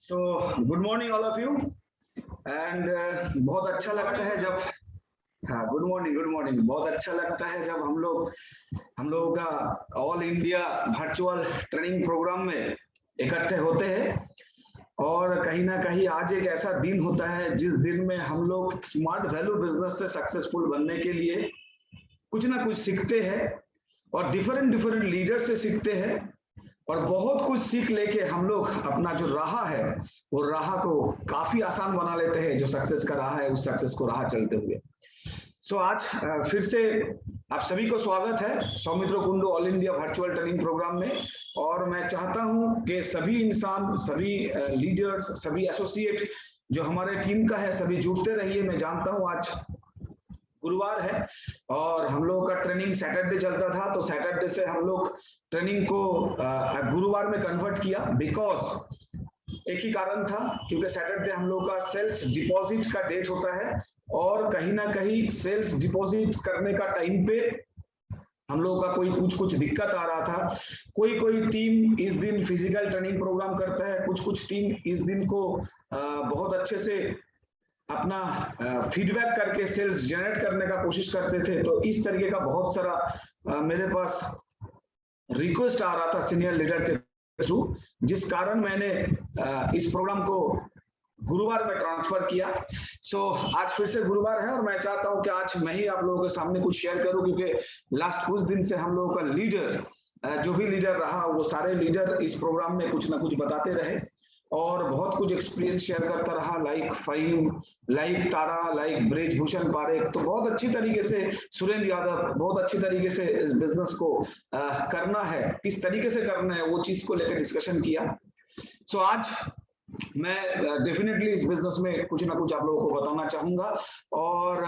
So good morning all of you and बहुत अच्छा लगता है जब गुड मॉर्निंग बहुत अच्छा लगता है जब हम लोगों का all India virtual training programme में इकट्ठे होते हैं। और कहीं ना कहीं आज एक ऐसा दिन होता है जिस दिन में हम लोग स्मार्ट वैल्यू बिजनेस से सक्सेसफुल बनने के लिए कुछ ना कुछ सीखते हैं और डिफरेंट लीडर से सीखते हैं और बहुत कुछ सीख लेके हम लोग अपना जो राह है वो राह को काफी आसान बना लेते हैं। जो सक्सेस का राह है उस सक्सेस को राह चलते हुए। सो आज फिर से आप सभी को स्वागत है Saumitra Kundu all India virtual training programme में। और मैं चाहता हूं कि सभी इंसान, सभी लीडर्स, सभी एसोसिएट जो हमारे टीम का है सभी जुड़ते रहिए। मैं जानता हूं आज गुरुवार है और हम लोगों का ट्रेनिंग सैटरडे चलता था, तो सैटरडे से हम लोग ट्रेनिंग को गुरुवार में कन्वर्ट किया। बिकॉज एक ही कारण था, क्योंकि सैटरडे हम लोग का सेल्स डिपॉजिट का डेट होता है और कहीं ना कहीं सेल्स डिपॉजिट करने का टाइम पे हम लोगों का कुछ दिक्कत आ रहा था। कोई टीम इस दिन फिजिकल ट्रेनिंग प्रोग्राम करता है, कुछ टीम इस दिन को बहुत अच्छे से अपना फीडबैक करके सेल्स जनरेट करने का कोशिश करते थे। तो इस तरीके का बहुत सारा मेरे पास रिक्वेस्ट आ रहा था सीनियर लीडर के थ्रू, जिस कारण मैंने इस प्रोग्राम को गुरुवार में ट्रांसफर किया। सो आज फिर से गुरुवार है और मैं चाहता हूं कि आज मैं ही आप लोगों के सामने कुछ शेयर करूं, क्योंकि लास्ट कुछ दिन से हम लोगों का लीडर जो भी लीडर रहा वो सारे लीडर इस प्रोग्राम में कुछ ना कुछ बताते रहे और बहुत कुछ एक्सपीरियंस शेयर करता रहा। लाइक फहीम, लाइक तारा, लाइक ब्रिजभूषण पारेख, तो बहुत अच्छी तरीके से सुरेंद्र यादव बहुत अच्छी तरीके से इस बिजनेस को करना है, किस तरीके से करना है वो चीज को लेकर डिस्कशन किया। सो आज मैं डेफिनेटली इस बिजनेस में कुछ ना कुछ आप लोगों को बताना चाहूंगा और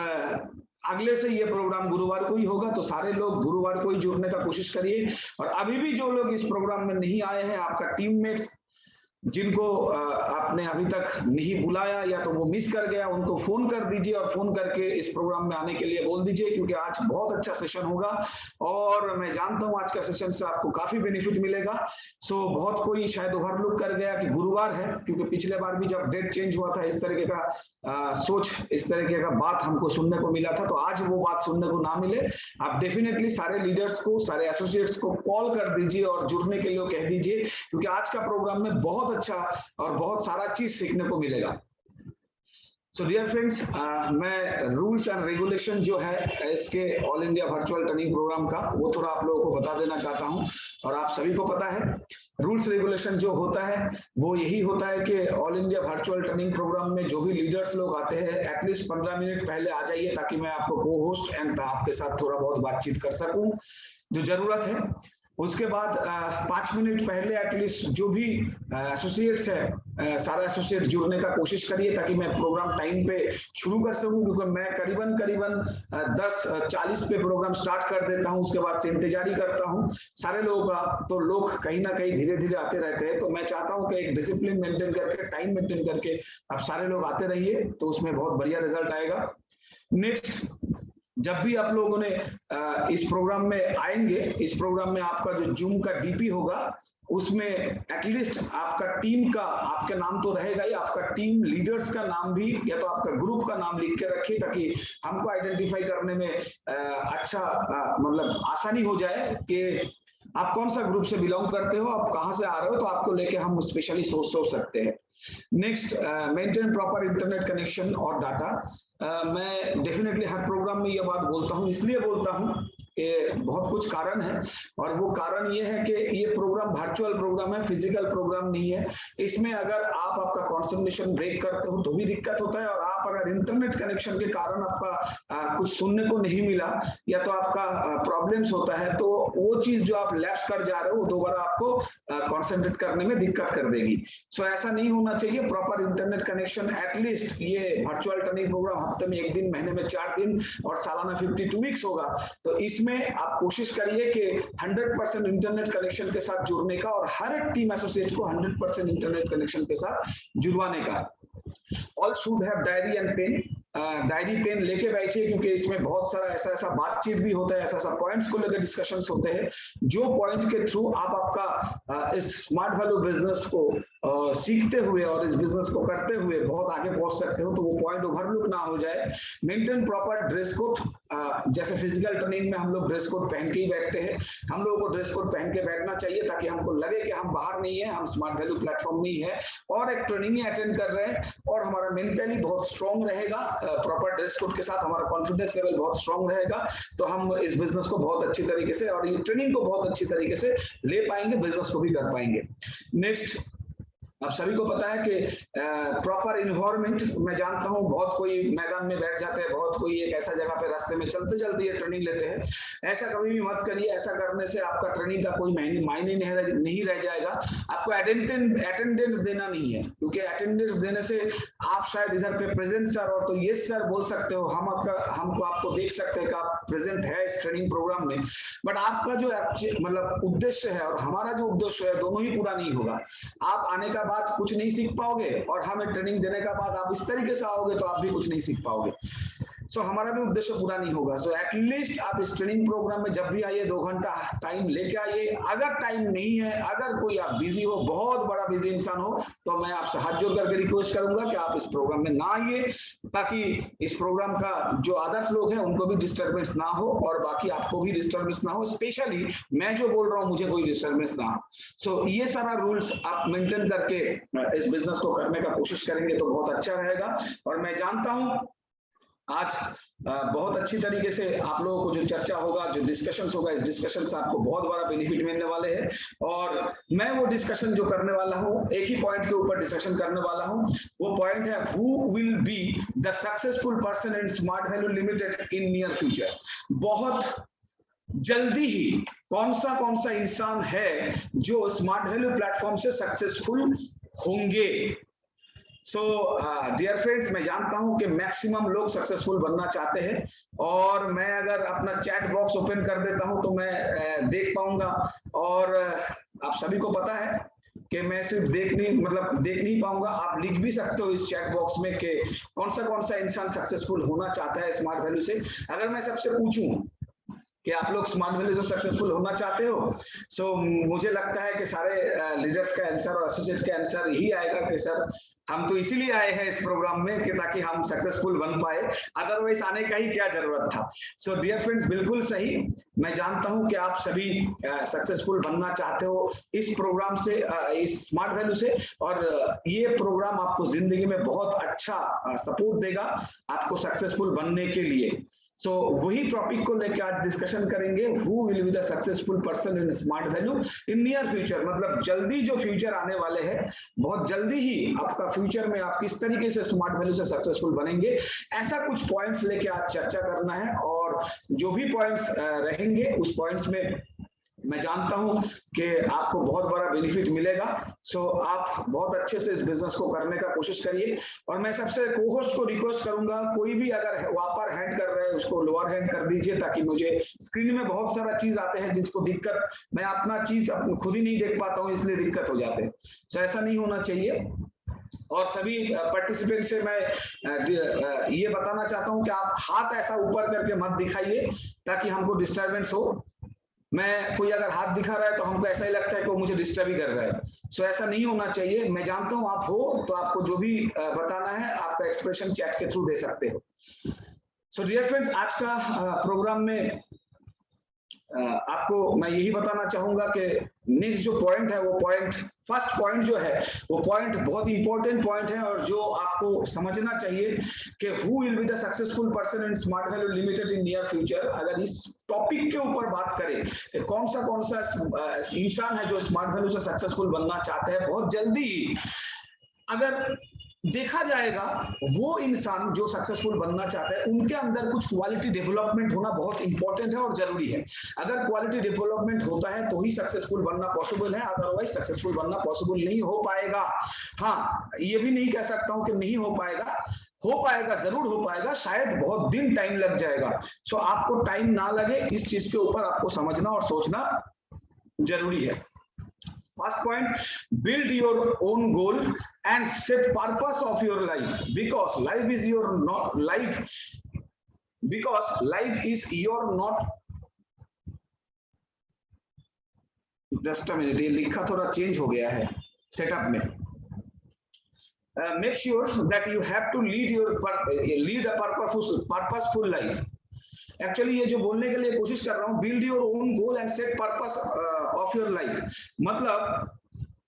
अगले से ये प्रोग्राम गुरुवार को ही होगा, तो सारे लोग गुरुवार को ही जुड़ने का कोशिश करिए। और अभी भी जो लोग इस प्रोग्राम में नहीं आए हैं, आपका टीममेट्स जिनको आपने अभी तक नहीं बुलाया या तो वो मिस कर गया, उनको फोन कर दीजिए और फोन करके इस प्रोग्राम में आने के लिए बोल दीजिए, क्योंकि आज बहुत अच्छा सेशन होगा और मैं जानता हूं आज का सेशन से आपको काफी बेनिफिट मिलेगा। सो बहुत कोई शायद ओवरलुक कर गया कि गुरुवार है, क्योंकि पिछले बार भी जब डेट चेंज हुआ था इस तरीके का सोच, इस तरीके का बात हमको सुनने को मिला था, तो आज वो बात सुनने को ना मिले। आप डेफिनेटली सारे लीडर्स को, सारे एसोसिएट्स को कॉल कर दीजिए और जुड़ने के लिए कह दीजिए, क्योंकि आज का प्रोग्राम में बहुत अच्छा और बहुत सारा चीज सीखने को मिलेगा। सो डियर फ्रेंड्स, मैं रूल्स एंड रेगुलेशन जो है इसके all India virtual training programme का वो थोड़ा आप लोगों को बता देना चाहता हूं। और आप सभी को पता है रूल्स रेगुलेशन जो होता है वो यही होता है कि all India virtual training programme में जो भी लीडर्स लोग आते हैं एटलीस्ट 15 मिनट पहले आ जाइए, ताकि मैं आपको को होस्ट एंड आपके साथ थोड़ा बहुत बातचीत कर सकूं जो जरूरत है। उसके बाद 5 मिनट पहले एटलीस्ट जो भी एसोसिएट्स है सारा एसोसिएट जुड़ने का कोशिश करिए, ताकि मैं प्रोग्राम टाइम पे शुरू कर सकूं, क्योंकि मैं करीबन 10:40 पे प्रोग्राम स्टार्ट कर देता हूं, उसके बाद से इंतजारी करता हूं सारे लोगों का। तो लोग कहीं ना कहीं धीरे धीरे आते रहते हैं, तो मैं चाहता हूं कि एक डिसिप्लिन मेंटेन करके, टाइम मेंटेन करके आप सारे लोग आते रहिए, तो उसमें बहुत बढ़िया रिजल्ट आएगा। नेक्स्ट, जब भी आप लोगों ने इस प्रोग्राम में आएंगे, इस प्रोग्राम में आपका जो जूम का डीपी होगा उसमें एटलीस्ट आपका टीम का, आपका नाम तो रहेगा ही, आपका टीम लीडर्स का नाम भी या तो आपका ग्रुप का नाम लिख के रखिए, ताकि हमको आइडेंटिफाई करने में अच्छा मतलब आसानी हो जाए कि आप कौन सा ग्रुप से बिलोंग करते हो, आप कहां से आ रहे हो, तो आपको लेके हम स्पेशली सोच सकते हैं। Next, maintain proper internet connection और डाटा। मैं डेफिनेटली हर प्रोग्राम में यह बात बोलता हूं, इसलिए बोलता हूं कि बहुत कुछ कारण है, और वो कारण ये है कि ये प्रोग्राम वर्चुअल प्रोग्राम है, फिजिकल प्रोग्राम नहीं है। इसमें अगर आपका कंसंट्रेशन ब्रेक करते हो तो भी दिक्कत होता है, और आप अगर इंटरनेट कनेक्शन के कारण आपका कुछ सुनने को नहीं मिला या तो आपका प्रॉब्लम्स होता है, तो वो चीज जो आप लैप्स कर जा रहे हो दोबारा आपको कंसंट्रेट करने में दिक्कत कर देगी। सो ऐसा नहीं होना चाहिए। प्रॉपर इंटरनेट कनेक्शन, एटलीस्ट ये वर्चुअल ट्रेनिंग प्रोग्राम हफ्ते में 1 दिन, महीने में 4 दिन और सालाना 52 वीक्स होगा, तो इसमें आप कोशिश करिए कि 100% इंटरनेट कनेक्शन के साथ जुड़ने का, और हर एक टीम एसोसिएट को 100% इंटरनेट कनेक्शन के साथ जुड़वाने का। All should have diary and pen. Diary pen लेके बैठिए, क्योंकि इसमें बहुत सारा ऐसा बातचीत भी होता है, ऐसा पॉइंट्स को लेकर डिस्कशंस होते हैं, जो पॉइंट के थ्रू आप आपका इस स्मार्ट वैल्यू बिजनेस को सीखते हुए और इस बिजनेस को करते हुए बहुत आगे पहुंच सकते हो। तो वो पॉइंट ओवरलुक ना हो जाए। Maintain proper dress code. जैसे फिजिकल ट्रेनिंग में हम लोग ड्रेस कोड पहन के ही बैठते हैं, हम लोगों को ड्रेस कोड पहन के बैठना चाहिए, ताकि हमको लगे कि हम बाहर नहीं है, हम स्मार्ट वैल्यू प्लेटफॉर्म में ही है और एक ट्रेनिंग अटेंड कर रहे हैं, और हमारा मेंटली बहुत स्ट्रांग रहेगा। प्रॉपर ड्रेस कोड के साथ हमारा कॉन्फिडेंस लेवल बहुत स्ट्रांग रहेगा, तो हम इस बिजनेस को बहुत अच्छी तरीके से और ये ट्रेनिंग को बहुत अच्छी तरीके से ले पाएंगे, बिजनेस को भी कर पाएंगे। नेक्स्ट, आप सभी को पता है कि प्रॉपर इन्वायरमेंट, मैं जानता हूं बहुत कोई मैदान में बैठ जाते हैं, बहुत कोई एक ऐसा जगह पे रास्ते में चलते चलते ये ट्रेनिंग लेते हैं। ऐसा कभी भी मत करिए, ऐसा करने से आपका ट्रेनिंग का कोई मायने नहीं रह जाएगा। आपको अटेंडेंस देना नहीं है, क्योंकि अटेंडेंस देने से आप शायद इधर पे प्रेजेंट सर और तो ये सर बोल सकते हो, हमको आपको देख सकते हैं कि आप प्रेजेंट है इस ट्रेनिंग प्रोग्राम में, बट आपका जो मतलब उद्देश्य है और हमारा जो उद्देश्य है, दोनों ही पूरा नहीं होगा। आप आने का बाद कुछ नहीं सीख पाओगे और हमें ट्रेनिंग देने का बाद आप इस तरीके से आओगे तो आप भी कुछ नहीं सीख पाओगे। सो हमारा भी उद्देश्य पूरा नहीं होगा। सो एटलीस्ट आप इस ट्रेनिंग प्रोग्राम में जब भी आइए 2 घंटा टाइम लेके आइए। अगर टाइम नहीं है, अगर कोई आप बिजी हो, बहुत बड़ा बिजी इंसान हो, तो मैं आपसे हाथ जोड़ करके रिक्वेस्ट करूंगा कि आप इस प्रोग्राम में ना आइए, ताकि इस प्रोग्राम का जो आदर्श लोग हैं उनको भी डिस्टर्बेंस ना हो और बाकी आपको भी डिस्टर्बेंस ना हो। स्पेशली मैं जो बोल रहा हूँ मुझे कोई डिस्टर्बेंस ना हो। सो ये सारा रूल्स आप मेंटेन करके इस बिजनेस को करने का कोशिश करेंगे तो बहुत अच्छा रहेगा। और मैं जानता हूँ आज बहुत अच्छी तरीके से आप लोगों को जो चर्चा होगा, जो डिस्कशंस होगा, इस डिस्कशन से आपको बहुत बड़ा बेनिफिट मिलने वाले हैं। और मैं वो डिस्कशन जो करने वाला हूँ, एक ही पॉइंट के ऊपर डिस्कशन करने वाला हूँ। वो पॉइंट है, who will be the successful person in Smart Value Limited in near future. बहुत जल्दी ही कौन सा इंसान है जो स्मार्ट वैल्यू प्लेटफॉर्म से सक्सेसफुल होंगे। सो डियर फ्रेंड्स, मैं जानता हूं कि मैक्सिमम लोग सक्सेसफुल बनना चाहते हैं, और मैं अगर अपना चैट बॉक्स ओपन कर देता हूं तो मैं देख पाऊंगा। और आप सभी को पता है कि मैं सिर्फ देख नहीं पाऊंगा, आप लिख भी सकते हो इस चैट बॉक्स में कि कौन सा इंसान सक्सेसफुल होना चाहता है स्मार्ट वैल्यू से। अगर मैं सबसे पूछूं कि आप लोग स्मार्ट वैल्यू से सक्सेसफुल होना चाहते हो, सो मुझे लगता है कि सारे लीडर्स का आंसर और एसोसिएट का आंसर यही आएगा कि सर हम तो इसीलिए आए हैं इस प्रोग्राम में कि ताकि हम सक्सेसफुल बन पाए, अदरवाइज आने का ही क्या जरूरत था। सो डियर फ्रेंड्स, बिल्कुल सही, मैं जानता हूं कि आप सभी सक्सेसफुल बनना चाहते हो इस प्रोग्राम से, इस स्मार्ट वैल्यू से, और ये प्रोग्राम आपको जिंदगी में बहुत अच्छा सपोर्ट देगा आपको सक्सेसफुल बनने के लिए। सो वही टॉपिक को लेकर आज डिस्कशन करेंगे, who will be the successful person in Smart value in near future. मतलब जल्दी जो फ्यूचर आने वाले हैं, बहुत जल्दी ही आपका फ्यूचर में आप किस तरीके से स्मार्ट वैल्यू से सक्सेसफुल बनेंगे, ऐसा कुछ पॉइंट्स लेके आज चर्चा करना है। और जो भी पॉइंट्स रहेंगे उस पॉइंट्स में मैं जानता हूं कि आपको बहुत बड़ा बेनिफिट मिलेगा। सो आप बहुत अच्छे से इस बिजनेस को करने का कोशिश करिए। और मैं सबसे को-होस्ट को रिक्वेस्ट करूंगा, कोई भी अगर अपर हैंड कर रहे हैं उसको लोअर हैंड कर दीजिए, ताकि मुझे स्क्रीन में बहुत सारा चीज आते हैं जिसको दिक्कत, मैं अपना चीज खुद ही नहीं देख पाता हूँ, इसलिए दिक्कत हो जाते हैं। सो ऐसा नहीं होना चाहिए। और सभी पार्टिसिपेंट से मैं ये बताना चाहता हूं कि आप हाथ ऐसा ऊपर करके मत दिखाइए ताकि हमको डिस्टर्बेंस हो। मैं कोई अगर हाथ दिखा रहा है तो हमको ऐसा ही लगता है कि वो मुझे डिस्टर्ब ही कर रहा है। सो ऐसा नहीं होना चाहिए। मैं जानता हूं आप हो तो आपको जो भी बताना है आपका एक्सप्रेशन चैट के थ्रू दे सकते हो। सो डियर फ्रेंड्स, आज का प्रोग्राम में आपको मैं यही बताना चाहूंगा कि नेक्स्ट जो पॉइंट है, वो पॉइंट फर्स्ट पॉइंट जो है वो पॉइंट बहुत इंपॉर्टेंट पॉइंट है, और जो आपको समझना चाहिए कि who will be the successful person in Smart Value Limited in near future. अगर इस टॉपिक के ऊपर बात करें कि कौन सा इंसान है जो स्मार्ट वैल्यू से सक्सेसफुल बनना चाहते हैं, बहुत जल्दी अगर देखा जाएगा वो इंसान जो सक्सेसफुल बनना चाहता है उनके अंदर कुछ क्वालिटी डेवलपमेंट होना बहुत इंपॉर्टेंट है और जरूरी है। अगर क्वालिटी डेवलपमेंट होता है तो ही सक्सेसफुल बनना पॉसिबल है, अदरवाइज सक्सेसफुल बनना पॉसिबल नहीं हो पाएगा। हाँ, ये भी नहीं कह सकता हूं कि नहीं हो पाएगा, हो पाएगा, जरूर हो पाएगा, शायद बहुत दिन टाइम लग जाएगा। सो आपको टाइम ना लगे, इस चीज के ऊपर आपको समझना और सोचना जरूरी है। First point, build your own goal and set purpose of your life, because life is your not life, because life is your not. Just a minute, ये लिखा थोड़ा चेंज हो गया है सेटअप में. Make sure that you have to lead a purposeful life. Actually ये जो बोलने के लिए कोशिश कर रहा हूँ, build your own goal and set purpose of your life, मतलब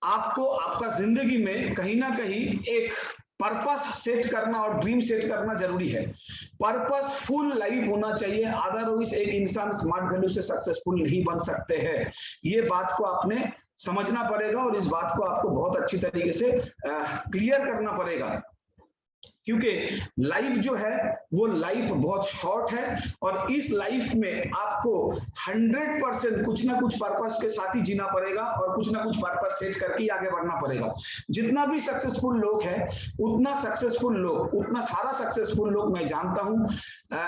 आपको आपका जिंदगी में कहीं ना कहीं एक पर्पस सेट करना और ड्रीम सेट करना जरूरी है. पर्पसफुल लाइफ होना चाहिए, अदरवाइज एक इंसान स्मार्ट वैल्यू से सक्सेसफुल नहीं बन सकते हैं. ये बात को आपने समझना पड़ेगा और इस बात को आपको बहुत अच्छी तरीके से क्लियर करना पड़ेगा, क्योंकि लाइफ जो है वो लाइफ बहुत शॉर्ट है और इस लाइफ में आपको 100% कुछ ना कुछ पर्पस के साथ ही जीना पड़ेगा और कुछ ना कुछ पर्पस सेट करके आगे बढ़ना पड़ेगा. जितना भी सक्सेसफुल लोग हैं, उतना सारा सक्सेसफुल लोग मैं जानता हूं,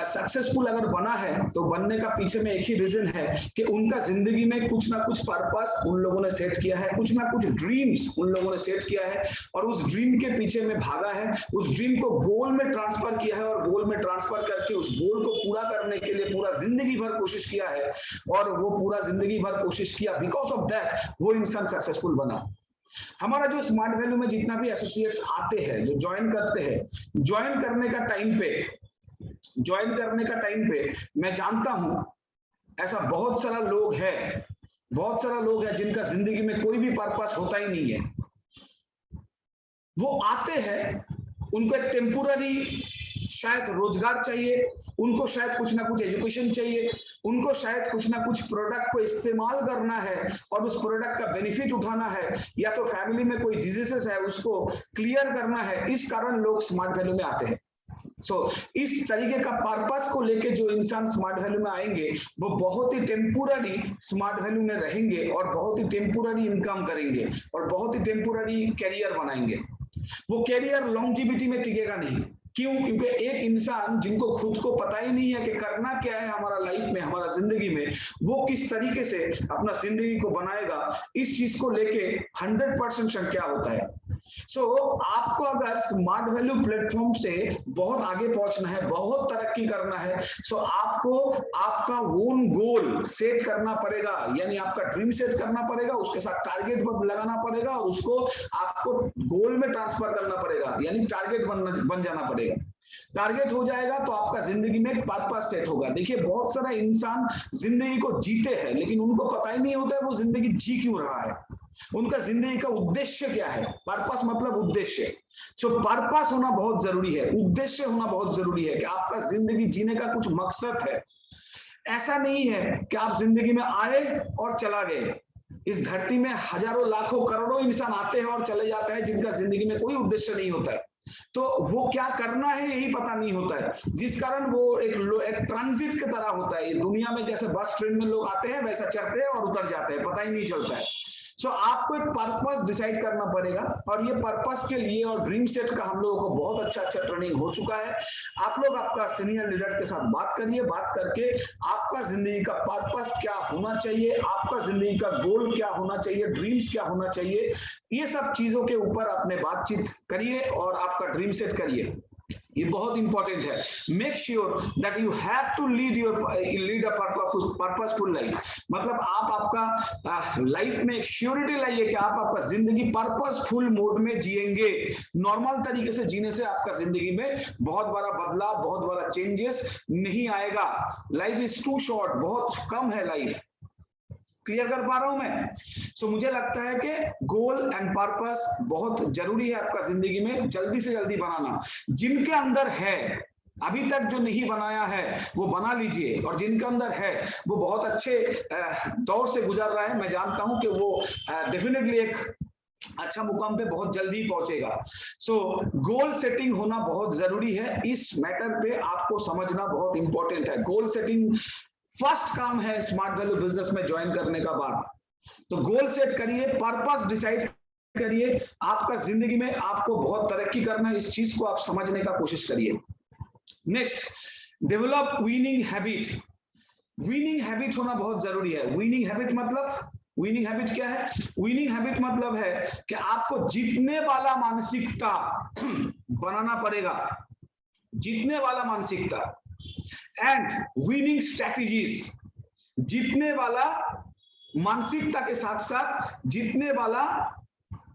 सक्सेसफुल अगर बना है तो बनने का पीछे में एक ही रीजन है कि उनका जिंदगी में कुछ ना कुछ पर्पस उन लोगों ने सेट किया है, कुछ ना कुछ ड्रीम्स उन लोगों ने सेट किया है और उस ड्रीम के पीछे में भागा है, उस ड्रीम को गोल में ट्रांसफर किया है और गोल में ट्रांसफर करके उस गोल को पूरा करने के लिए पूरा जिंदगी भर कोशिश किया है और वो पूरा जिंदगी भर कोशिश किया, बिकॉज ऑफ दैट वो इंसान सक्सेसफुल बना. हमारा जो स्मार्ट वैल्यू में जितना भी एसोसिएट्स आते हैं, जो ज्वाइन करते हैं, ज्वाइन करने का टाइम पे मैं जानता हूं ऐसा बहुत सारा लोग है जिनका जिंदगी में कोई भी पर्पस होता ही नहीं है. वो आते हैं, उनको एक टेम्पोररी शायद रोजगार चाहिए, उनको शायद कुछ ना कुछ एजुकेशन चाहिए, उनको शायद कुछ ना कुछ प्रोडक्ट को इस्तेमाल करना है और उस प्रोडक्ट का बेनिफिट उठाना है, या तो फैमिली में कोई डिजीजेस है उसको क्लियर करना है. इस कारण लोग स्मार्ट वैल्यू में आते हैं. इस तरीके का पर्पस को लेके जो इंसान स्मार्ट वैल्यू में आएंगे वो बहुत ही टेम्पोररी स्मार्ट वैल्यू में रहेंगे और बहुत ही टेम्पोररी इनकम करेंगे और बहुत ही टेम्पोररी कैरियर बनाएंगे. वो कैरियर लॉन्जिविटी में टिकेगा नहीं. क्यों? क्योंकि एक इंसान जिनको खुद को पता ही नहीं है कि करना क्या है हमारा लाइफ में, हमारा जिंदगी में, वो किस तरीके से अपना जिंदगी को बनाएगा, इस चीज को लेके 100% शंका होता है. आपको अगर स्मार्ट वैल्यू प्लेटफॉर्म से बहुत आगे पहुंचना है, बहुत तरक्की करना है, आपको आपका ओन गोल सेट करना पड़ेगा, यानी आपका ड्रीम सेट करना पड़ेगा, उसके साथ टारगेट लगाना पड़ेगा और उसको आपको गोल में ट्रांसफर करना पड़ेगा, यानी टारगेट बन जाना पड़ेगा. टारगेट हो जाएगा तो आपका जिंदगी में एक पर्पस सेट होगा. देखिए, बहुत सारा इंसान जिंदगी को जीते हैं लेकिन उनको पता ही नहीं होता है वो जिंदगी जी क्यों रहा है, उनका जिंदगी का उद्देश्य क्या है. पर्पस मतलब उद्देश्य. पर्पस होना बहुत जरूरी है, उद्देश्य होना बहुत जरूरी है कि आपका जिंदगी जीने का कुछ मकसद है. ऐसा नहीं है कि आप जिंदगी में आए और चला गए. इस धरती में हजारों लाखों करोड़ों इंसान आते हैं और चले जाते हैं जिनका जिंदगी में कोई उद्देश्य नहीं होता है, तो वो क्या करना है यही पता नहीं होता है, जिस कारण वो एक ट्रांजिट की तरह होता है. ये दुनिया में जैसे बस ट्रेन में लोग आते हैं वैसा चढ़ते हैं और उतर जाते हैं, पता ही नहीं चलता है. आपको एक पर्पस डिसाइड करना पड़ेगा और ये पर्पस के लिए और ड्रीम सेट का हम लोगों को बहुत अच्छा ट्रेनिंग हो चुका है. आप लोग आपका सीनियर लीडर के साथ बात करिए, बात करके आपका जिंदगी का पर्पस क्या होना चाहिए, आपका जिंदगी का गोल क्या होना चाहिए, ड्रीम्स क्या होना चाहिए, ये सब चीजों के ऊपर अपने बातचीत करिए और आपका ड्रीम सेट करिए. ये बहुत इंपॉर्टेंट है. Make sure that you have to lead a purposeful life, मतलब आप आपका लाइफ में एक श्योरिटी लाइए कि आप आपका जिंदगी पर्पसफुल मोड में जिएंगे. नॉर्मल तरीके से जीने से आपका जिंदगी में बहुत बड़ा बदलाव, बहुत बड़ा चेंजेस नहीं आएगा. लाइफ इज टू शॉर्ट, बहुत कम है लाइफ. क्लियर कर पा रहा हूं मैं? मुझे लगता है कि गोल एंड पर्पस बहुत जरूरी है आपका जिंदगी में जल्दी से जल्दी बनाना. जिनके अंदर है, अभी तक जो नहीं बनाया है वो बना लीजिए, और जिनके अंदर है वो बहुत अच्छे दौर से गुजर रहा है. मैं जानता हूं कि वो डेफिनेटली एक अच्छा मुकाम पे बहुत जल्दी पहुंचेगा. गोल सेटिंग होना बहुत जरूरी है. इस मैटर पे आपको समझना बहुत इंपॉर्टेंट है. गोल सेटिंग फर्स्ट काम है स्मार्ट वैल्यू बिजनेस में ज्वाइन करने का बाद. तो गोल सेट करिए, पर्पस डिसाइड करिए. आपका जिंदगी में आपको बहुत तरक्की करना है, इस चीज को आप समझने का कोशिश करिए. Next, develop winning habit. Winning habit होना बहुत जरूरी है. विनिंग हैबिट मतलब विनिंग हैबिट क्या है? विनिंग हैबिट मतलब है कि आपको जीतने वाला मानसिकता बनाना पड़ेगा, जीतने वाला मानसिकता, एंड विनिंग स्ट्रैटेजीज, जीतने वाला मानसिकता के साथ साथ जीतने वाला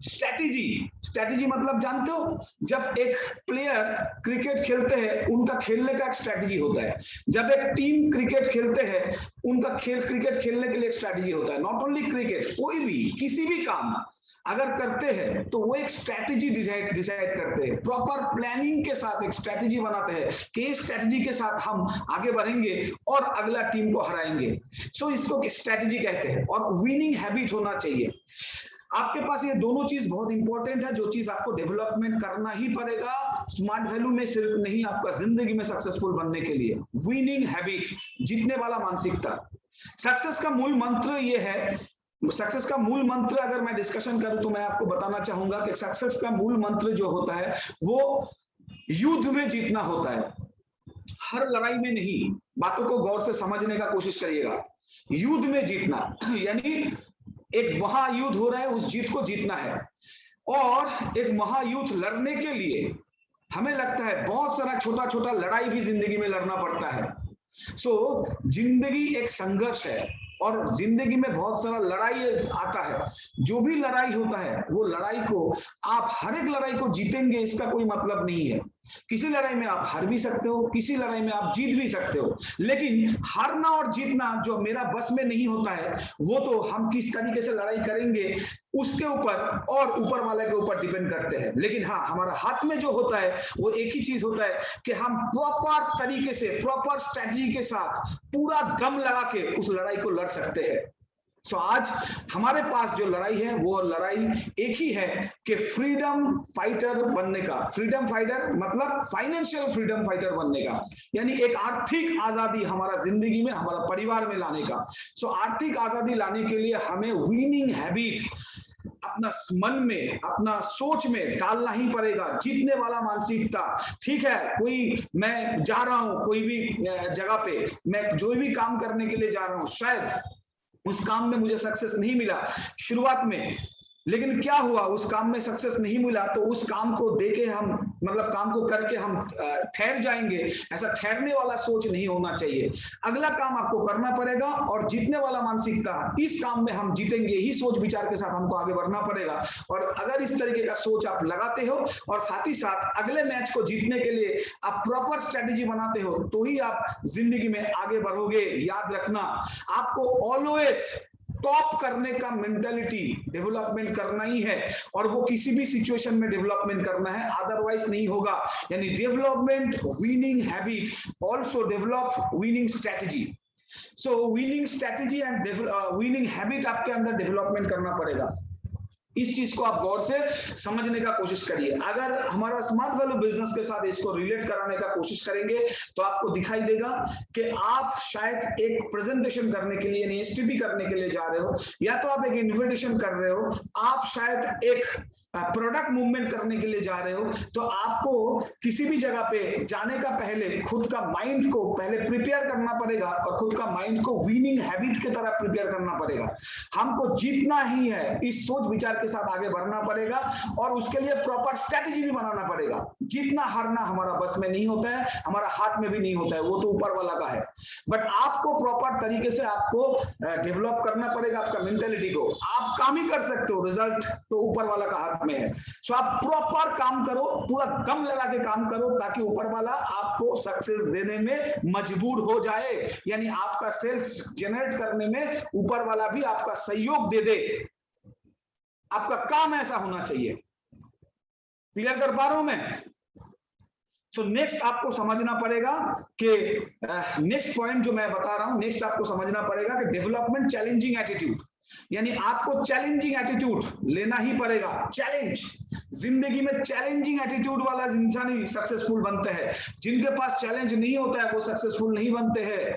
स्ट्रैटेजी। स्ट्रैटेजी मतलब जानते हो, जब एक प्लेयर क्रिकेट खेलते हैं उनका खेलने का एक स्ट्रैटेजी होता है, जब एक टीम क्रिकेट खेलते हैं उनका क्रिकेट खेलने के लिए एक स्ट्रैटेजी होता है। नॉट ओनली क्रिकेट, कोई भी किसी भी काम अगर करते हैं तो वो एक स्ट्रैटेजी डिसाइड करते हैं, प्रॉपर प्लानिंग के साथ एक स्ट्रैटेजी बनाते हैं कि इस स्ट्रैटेजी के साथ हम आगे बढ़ेंगे और अगला टीम को हराएंगे। सो इसको स्ट्रैटेजी कहते हैं, और विनिंग हैबिट होना चाहिए आपके पास। ये दोनों चीज बहुत इंपॉर्टेंट है, जो चीज आपको डेवलपमेंट करना ही पड़ेगा स्मार्ट वैल्यू में सिर्फ नहीं, आपका जिंदगी में सक्सेसफुल बनने के लिए। विनिंग हैबिट, जीतने वाला मानसिकता। सक्सेस का मूल मंत्र ये है, सक्सेस का मूल मंत्र अगर मैं डिस्कशन करूं तो मैं आपको बताना चाहूंगा कि सक्सेस का मूल मंत्र जो होता है वो युद्ध में जीतना होता है, हर लड़ाई में नहीं। बातों को गौर से समझने का कोशिश करिएगा। युद्ध में जीतना यानी एक महायुद्ध हो रहा है, उस जीत को जीतना है। और एक महायुद्ध लड़ने के लिए हमें लगता है बहुत सारा छोटा छोटा लड़ाई भी जिंदगी में लड़ना पड़ता है। सो जिंदगी एक संघर्ष है और जिंदगी में बहुत सारा लड़ाई आता है। जो भी लड़ाई होता है वो लड़ाई को आप हर एक लड़ाई को जीतेंगे इसका कोई मतलब नहीं है। किसी लड़ाई में आप हार भी सकते हो, किसी लड़ाई में आप जीत भी सकते हो, लेकिन हारना और जीतना जो मेरा बस में नहीं होता है वो तो हम किस तरीके से लड़ाई करेंगे उसके ऊपर और ऊपर वाले के ऊपर डिपेंड करते हैं। लेकिन हाँ, हमारा हाथ में जो होता है वो एक ही चीज होता है कि हम प्रॉपर तरीके से, प्रॉपर स्ट्रेटजी के साथ पूरा दम लगा के उस लड़ाई को लड़ सकते हैं। सो आज हमारे पास जो लड़ाई है वो लड़ाई एक ही है कि फ्रीडम फाइटर बनने का। फ्रीडम फाइटर मतलब फाइनेंशियल फ्रीडम फाइटर बनने का, यानी एक आर्थिक आजादी हमारा जिंदगी में, हमारा परिवार में लाने का। सो आर्थिक आजादी लाने के लिए हमें विनिंग हैबिट अपना मन में, अपना सोच में डालना ही पड़ेगा, जीतने वाला मानसिकता। ठीक है, कोई मैं जा रहा हूं कोई भी जगह पे, मैं जो भी काम करने के लिए जा रहा हूं, शायद उस काम में मुझे सक्सेस नहीं मिला शुरुआत में, लेकिन क्या हुआ, उस काम में सक्सेस नहीं मिला तो उस काम को देके हम, मतलब काम को करके हम ठहर जाएंगे, ऐसा ठहरने वाला सोच नहीं होना चाहिए। अगला काम आपको करना पड़ेगा और जीतने वाला मानसिकता, इस काम में हम जीतेंगे ही सोच विचार के साथ हमको आगे बढ़ना पड़ेगा। और अगर इस तरीके का सोच आप लगाते हो और साथ ही साथ अगले मैच को जीतने के लिए आप प्रॉपर स्ट्रेटेजी बनाते हो तो ही आप जिंदगी में आगे बढ़ोगे। याद रखना, आपको ऑलवेज टॉप करने का मेंटालिटी डेवलपमेंट करना ही है, और वो किसी भी सिचुएशन में डेवलपमेंट करना है, अदरवाइज नहीं होगा। यानी development winning habit, also develop winning strategy. So winning strategy and winning habit आपके अंदर डेवलपमेंट करना पड़ेगा। इस चीज को आप गौर से समझने का कोशिश करिए। अगर हमारा स्मार्ट वैल्यू बिजनेस के साथ इसको रिलेट कराने का कोशिश करेंगे तो आपको दिखाई देगा कि आप शायद एक प्रेजेंटेशन करने के लिए, एसटीपी करने के लिए जा रहे हो, या तो आप एक इन्विटेशन कर रहे हो, आप शायद एक प्रोडक्ट मूवमेंट करने के लिए जा रहे हो, तो आपको किसी भी जगह पे जाने का पहले खुद का माइंड को पहले प्रिपेयर करना पड़ेगा और खुद का माइंड को विनिंग हैबिट की तरह प्रिपेयर करना पड़ेगा। हमको जीतना ही है, इस सोच विचार के साथ आगे बढ़ना पड़ेगा और उसके लिए प्रॉपर स्ट्रेटेजी भी बनाना पड़ेगा। जीतना हारना हमारा बस में नहीं होता है, हमारा हाथ में भी नहीं होता है, वो तो ऊपर वाला का है। बट आपको प्रॉपर तरीके से आपको डेवलप करना पड़ेगा आपका मेंटालिटी को। आप काम ही कर सकते हो, रिजल्ट तो ऊपर वाला का हाथ में है। सो आप प्रॉपर काम करो, पूरा दम लगा के काम करो ताकि ऊपर वाला आपको सक्सेस देने में मजबूर हो जाए, यानी आपका सेल्स जनरेट करने में ऊपर वाला भी आपका सहयोग दे दे। आपका काम ऐसा होना चाहिए। क्लियर कर पा रहा हूं मैं? सो नेक्स्ट आपको समझना पड़ेगा कि नेक्स्ट पॉइंट जो मैं बता रहा हूं, नेक्स्ट आपको समझना पड़ेगा कि डेवलपमेंट चैलेंजिंग एटीट्यूड, यानी आपको चैलेंजिंग एटीट्यूड लेना ही पड़ेगा। चैलेंज, जिंदगी में चैलेंजिंग एटीट्यूड वाला इंसान ही सक्सेसफुल बनते हैं। जिनके पास चैलेंज नहीं होता है वो सक्सेसफुल नहीं बनते हैं।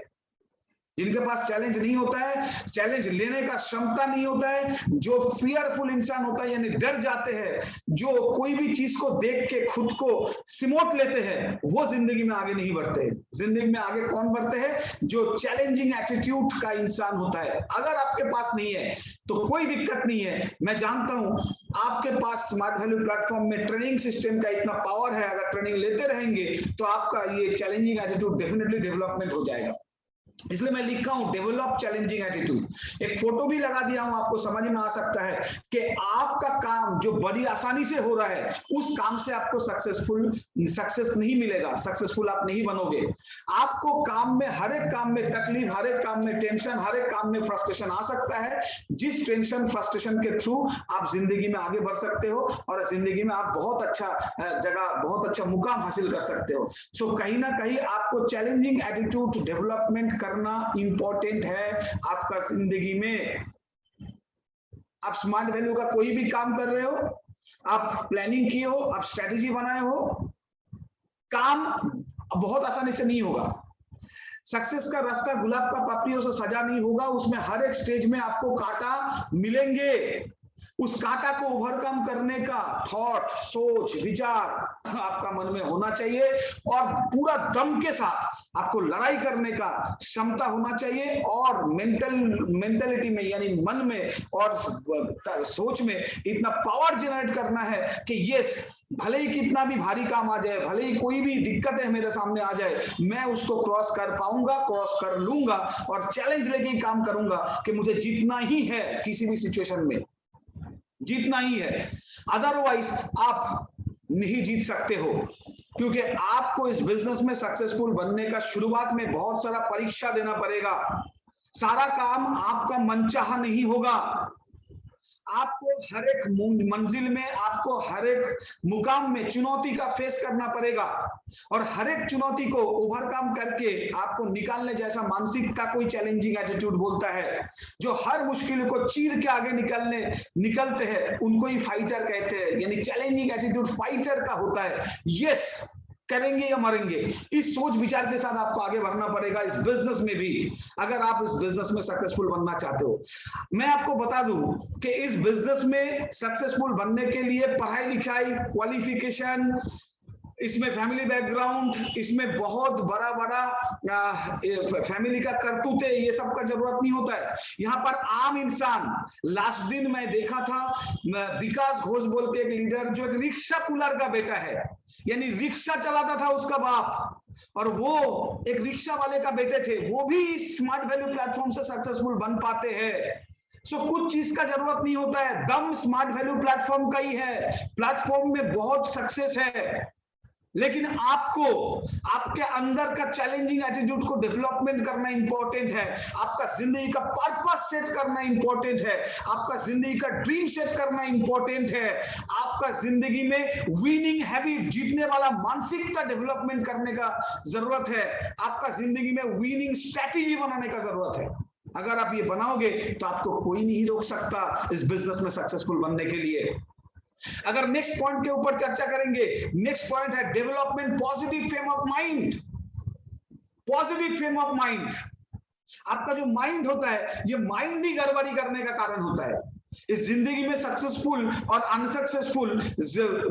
जिनके पास चैलेंज नहीं होता है, चैलेंज लेने का क्षमता नहीं होता है, जो फियरफुल इंसान होता है यानी डर जाते हैं, जो कोई भी चीज को देख के खुद को सिमोट लेते हैं, वो जिंदगी में आगे नहीं बढ़ते। जिंदगी में आगे कौन बढ़ते हैं? जो चैलेंजिंग एटीट्यूड का इंसान होता है। अगर आपके पास नहीं है तो कोई दिक्कत नहीं है। मैं जानता हूं आपके पास स्मार्ट वैल्यू प्लेटफॉर्म में ट्रेनिंग सिस्टम का इतना पावर है, अगर ट्रेनिंग लेते रहेंगे तो आपका ये चैलेंजिंग एटीट्यूड डेफिनेटली डेवलपमेंट हो जाएगा। इसलिए मैं लिखा हूं डेवलप चैलेंजिंग एटीट्यूड। एक फोटो भी लगा दिया हूं, आपको समझ में आ सकता है कि आपका काम जो बड़ी आसानी से हो रहा है, उस काम से आपको सक्सेस नहीं मिलेगा, सक्सेसफुल आप नहीं बनोगे। आपको काम में, हर एक काम में तकलीफ, हर एक काम में टेंशन, हर एक काम में फ्रस्ट्रेशन आ सकता है। जिस टेंशन फ्रस्ट्रेशन के थ्रू आप जिंदगी में आगे बढ़ सकते हो और जिंदगी में आप बहुत अच्छा जगह, बहुत अच्छा मुकाम हासिल कर सकते हो। सो कहीं ना कहीं आपको चैलेंजिंग एटीट्यूड डेवलपमेंट करना इंपॉर्टेंट है आपका जिंदगी में। आप स्मार्ट वैल्यू का कोई भी काम कर रहे हो, आप प्लानिंग किए हो, आप स्ट्रेटेजी बनाए हो, काम बहुत आसानी से नहीं होगा। सक्सेस का रास्ता गुलाब का पपड़ियों से सजा नहीं होगा, उसमें हर एक स्टेज में आपको कांटा मिलेंगे। उस कांटा को ओवरकम करने का थॉट, सोच, विचार आपका मन में होना चाहिए और पूरा दम के साथ आपको लड़ाई करने का क्षमता होना चाहिए। और मेंटलिटी में यानी मन में और सोच में इतना पावर जनरेट करना है कि यस, भले ही कितना भी भारी काम आ जाए, भले ही कोई भी दिक्कत है मेरे सामने आ जाए, मैं उसको क्रॉस कर पाऊंगा, क्रॉस कर लूंगा और चैलेंज लेके काम करूंगा कि मुझे जीतना ही है, किसी भी सिचुएशन में जीतना ही है। अदरवाइज आप नहीं जीत सकते हो, क्योंकि आपको इस बिजनेस में सक्सेसफुल बनने का शुरुआत में बहुत सारा परीक्षा देना पड़ेगा। सारा काम आपका मनचाहा नहीं होगा। आपको हर एक मंजिल में, आपको हर एक मुकाम में चुनौती का फेस करना पड़ेगा और हर एक चुनौती को ओवरकम करके आपको निकालने जैसा मानसिकता कोई चैलेंजिंग एटीट्यूड बोलता है। जो हर मुश्किल को चीर के आगे निकलते हैं उनको ही फाइटर कहते हैं, यानी चैलेंजिंग एटीट्यूड फाइटर का होता है। यस, करेंगे या मरेंगे, इस सोच विचार के साथ आपको आगे बढ़ना पड़ेगा इस बिजनेस में भी, अगर आप इस बिजनेस में सक्सेसफुल बनना चाहते हो। मैं आपको बता दूं कि इस बिजनेस में सक्सेसफुल बनने के लिए पढ़ाई लिखाई, क्वालिफिकेशन, इसमें फैमिली बैकग्राउंड, इसमें बहुत बड़ा फैमिली का करतूत है, ये सब का जरूरत नहीं होता है। यहाँ पर आम इंसान, लास्ट दिन मैं देखा था विकास घोष बोल के एक लीडर, जो एक रिक्शा पुलर का बेटा है, यानी रिक्शा चलाता था उसका बाप, और वो एक रिक्शा वाले का बेटे थे, वो भी स्मार्ट वैल्यू प्लेटफॉर्म से सक्सेसफुल बन पाते हैं। सो कुछ चीज का जरूरत नहीं होता है, दम स्मार्ट वैल्यू प्लेटफॉर्म का ही है। प्लेटफॉर्म में बहुत सक्सेस है, लेकिन आपको आपके अंदर का चैलेंजिंग एटीट्यूड को डेवलपमेंट करना इंपॉर्टेंट है। आपका जिंदगी का पर्पस सेट करना इंपॉर्टेंट है, आपका जिंदगी का ड्रीम सेट करना इंपॉर्टेंट है, आपका जिंदगी में विनिंग हैबिट, जीतने वाला मानसिकता डेवलपमेंट करने का जरूरत है, आपका जिंदगी में विनिंग स्ट्रेटेजी बनाने का जरूरत है। अगर आप ये बनाओगे तो आपको कोई नहीं रोक सकता इस बिजनेस में सक्सेसफुल बनने के लिए। अगर नेक्स्ट पॉइंट के ऊपर चर्चा करेंगे, नेक्स्ट पॉइंट है development positive frame of mind. Positive frame of mind, आपका जो माइंड होता है, ये माइंड ही गड़बड़ी करने का कारण होता है। इस जिंदगी में सक्सेसफुल और अनसक्सेसफुल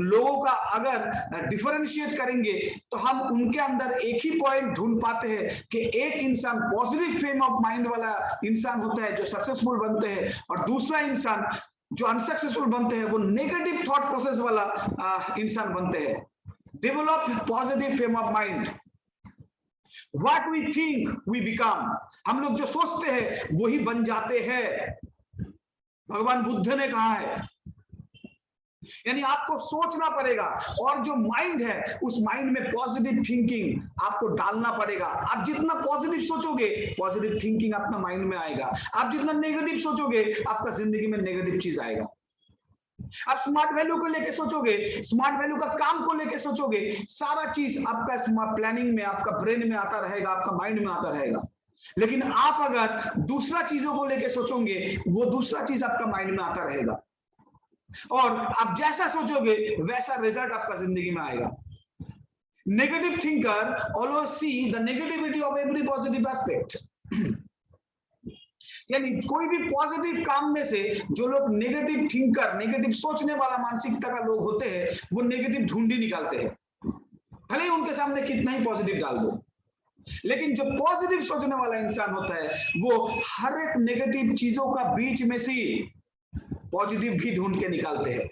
लोगों का अगर डिफरेंशिएट करेंगे तो हम उनके अंदर एक ही पॉइंट ढूंढ पाते हैं कि एक इंसान पॉजिटिव फ्रेम ऑफ माइंड वाला इंसान होता है जो सक्सेसफुल बनते हैं, और दूसरा इंसान जो अनसक्सेसफुल बनते हैं वो नेगेटिव थॉट प्रोसेस वाला इंसान बनते हैं। Develop positive frame of mind. What we think we become, हम लोग जो सोचते हैं वही बन जाते हैं, भगवान बुद्ध ने कहा है। यानी आपको सोचना पड़ेगा, और जो माइंड है उस माइंड में पॉजिटिव थिंकिंग आपको डालना पड़ेगा। आप जितना पॉजिटिव सोचोगे, पॉजिटिव थिंकिंग अपना माइंड में आएगा। आप जितना नेगेटिव सोचोगे, आपका जिंदगी में नेगेटिव चीज आएगा। आप स्मार्ट वैल्यू को लेके सोचोगे, स्मार्ट वैल्यू का काम को लेके सोचोगे, सारा चीज आपका स्मार्ट प्लानिंग में, आपका ब्रेन में आता रहेगा, आपका माइंड में आता रहेगा। लेकिन आप अगर दूसरा चीजों को लेके सोचोगे, वो दूसरा चीज आपका माइंड में आता रहेगा, और आप जैसा सोचोगे वैसा रिजल्ट आपका जिंदगी में आएगा। Negative thinker always see the negativity of every positive aspect. यानी कोई भी पॉजिटिव काम में से जो लोग नेगेटिव थिंकर, नेगेटिव सोचने वाला मानसिकता का लोग होते हैं, वो नेगेटिव ढूंढ ही निकालते हैं, भले ही उनके सामने कितना ही पॉजिटिव डाल दो। लेकिन जो पॉजिटिव सोचने वाला इंसान होता है, वो हर एक नेगेटिव चीजों का बीच में से पॉजिटिव भी ढूंढ के निकालते हैं।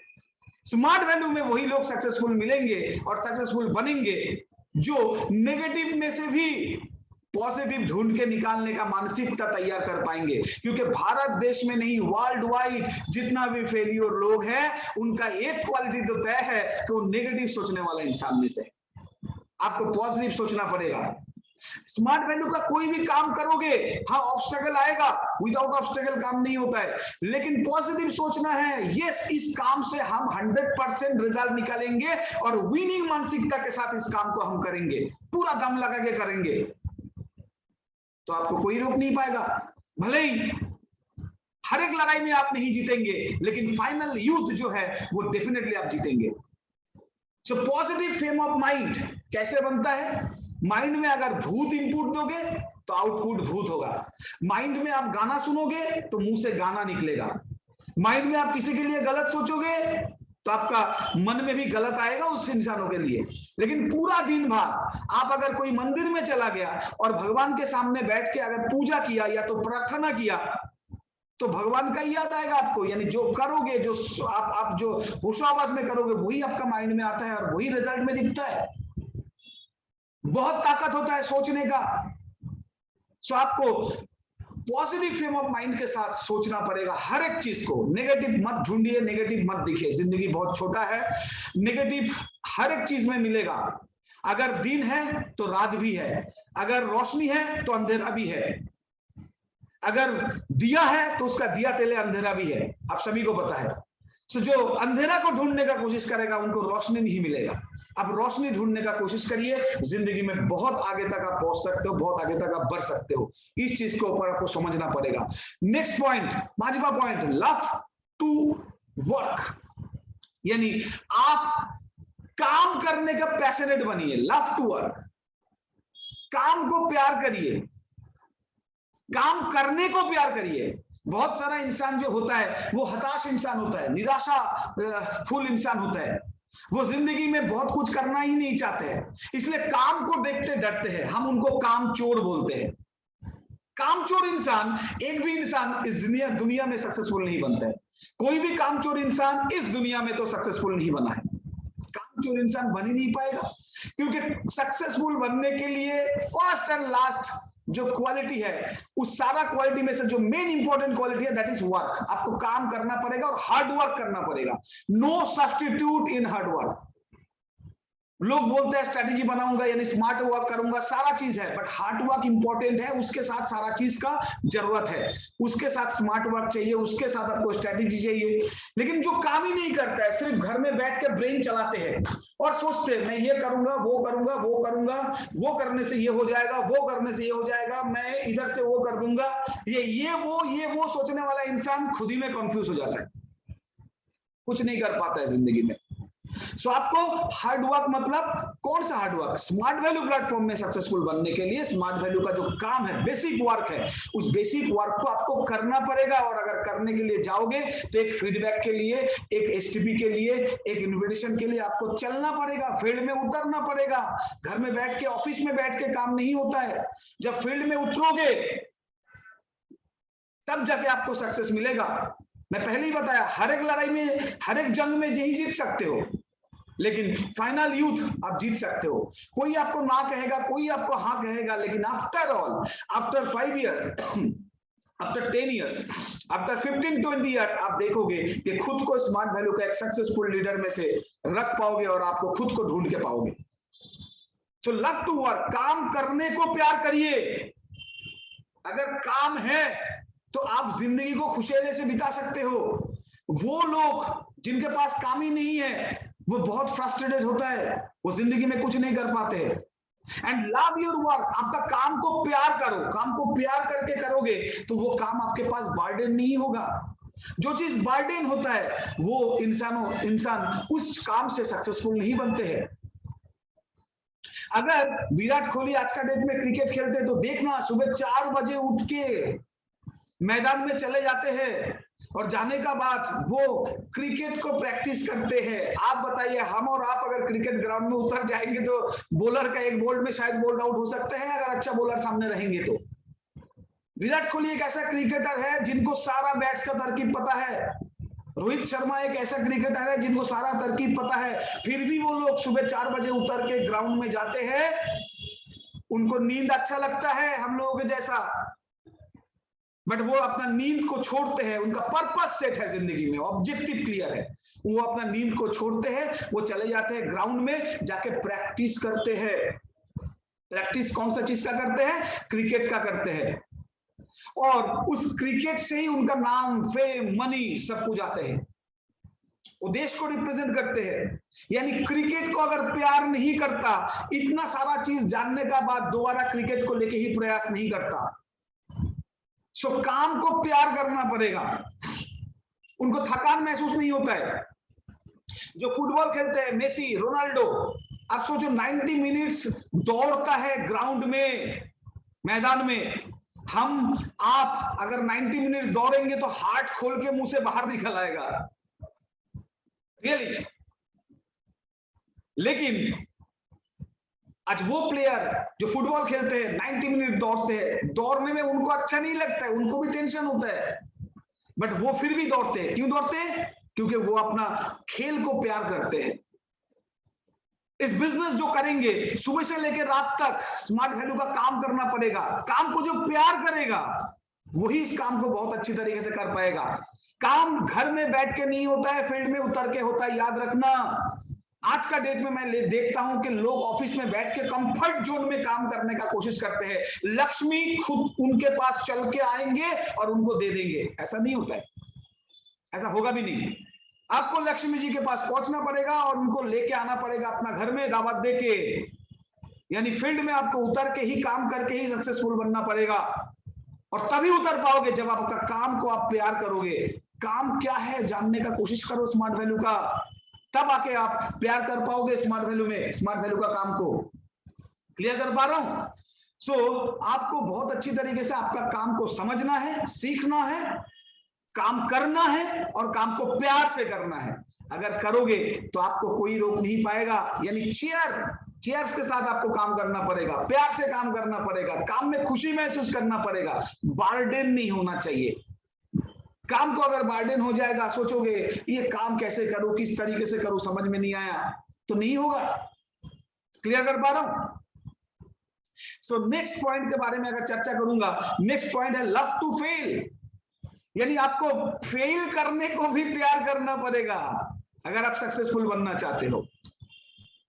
स्मार्ट वैल्यू में वही लोग सक्सेसफुल मिलेंगे और सक्सेसफुल बनेंगे जो नेगेटिव में से भी पॉजिटिव ढूंढ के निकालने का मानसिकता तैयार कर पाएंगे। क्योंकि भारत देश में नहीं, वर्ल्ड वाइड जितना भी फेलियर लोग हैं, उनका एक क्वालिटी तो तय है कि वो नेगेटिव सोचने वाला इंसान में से। आपको पॉजिटिव सोचना पड़ेगा। स्मार्ट वैल्यू का कोई भी काम करोगे, हाँ ऑब्स्टेकल आएगा, विदाउट ऑब्स्टेकल काम नहीं होता है, लेकिन पॉजिटिव सोचना है, यस इस काम से हम 100% रिजल्ट निकालेंगे और विनिंग मानसिकता के साथ इस काम को हम करेंगे, पूरा दम लगा के करेंगे, तो आपको कोई रोक नहीं पाएगा। भले ही हर एक लड़ाई में आप नहीं जीतेंगे, लेकिन फाइनल युद्ध जो है वो डेफिनेटली आप जीतेंगे। So positive frame of mind कैसे बनता है? माइंड में अगर भूत इनपुट दोगे तो आउटपुट भूत होगा। माइंड में आप गाना सुनोगे तो मुंह से गाना निकलेगा। माइंड में आप किसी के लिए गलत सोचोगे तो आपका मन में भी गलत आएगा उस इंसानों के लिए। लेकिन पूरा दिन भर आप अगर कोई मंदिर में चला गया और भगवान के सामने बैठ के अगर पूजा किया या तो प्रार्थना किया, तो भगवान का याद आएगा आपको। यानी जो करोगे, जो आप जो होशाबाज में करोगे, वही आपका माइंड में आता है और वही रिजल्ट में दिखता है। बहुत ताकत होता है सोचने का। सो आपको पॉजिटिव फ्रेम ऑफ माइंड के साथ सोचना पड़ेगा हर एक चीज को। नेगेटिव मत ढूंढिए, नेगेटिव मत दिखे। जिंदगी बहुत छोटा है, नेगेटिव हर एक चीज में मिलेगा। अगर दिन है तो रात भी है, अगर रोशनी है तो अंधेरा भी है, अगर दिया है तो उसका दिया तेले अंधेरा भी है, आप सभी को पता है। सो जो अंधेरा को ढूंढने का कोशिश करेगा उनको रोशनी नहीं मिलेगा। आप रोशनी ढूंढने का कोशिश करिए, जिंदगी में बहुत आगे तक आप पहुंच सकते हो, बहुत आगे तक आप बढ़ सकते हो। इस चीज के ऊपर आपको समझना पड़ेगा। नेक्स्ट पॉइंट, 5वां पॉइंट, लव टू वर्क। यानी आप काम करने का पैशनेट बनिए। लव टू वर्क, काम को प्यार करिए, काम करने को प्यार करिए। बहुत सारा इंसान जो होता है वो हताश इंसान होता है, निराशा फुल इंसान होता है। वो जिंदगी में बहुत कुछ करना ही नहीं चाहते हैं, इसलिए काम को देखते डरते हैं। हम उनको कामचोर बोलते हैं। कामचोर इंसान, एक भी इंसान इस दुनिया में सक्सेसफुल नहीं बनता है। कोई भी कामचोर इंसान इस दुनिया में तो सक्सेसफुल नहीं बना है। कामचोर इंसान बन ही नहीं पाएगा, क्योंकि सक्सेसफुल बनने के लिए फर्स्ट एंड लास्ट जो क्वालिटी है, उस सारा क्वालिटी में से जो मेन इंपॉर्टेंट क्वालिटी है, दैट इज वर्क। आपको काम करना पड़ेगा और हार्ड वर्क करना पड़ेगा। No substitute in hard work. लोग बोलते हैं स्ट्रेटेजी बनाऊंगा यानी स्मार्ट वर्क करूंगा, सारा चीज है, बट हार्ड वर्क इंपॉर्टेंट है, उसके साथ सारा चीज का जरूरत है। उसके साथ स्मार्ट वर्क चाहिए, उसके साथ आपको स्ट्रेटेजी चाहिए। लेकिन जो काम ही नहीं करता है, सिर्फ घर में बैठ के ब्रेन चलाते हैं और सोचते हैं मैं ये करूंगा, वो करूंगा, वो करूंगा, वो करने से ये हो जाएगा, वो करने से ये हो जाएगा, मैं इधर से वो कर दूंगा, ये वो सोचने वाला इंसान खुद ही में कंफ्यूज हो जाता है, कुछ नहीं कर पाता है जिंदगी में। सो आपको हार्ड वर्क, मतलब कौन सा hard work? Smart Value platform में सक्सेसफुल बनने के लिए स्मार्ट वैल्यू का जो काम है, बेसिक वर्क है, उस बेसिक वर्क को आपको करना पड़ेगा। और अगर करने के लिए जाओगे तो एक फीडबैक के लिए, एक एसटीपी के लिए, एक इन्विटेशन के लिए आपको चलना पड़ेगा, फील्ड में उतरना पड़ेगा। घर में बैठ के, ऑफिस में बैठ के काम नहीं होता है। जब फील्ड में उतरोगे तब जाके आपको सक्सेस मिलेगा। मैं पहले ही बताया, हर एक लड़ाई में, हर एक जंग में नहीं जीत सकते हो, लेकिन फाइनल युद्ध आप जीत सकते हो। कोई आपको ना कहेगा, कोई आपको हाँ कहेगा, लेकिन after all, after 5 years, after 10 years, after 15-20 years, आप देखोगे कि खुद को स्मार्ट वैल्यू का एक सक्सेसफुल लीडर में से रख पाओगे और आपको खुद को ढूंढ के पाओगे। सो लव टू वर्क, काम करने को प्यार करिए। अगर काम है तो आप जिंदगी को खुशहाली से बिता सकते हो। वो लोग जिनके पास काम ही नहीं है, वो बहुत फ्रस्ट्रेटेड होता है, वो जिंदगी में कुछ नहीं कर पाते हैं। एंड लव योर वर्क, आपका काम को प्यार करो। काम को प्यार करके करोगे तो वो काम आपके पास बर्डन नहीं होगा। जो चीज बर्डन होता है वो इंसान उस काम से सक्सेसफुल नहीं बनते हैं। अगर विराट कोहली आज का डेट में क्रिकेट खेलते तो देखना, सुबह 4 बजे उठ के मैदान में चले जाते हैं और जाने का बाद वो क्रिकेट को प्रैक्टिस करते हैं। आप बताइए, हम और आप अगर क्रिकेट ग्राउंड में उतर जाएंगे तो बॉलर का एक बॉल में शायद बोल्ड आउट हो सकते हैं, अगर अच्छा बॉलर सामने रहेंगे तो। विराट कोहली एक ऐसा क्रिकेटर है जिनको सारा बैट्स का तरकीब पता है। रोहित शर्मा एक ऐसा क्रिकेटर है जिनको सारा तरकीब पता है, फिर भी वो लोग सुबह 4 बजे उतर के ग्राउंड में जाते हैं। उनको नींद अच्छा लगता है हम लोगों के जैसा, बट वो अपना नींद को छोड़ते हैं। उनका पर्पस सेट है जिंदगी में, ऑब्जेक्टिव क्लियर है। वो अपना नींद को छोड़ते हैं, वो चले जाते हैं ग्राउंड में, जाके प्रैक्टिस करते हैं। प्रैक्टिस कौन सा चीज का करते हैं? क्रिकेट का करते हैं। और उस क्रिकेट से ही उनका नाम, फेम, मनी सब कुछ आते हैं। वो देश को रिप्रेजेंट करते हैं। यानी क्रिकेट को अगर प्यार नहीं करता, इतना सारा चीज जानने का बाद दोबारा क्रिकेट को लेके ही प्रयास नहीं करता। सो काम को प्यार करना पड़ेगा। उनको थकान महसूस नहीं होता है। जो फुटबॉल खेलते हैं, मेसी, रोनाल्डो, आप सोचो 90 मिनट्स दौड़ता है ग्राउंड में, मैदान में। हम आप अगर 90 मिनट्स दौड़ेंगे तो हार्ट खोल के मुंह से बाहर निकल आएगा, रियली। लेकिन आज वो प्लेयर जो फुटबॉल खेलते हैं, 90 मिनट दौड़ते हैं, दौड़ने में उनको अच्छा नहीं लगता है, उनको भी टेंशन होता है, बट वो फिर भी दौड़ते हैं। क्यों दौड़ते हैं? क्योंकि वो अपना खेल को प्यार करते हैं। इस बिजनेस जो करेंगे, सुबह से लेकर रात तक स्मार्ट वैल्यू का काम करना पड़ेगा। काम को जो प्यार करेगा वही इस काम को बहुत अच्छी तरीके से कर पाएगा। काम घर में बैठ के नहीं होता है, फील्ड में उतर के होता है, याद रखना। आज का डेट में मैं देखता हूं कि लोग ऑफिस में बैठ के कंफर्ट जोन में काम करने का कोशिश करते हैं। लक्ष्मी खुद उनके पास चल के आएंगे और उनको दे देंगे, ऐसा नहीं होता है, ऐसा होगा भी नहीं। आपको लक्ष्मी जी के पास पहुंचना पड़ेगा और उनको लेके आना पड़ेगा अपना घर में दावत देके। यानी फील्ड में आपको उतर के ही, काम करके ही सक्सेसफुल बनना पड़ेगा। और तभी उतर पाओगे जब आपका काम को आप प्यार करोगे। काम क्या है जानने का कोशिश करो स्मार्ट वैल्यू का, तब आके आप प्यार कर पाओगे स्मार्ट वैल्यू में, स्मार्ट वैल्यू का काम को। क्लियर कर पा रहा हूं? सो आपको बहुत अच्छी तरीके से आपका काम को समझना है, सीखना है, काम करना है और काम को प्यार से करना है। अगर करोगे तो आपको कोई रोक नहीं पाएगा। यानी चेयर्स के साथ आपको काम करना पड़ेगा, प्यार से काम करना पड़ेगा, काम में खुशी महसूस करना पड़ेगा। बर्डन नहीं होना चाहिए। काम को अगर बर्डन हो जाएगा, सोचोगे ये काम कैसे करूं, किस तरीके से करूं, समझ में नहीं आया, तो नहीं होगा। क्लियर कर पा रहा हूं? सो नेक्स्ट पॉइंट के बारे में अगर चर्चा करूंगा, नेक्स्ट पॉइंट है लव टू फेल। यानी आपको फेल करने को भी प्यार करना पड़ेगा अगर आप सक्सेसफुल बनना चाहते हो।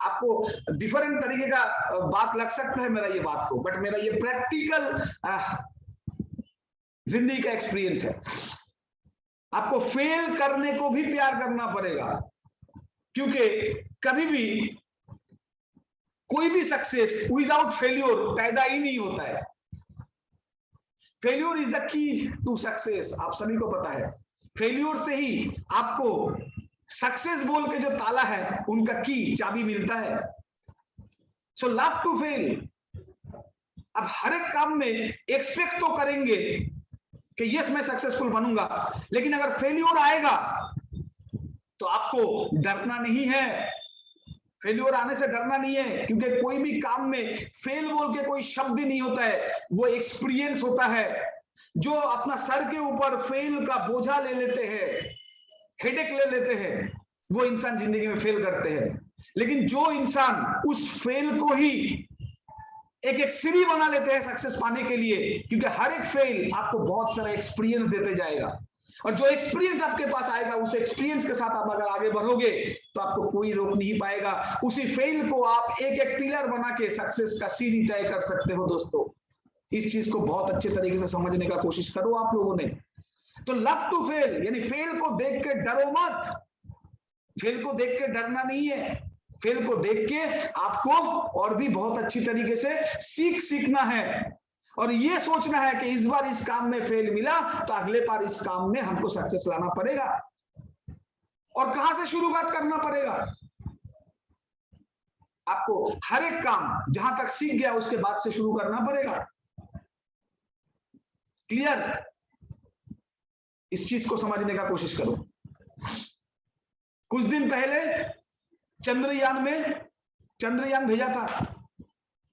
आपको डिफरेंट तरीके का बात लग सकता है मेरा ये बात को, बट मेरा ये प्रैक्टिकल जिंदगी का एक्सपीरियंस है। आपको फेल करने को भी प्यार करना पड़ेगा, क्योंकि कभी भी कोई भी सक्सेस विदाउट फेल्योर पैदा ही नहीं होता है। Failure is the key to success, आप सभी को पता है। फेल्योर से ही आपको सक्सेस बोल के जो ताला है उनका की, चाबी मिलता है। So love to fail. अब हर एक काम में एक्सपेक्ट तो करेंगे कि यस मैं सक्सेसफुल बनूंगा, लेकिन अगर फेल्योर आएगा तो आपको डरना नहीं है। फेल्योर आने से डरना नहीं है, क्योंकि कोई भी काम में फेल बोल के कोई शब्द ही नहीं होता है, वो एक्सपीरियंस होता है। जो अपना सर के ऊपर फेल का बोझा ले लेते हैं, हेडेक ले लेते हैं, वो इंसान जिंदगी में फेल करते हैं। लेकिन जो इंसान उस फेल को ही एक सीढ़ी बना लेते हैं सक्सेस पाने के लिए, क्योंकि हर एक फेल आपको बहुत सारा एक्सपीरियंस देते जाएगा, और जो एक्सपीरियंस आपके पास आएगा उस एक्सपीरियंस के साथ आप अगर आगे बढ़ोगे तो आपको कोई रोक नहीं पाएगा। उसी फेल को आप एक एक पिलर बना के सक्सेस का सीढ़ी तय कर सकते हो। दोस्तों, इस चीज को बहुत अच्छे तरीके से समझने का कोशिश करो आप लोगों ने। तो लव टू फेल, यानी फेल को देख के डरो मत। फेल को देख के डरना नहीं है, फेल को देख के आपको और भी बहुत अच्छी तरीके से सीखना है, और ये सोचना है कि इस बार इस काम में फेल मिला तो अगले बार इस काम में हमको सक्सेस लाना पड़ेगा। और कहां से शुरुआत करना पड़ेगा? आपको हर एक काम जहां तक सीख गया उसके बाद से शुरू करना पड़ेगा। क्लियर? इस चीज को समझने का कोशिश करो। कुछ दिन पहले चंद्रयान भेजा था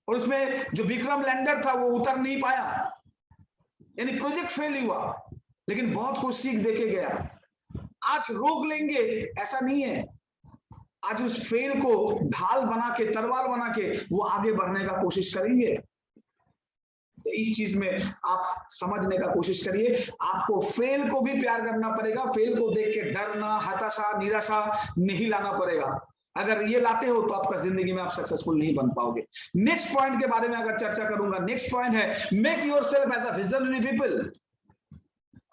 और उसमें जो विक्रम लैंडर था वो उतर नहीं पाया, यानी प्रोजेक्ट फेल हुआ, लेकिन बहुत कुछ सीख देके गया। आज रोक लेंगे ऐसा नहीं है, आज उस फेल को ढाल बना के, तलवार बना के वो आगे बढ़ने का कोशिश करेंगे। तो इस चीज में आप समझने का कोशिश करिए, आपको फेल को भी प्यार करना पड़ेगा। फेल को देख के डरना, हताशा, निराशा नहीं लाना पड़ेगा। अगर ये लाते हो तो आपका जिंदगी में आप सक्सेसफुल नहीं बन पाओगे। नेक्स्ट पॉइंट के बारे में अगर चर्चा करूंगा, नेक्स्ट पॉइंट है make yourself as a visionary people.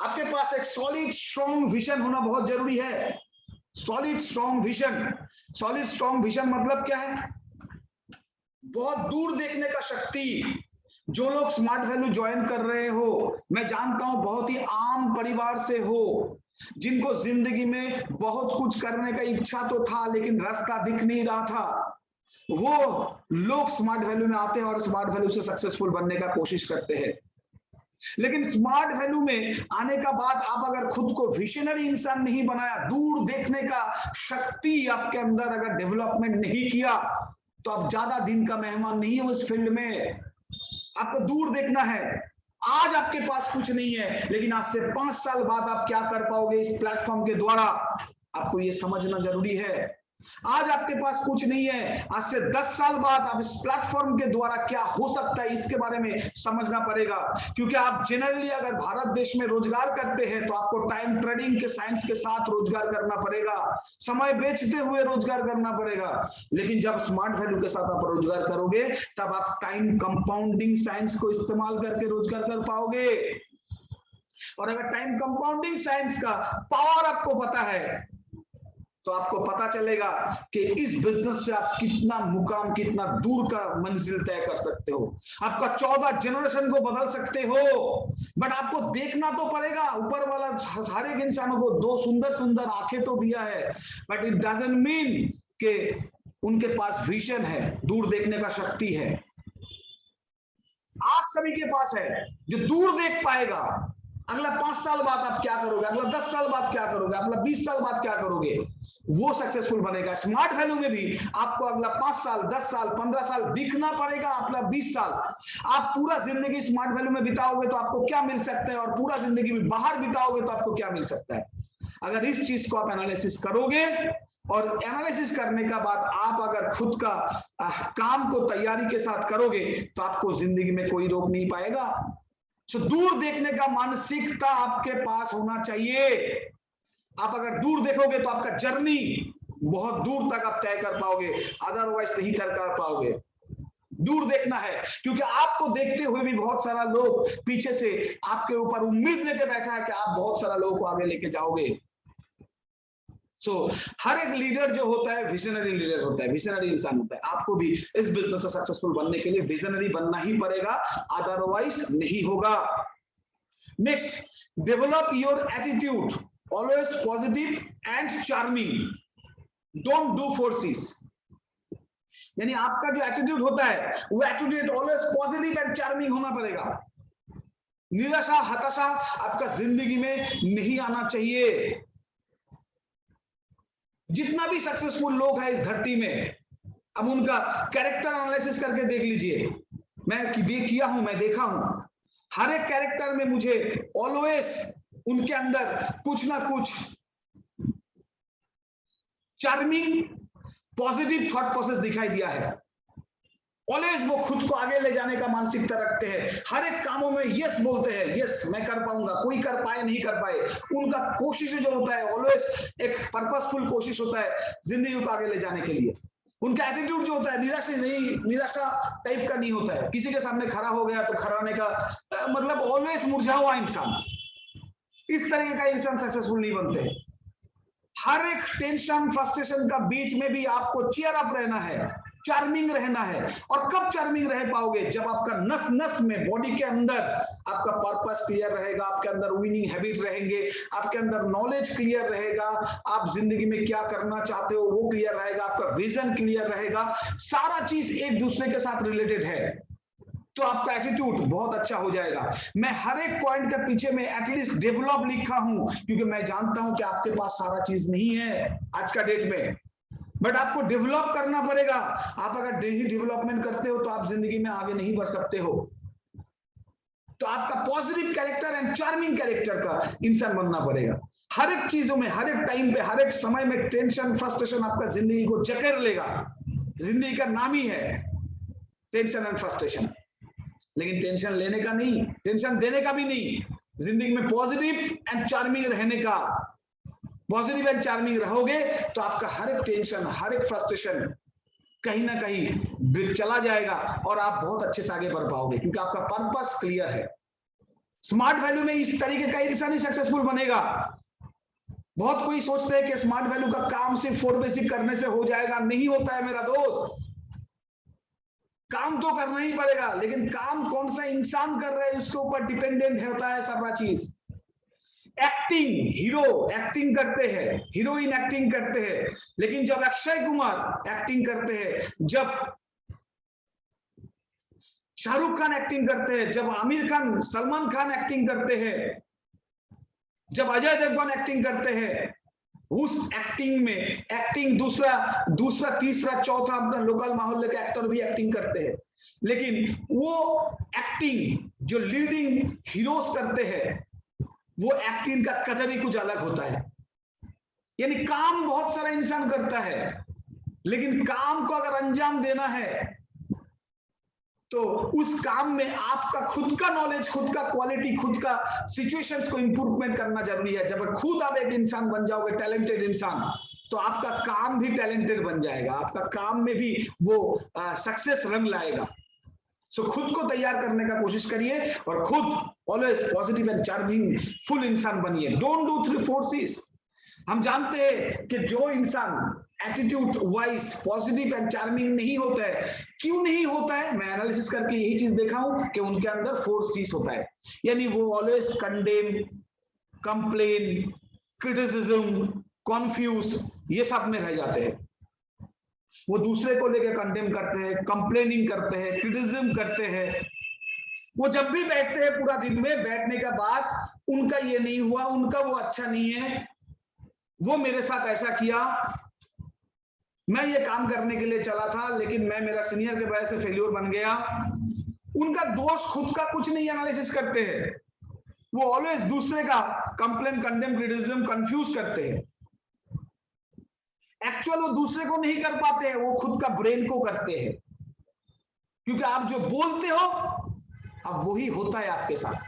आपके पास एक सॉलिड स्ट्रॉन्ग विजन होना बहुत जरूरी है। सॉलिड स्ट्रॉन्ग विजन मतलब क्या है? बहुत दूर देखने का शक्ति। जो लोग स्मार्ट वैल्यू ज्वाइन कर रहे हो, मैं जानता हूं बहुत ही आम परिवार से हो, जिनको जिंदगी में बहुत कुछ करने का इच्छा तो था लेकिन रास्ता दिख नहीं रहा था। वो लोग स्मार्ट वैल्यू में आते हैं और स्मार्ट वैल्यू से सक्सेसफुल बनने का कोशिश करते हैं। लेकिन स्मार्ट वैल्यू में आने का बाद आप अगर खुद को विजनरी इंसान नहीं बनाया, दूर देखने का शक्ति आपके अंदर अगर डेवलपमेंट नहीं किया, तो आप ज्यादा दिन का मेहमान नहीं हो इस फील्ड में। आपको दूर देखना है। आज आपके पास कुछ नहीं है, लेकिन आज से 5 साल बाद आप क्या कर पाओगे इस प्लेटफॉर्म के द्वारा, आपको ये समझना जरूरी है। आज आपके पास कुछ नहीं है, आज से 10 साल बाद आप इस प्लेटफॉर्म के द्वारा क्या हो सकता है इसके बारे में समझना पड़ेगा। क्योंकि आप जनरली अगर भारत देश में रोजगार करते हैं तो आपको टाइम ट्रेडिंग के साइंस के साथ रोजगार करना पड़ेगा, समय बेचते हुए रोजगार करना पड़ेगा। लेकिन जब स्मार्ट वैल्यू के साथ आप रोजगार करोगे तब आप टाइम कंपाउंडिंग साइंस को इस्तेमाल करके रोजगार कर पाओगे। और अगर टाइम कंपाउंडिंग साइंस का पावर आपको पता है तो आपको पता चलेगा कि इस बिजनेस से आप कितना मुकाम, कितना दूर का मंजिल तय कर सकते हो। आपका 14 जनरेशन को बदल सकते हो। बट आपको देखना तो पड़ेगा। ऊपर वाला हर एक इंसानों को 2 सुंदर सुंदर आंखें तो दिया है, बट इट डजंट मीन कि उनके पास विजन है, दूर देखने का शक्ति है। आंख सभी के पास है, जो दूर देख पाएगा अगला 5 साल बाद आप क्या करोगे, अगला 10 साल बाद क्या करोगे, अगला 20 साल बाद क्या करोगे, वो सक्सेसफुल बनेगा। स्मार्ट वैल्यू में भी आपको अगला 5 साल, 10 साल, 15 साल दिखना पड़ेगा। अगला 20 साल आप पूरा जिंदगी स्मार्ट वैल्यू में बिताओगे तो आपको क्या मिल सकता है, और पूरा जिंदगी में बाहर बिताओगे तो आपको क्या मिल सकता है। अगर इस चीज को आप एनालिसिस करोगे और एनालिसिस करने का बाद आप अगर खुद का काम को तैयारी के साथ करोगे तो आपको जिंदगी में कोई रोक नहीं पाएगा। सो दूर देखने का मानसिकता आपके पास होना चाहिए। आप अगर दूर देखोगे तो आपका जर्नी बहुत दूर तक आप तय कर पाओगे, अदरवाइज नहीं कर पाओगे। दूर देखना है, क्योंकि आपको देखते हुए भी बहुत सारा लोग पीछे से आपके ऊपर उम्मीद लेके बैठा है कि आप बहुत सारा लोगों को आगे लेके जाओगे। सो हर एक लीडर जो होता है विजनरी लीडर होता है, विजनरी इंसान होता है। आपको भी इस बिजनेस से सक्सेसफुल बनने के लिए विजनरी बनना ही पड़ेगा, अदरवाइज नहीं होगा। Next, develop your attitude, always positive and charming, don't do forces. यानी आपका जो एटीट्यूड होता है वो attitude always positive and charming होना पड़ेगा। निराशा, हताशा आपका जिंदगी में नहीं आना चाहिए। जितना भी सक्सेसफुल लोग हैं इस धरती में, अब उनका कैरेक्टर एनालिसिस करके देख लीजिए। मैं किया हूं, मैं देखा हूं, हर एक कैरेक्टर में मुझे ऑलवेज उनके अंदर कुछ ना कुछ चार्मिंग, पॉजिटिव थॉट प्रोसेस दिखाई दिया है। ऑलवेज वो खुद को आगे ले जाने का मानसिकता रखते हैं, हर एक कामों में यस बोलते हैं, यस मैं कर पाऊंगा, कोई कर पाए नहीं कर पाए, उनका कोशिश जो होता है ऑलवेज एक पर्पसफुल कोशिश होता है जिंदगी को आगे ले जाने के लिए। उनका एटीट्यूड जो होता है निराशा टाइप का नहीं होता है। किसी के सामने खड़ा हो गया तो खड़ाने का मतलब ऑलवेज मुरझा हुआ इंसान, इस तरीके का इंसान सक्सेसफुल नहीं बनते। हर एक टेंशन, फ्रस्ट्रेशन का बीच में भी आपको चीयर अप रहना है, चार्मिंग रहना है। और कब चार्मिंग रह पाओगे, जब आपका नस नस में, बॉडी के अंदर आपका पर्पस क्लियर रहेगा, आपके अंदर विनिंग हैबिट रहेंगे, आपके अंदर नॉलेज क्लियर रहेगा, आप जिंदगी में क्या करना चाहते हो वो क्लियर रहेगा, आपका विजन क्लियर रहेगा, सारा चीज एक दूसरे के साथ रिलेटेड है। तो आपका एटीट्यूड बहुत अच्छा हो जाएगा। मैं हर एक पॉइंट के पीछे में एटलीस्ट डेवलप लिखा हूं, क्योंकि मैं जानता हूं कि आपके पास सारा चीज नहीं है आज का डेट में, बट आपको डेवलप करना पड़ेगा। आप अगर डेली डेवलपमेंट करते हो तो आप जिंदगी में आगे नहीं बढ़ सकते हो। तो आपका positive character and charming character का इंसान बनना पड़ेगा। हर एक चीजों में, हर एक टाइम पे, हर एक समय में टेंशन फ्रस्ट्रेशन आपका जिंदगी को जकड़ लेगा। जिंदगी का नाम ही है टेंशन एंड फ्रस्ट्रेशन, लेकिन टेंशन लेने का नहीं, टेंशन देने का भी नहीं, जिंदगी में पॉजिटिव एंड चार्मिंग रहने का। पॉजिटिव एंड चार्मिंग रहोगे तो आपका हर एक टेंशन, हर एक फ्रस्ट्रेशन कहीं ना कहीं चला जाएगा और आप बहुत अच्छे से आगे बढ़ पाओगे, क्योंकि आपका पर्पस क्लियर है। स्मार्ट वैल्यू में इस तरीके का इंसान ही सक्सेसफुल बनेगा। बहुत कोई सोचते हैं कि स्मार्ट वैल्यू का काम सिर्फ 4 बेसिक करने से हो जाएगा। नहीं होता है मेरा दोस्त, काम तो करना ही पड़ेगा, लेकिन काम कौन सा इंसान कर रहा है उसके ऊपर डिपेंडेंट होता है सारा चीज। एक्टिंग, हीरो एक्टिंग करते हैं, हीरोइन एक्टिंग करते हैं, लेकिन जब अक्षय कुमार एक्टिंग करते हैं, जब शाहरुख खान एक्टिंग करते हैं, जब आमिर खान, सलमान खान एक्टिंग करते हैं, जब अजय देवगन एक्टिंग करते हैं, उस एक्टिंग में एक्टिंग दूसरा तीसरा चौथा अपना लोकल मोहल्ले के एक्टर भी एक्टिंग करते हैं, लेकिन वो एक्टिंग जो लीडिंग हीरोज करते हैं वो एक्टिंग का कदर ही कुछ अलग होता है। यानी काम बहुत सारा इंसान करता है, लेकिन काम को अगर अंजाम देना है तो उस काम में आपका खुद का नॉलेज, खुद का क्वालिटी, खुद का सिचुएशंस को इंप्रूवमेंट करना जरूरी है। जब खुद आप एक इंसान बन जाओगे, टैलेंटेड इंसान, तो आपका काम भी टैलेंटेड बन जाएगा, आपका काम में भी वो सक्सेस रंग लाएगा। सो खुद को तैयार करने का कोशिश करिए और खुद always positive and charming full इंसान बनिए। Don't do 3 4 6। हम जानते हैं कि जो इंसान attitude wise positive and charming नहीं होता है, क्यों नहीं होता है, मैं एनालिसिस करके यही चीज देखा हूं कि उनके अंदर 4 C's होता है। यानी वो always condemn, complain, criticism, confuse, ये सब में रह जाते हैं। वो दूसरे को लेकर कंडेम करते हैं, कंप्लेनिंग करते हैं, क्रिटिसिज्म करते हैं। वो जब भी बैठते हैं पूरा दिन में, बैठने के बाद उनका ये नहीं हुआ, उनका वो अच्छा नहीं है, वो मेरे साथ ऐसा किया, मैं ये काम करने के लिए चला था लेकिन मैं मेरा सीनियर के वजह से फेल्योर बन गया। उनका दोष खुद का कुछ नहीं एनालिसिस करते हैं, वो ऑलवेज दूसरे का कंप्लेन, कंडेम, क्रिटिसिज्म, कंफ्यूज करते हैं। एक्चुअल वो दूसरे को नहीं कर पाते हैं, वो खुद का ब्रेन को करते हैं, क्योंकि आप जो बोलते हो अब वही होता है आपके साथ।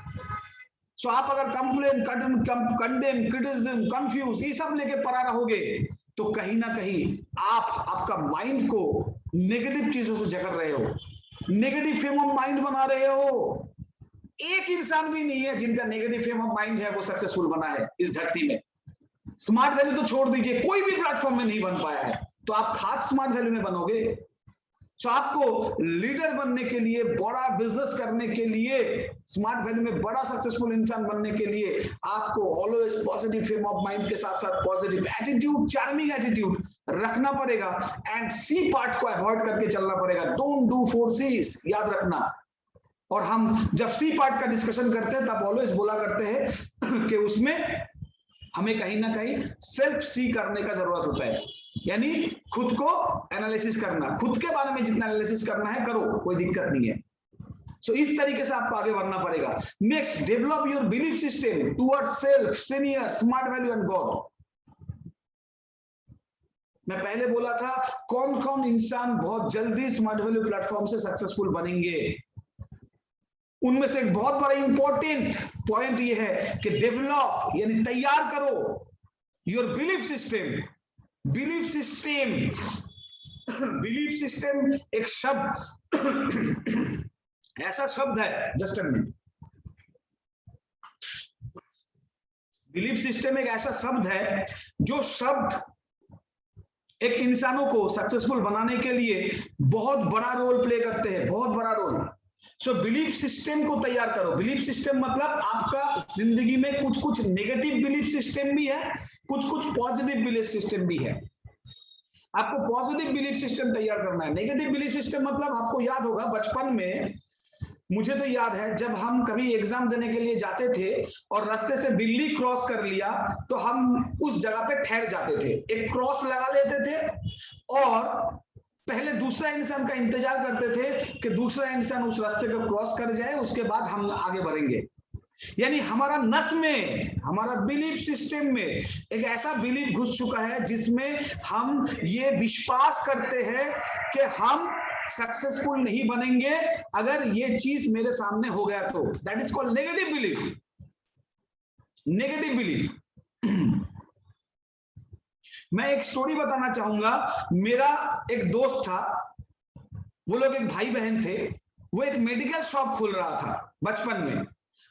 सो आप अगर कंप्लेन, कंडेम, क्रिटिसिज्म, कंफ्यूज ये सब लेके पड़ा रहोगे तो कहीं ना कहीं आप आपका माइंड को नेगेटिव चीजों से जकड़ रहे हो, नेगेटिव फ्रेम ऑफ माइंड बना रहे हो। एक इंसान भी नहीं है जिनका नेगेटिव फ्रेम ऑफ माइंड है वो सक्सेसफुल बना है इस धरती में। स्मार्ट वैल्यू तो छोड़ दीजिए, कोई भी प्लेटफॉर्म में नहीं बन पाया है, तो आप खास स्मार्ट वैल्यू में बनोगे। सो आपको लीडर बनने के लिए, बड़ा बिजनेस करने के लिए, स्मार्ट वैल्यू में बड़ा सक्सेसफुल इंसान बनने के लिए आपको always positive frame of mind के साथ साथ पॉजिटिव एटीट्यूड, चार्मिंग एटीट्यूड रखना पड़ेगा एंड सी पार्ट को अवॉइड करके चलना पड़ेगा। डोंट डू 4 C's, याद रखना। और हम जब सी पार्ट का डिस्कशन करते हैं तब ऑलवेज बोला करते हैं कि उसमें हमें कहीं ना कहीं सेल्फ सी करने का जरूरत होता है, यानी खुद को एनालिसिस करना, खुद के बारे में जितना एनालिसिस करना है करो, कोई दिक्कत नहीं है। सो इस तरीके से आपको आगे बढ़ना पड़ेगा। Next, develop your belief system towards self, senior, smart value and God. मैं पहले बोला था कौन कौन इंसान बहुत जल्दी स्मार्ट वैल्यू प्लेटफॉर्म से सक्सेसफुल बनेंगे। उनमें से एक बहुत बड़ा इंपॉर्टेंट पॉइंट ये है कि डेवलप यानी तैयार करो your belief system. Belief system, belief system एक शब्द ऐसा शब्द है, just a minute. Belief system एक ऐसा शब्द है जो शब्द एक इंसानों को सक्सेसफुल बनाने के लिए बहुत बड़ा रोल प्ले करते हैं, बहुत बड़ा रोल। सो बिलीफ सिस्टम को तैयार करो। बिलीफ सिस्टम मतलब आपका जिंदगी में कुछ कुछ नेगेटिव बिलीफ सिस्टम भी है, कुछ कुछ पॉजिटिव बिलीफ सिस्टम भी है। आपको पॉजिटिव बिलीफ सिस्टम तैयार करना है। नेगेटिव बिलीफ सिस्टम मतलब आपको याद होगा बचपन में मुझे तो याद है जब हम कभी एग्जाम देने के लिए जाते थे और रास्ते से बिल्ली क्रॉस कर लिया तो हम उस जगह पे ठहर जाते थे, एक क्रॉस लगा लेते थे और पहले दूसरा इंसान का इंतजार करते थे कि दूसरा इंसान उस रास्ते को क्रॉस कर जाए, उसके बाद हम आगे बढ़ेंगे। यानी हमारा नस में, हमारा बिलीफ सिस्टम में एक ऐसा बिलीफ घुस चुका है जिसमें हम ये विश्वास करते हैं कि हम सक्सेसफुल नहीं बनेंगे अगर ये चीज मेरे सामने हो गया तो। That is called negative belief. Negative belief. मैं एक स्टोरी बताना चाहूंगा। मेरा एक दोस्त था, वो लोग एक भाई बहन थे, वो एक मेडिकल शॉप खोल रहा था बचपन में,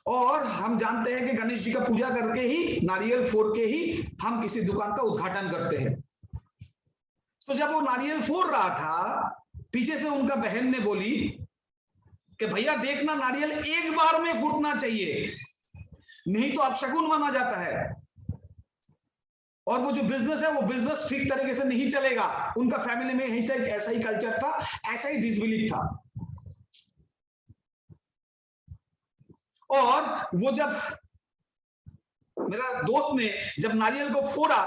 और हम जानते हैं कि गणेश जी का पूजा करके ही, नारियल फोड़ के ही हम किसी दुकान का उद्घाटन करते हैं। तो जब वो नारियल फोड़ रहा था, पीछे से उनका बहन ने बोली कि भैया देखना, नारियल एक बार में फूटना चाहिए, नहीं तो अपशकुन माना जाता है और वो जो बिजनेस है वो बिजनेस ठीक तरीके से नहीं चलेगा। उनका फैमिली में ऐसा ही कल्चर था, ऐसा ही डिसबिलीफ था। और वो जब मेरा दोस्त ने जब नारियल को फोड़ा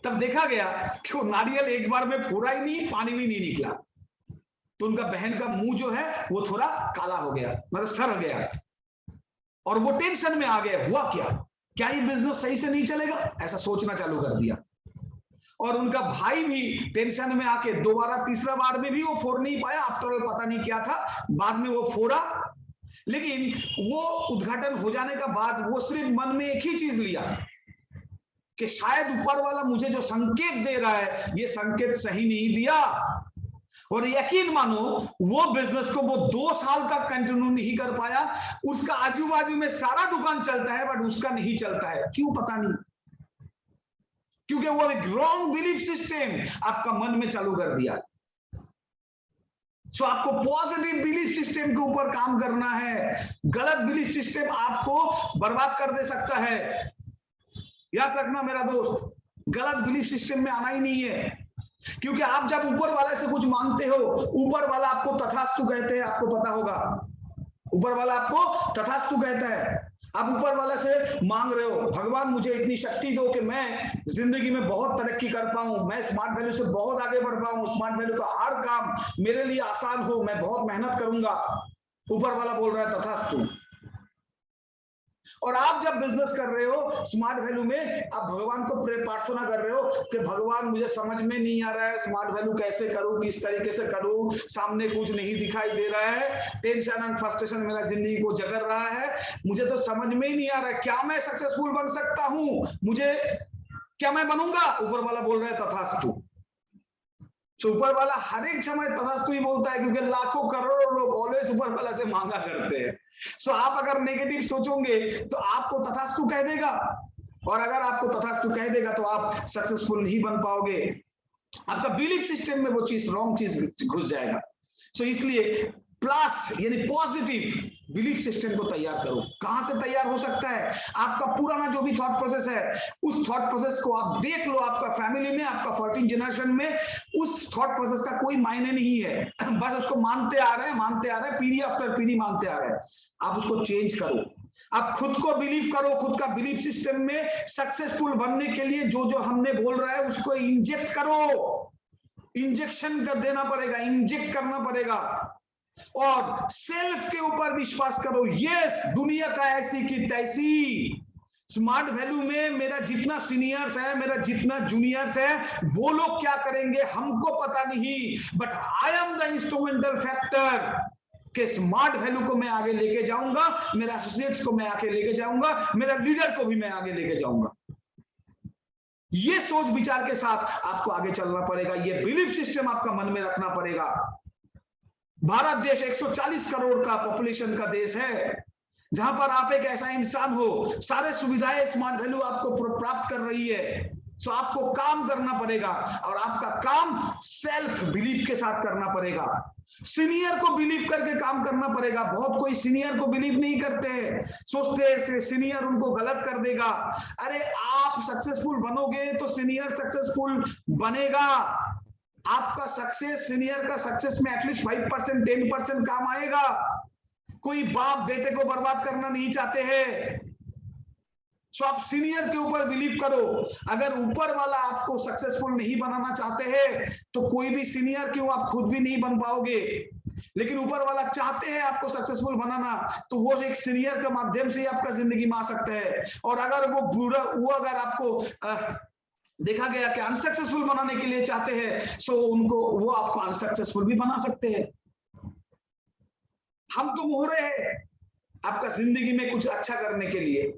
तब देखा गया कि वो नारियल एक बार में फोड़ा ही नहीं, पानी भी नहीं निकला। तो उनका बहन का मुंह जो है वो थोड़ा काला हो गया, मतलब सड़ गया, और वो टेंशन में आ गया, हुआ क्या ये बिजनेस सही से नहीं चलेगा, ऐसा सोचना चालू कर दिया। और उनका भाई भी टेंशन में आके दोबारा तीसरा बार में भी वो फोड़ नहीं पाया। आफ्टर ऑल पता नहीं क्या था, बाद में वो फोड़ा, लेकिन वो उद्घाटन हो जाने का बाद वो सिर्फ मन में एक ही चीज लिया कि शायद ऊपर वाला मुझे जो संकेत दे रहा है ये संकेत सही नहीं दिया। और यकीन मानो वो बिजनेस को वो 2 साल तक कंटिन्यू नहीं कर पाया। उसका आजू बाजू में सारा दुकान चलता है बट उसका नहीं चलता है। क्यों? पता नहीं, क्योंकि वो एक रॉन्ग बिलीफ सिस्टम आपका मन में चालू कर दिया। सो आपको पॉजिटिव बिलीफ सिस्टम के ऊपर काम करना है। गलत बिलीफ सिस्टम आपको बर्बाद कर दे सकता है। याद रखना मेरा दोस्त, गलत बिलीफ सिस्टम में आना ही नहीं है, क्योंकि आप जब ऊपर वाले से कुछ मांगते हो, ऊपर वाला आपको तथास्तु कहते हैं। आपको पता होगा, ऊपर वाला आपको तथास्तु कहता है। आप ऊपर वाले से मांग रहे हो, भगवान मुझे इतनी शक्ति दो कि मैं जिंदगी में बहुत तरक्की कर पाऊं, मैं स्मार्ट वैल्यू से बहुत आगे बढ़ पाऊं, स्मार्ट वैल्यू का हर काम मेरे लिए आसान हो, मैं बहुत मेहनत करूंगा। ऊपर वाला बोल रहा है तथास्तु। और आप जब बिजनेस कर रहे हो स्मार्ट वैल्यू में, आप भगवान को प्रार्थना कर रहे हो कि भगवान मुझे समझ में नहीं आ रहा है, स्मार्ट वैल्यू कैसे करूं, किस तरीके से करूं, सामने कुछ नहीं दिखाई दे रहा है, टेंशन एंड फ्रस्ट्रेशन मेरा जिंदगी को जकड़ रहा है, मुझे तो समझ में ही नहीं आ रहा है, क्या मैं सक्सेसफुल बन सकता हूं, मुझे क्या मैं बनूंगा? ऊपर वाला बोल रहा है तथास्तु। तो ऊपर वाला हर एक समय तथास्तु ही बोलता है, क्योंकि लाखों करोड़ों लोग ऑलवेज ऊपर वाला से मांगा करते हैं। सो आप अगर नेगेटिव सोचोगे तो आपको तथास्तु कह देगा, और अगर आपको तथास्तु कह देगा तो आप सक्सेसफुल नहीं बन पाओगे। आपका बिलीफ सिस्टम में वो चीज, रॉन्ग चीज घुस जाएगा। सो इसलिए प्लस यानी पॉजिटिव बिलीफ सिस्टम को तैयार करो। कहां से तैयार हो सकता है? आपका पुराना जो भी थॉट प्रोसेस है, उस थॉट प्रोसेस को आप देख लो। आपका फैमिली में, आपका 14 जनरेशन में उस थॉट प्रोसेस का कोई मायने नहीं है, बस उसको मानते आ रहे हैं, पीढ़ी आफ्टर पीढ़ी मानते आ रहे हैं। आप उसको चेंज करो। आप खुद को बिलीव करो, खुद का बिलीफ सिस्टम में सक्सेसफुल बनने के लिए जो जो हमने बोल रहा है उसको इंजेक्ट करो। इंजेक्शन कर देना पड़ेगा, इंजेक्ट करना पड़ेगा। और सेल्फ के ऊपर विश्वास करो। यस, दुनिया का ऐसी की तैसी। स्मार्ट वैल्यू में मेरा जितना सीनियर्स है, मेरा जितना जूनियर्स है, वो लोग क्या करेंगे हमको पता नहीं, but I am the instrumental factor कि स्मार्ट वैल्यू को मैं आगे लेके जाऊंगा, मेरे एसोसिएट्स को मैं आगे लेके जाऊंगा, मेरा लीडर को भी मैं आगे लेके जाऊंगा। ये सोच विचार के साथ आपको आगे चलना पड़ेगा। ये बिलीफ सिस्टम आपका मन में रखना पड़ेगा। भारत देश 140 करोड़ का पॉपुलेशन का देश है, जहां पर आप एक ऐसा इंसान हो, सारे सुविधाएं स्मार्ट वैल्यू आपको प्राप्त कर रही है। सो आपको काम करना पड़ेगा, और आपका काम सेल्फ बिलीफ के साथ करना पड़ेगा। सीनियर को बिलीव करके काम करना पड़ेगा। बहुत कोई सीनियर को बिलीव नहीं करते हैं, सोचते हैं सीनियर उनको गलत कर देगा। अरे आप सक्सेसफुल बनोगे तो सीनियर सक्सेसफुल बनेगा। आपका सक्सेस सीनियर का सक्सेस में एटलीस्ट 5% 10% काम आएगा। कोई बाप बेटे को बर्बाद करना नहीं चाहते हैं। सो आप सीनियर के ऊपर बिलीव करो। अगर ऊपर वाला आपको सक्सेसफुल नहीं बनाना चाहते हैं तो कोई भी सीनियर क्यों, आप खुद भी नहीं बन पाओगे। लेकिन ऊपर वाला चाहते हैं आपको सक्सेसफुल बनाना, तो वो एक सीनियर के माध्यम से ही आपका जिंदगी में आ सकता है। और अगर वो अगर आपको देखा गया कि अनसक्सेसफुल बनाने के लिए चाहते हैं, सो वो आपको अनसक्सेसफुल भी बना सकते हैं। हम तो मोहरे हैं आपका जिंदगी में कुछ अच्छा करने के लिए।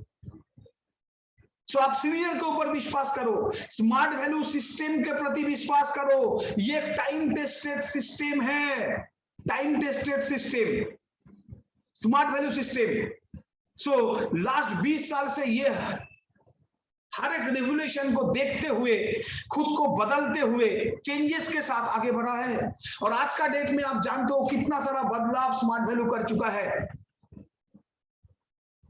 सो आप सीनियर के ऊपर विश्वास करो, स्मार्ट वैल्यू सिस्टम के प्रति विश्वास करो। ये टाइम टेस्टेड सिस्टम है, time tested system, smart value system. So last 20 साल से ये हर एक रेवोल्यूशन को देखते हुए, खुद को बदलते हुए, चेंजेस के साथ आगे बढ़ा है। और आज का डेट में आप जानते हो कितना सारा बदलाव स्मार्ट वैल्यू कर चुका है,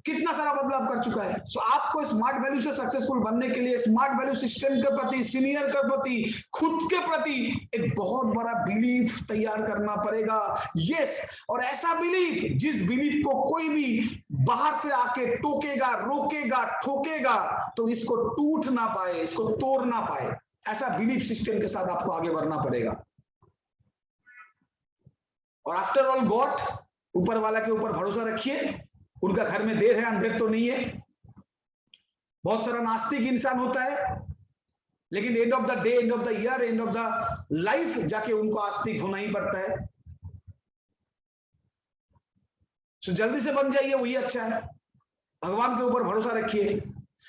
कितना सारा बदलाव कर चुका है। सो आपको स्मार्ट वैल्यू से सक्सेसफुल बनने के लिए स्मार्ट वैल्यू सिस्टम के प्रति, सीनियर के प्रति, खुद के प्रति एक बहुत बड़ा बिलीफ तैयार करना पड़ेगा। यस, और ऐसा बिलीफ, जिस बिलीफ को कोई भी बाहर से आके टोकेगा, रोकेगा, ठोकेगा तो इसको टूट ना पाए, इसको तोड़ ना पाए, ऐसा बिलीफ सिस्टम के साथ आपको आगे बढ़ना पड़ेगा। और आफ्टर ऑल गॉड, ऊपर वाला के ऊपर भरोसा रखिए। उनका घर में देर है, अंधेर तो नहीं है। बहुत सारा नास्तिक इंसान होता है, लेकिन end of the day, end of the year, end of the life जाके उनको आस्तिक होना ही पड़ता है। तो जल्दी से बन जाइए, वही अच्छा है। भगवान के ऊपर भरोसा रखिए।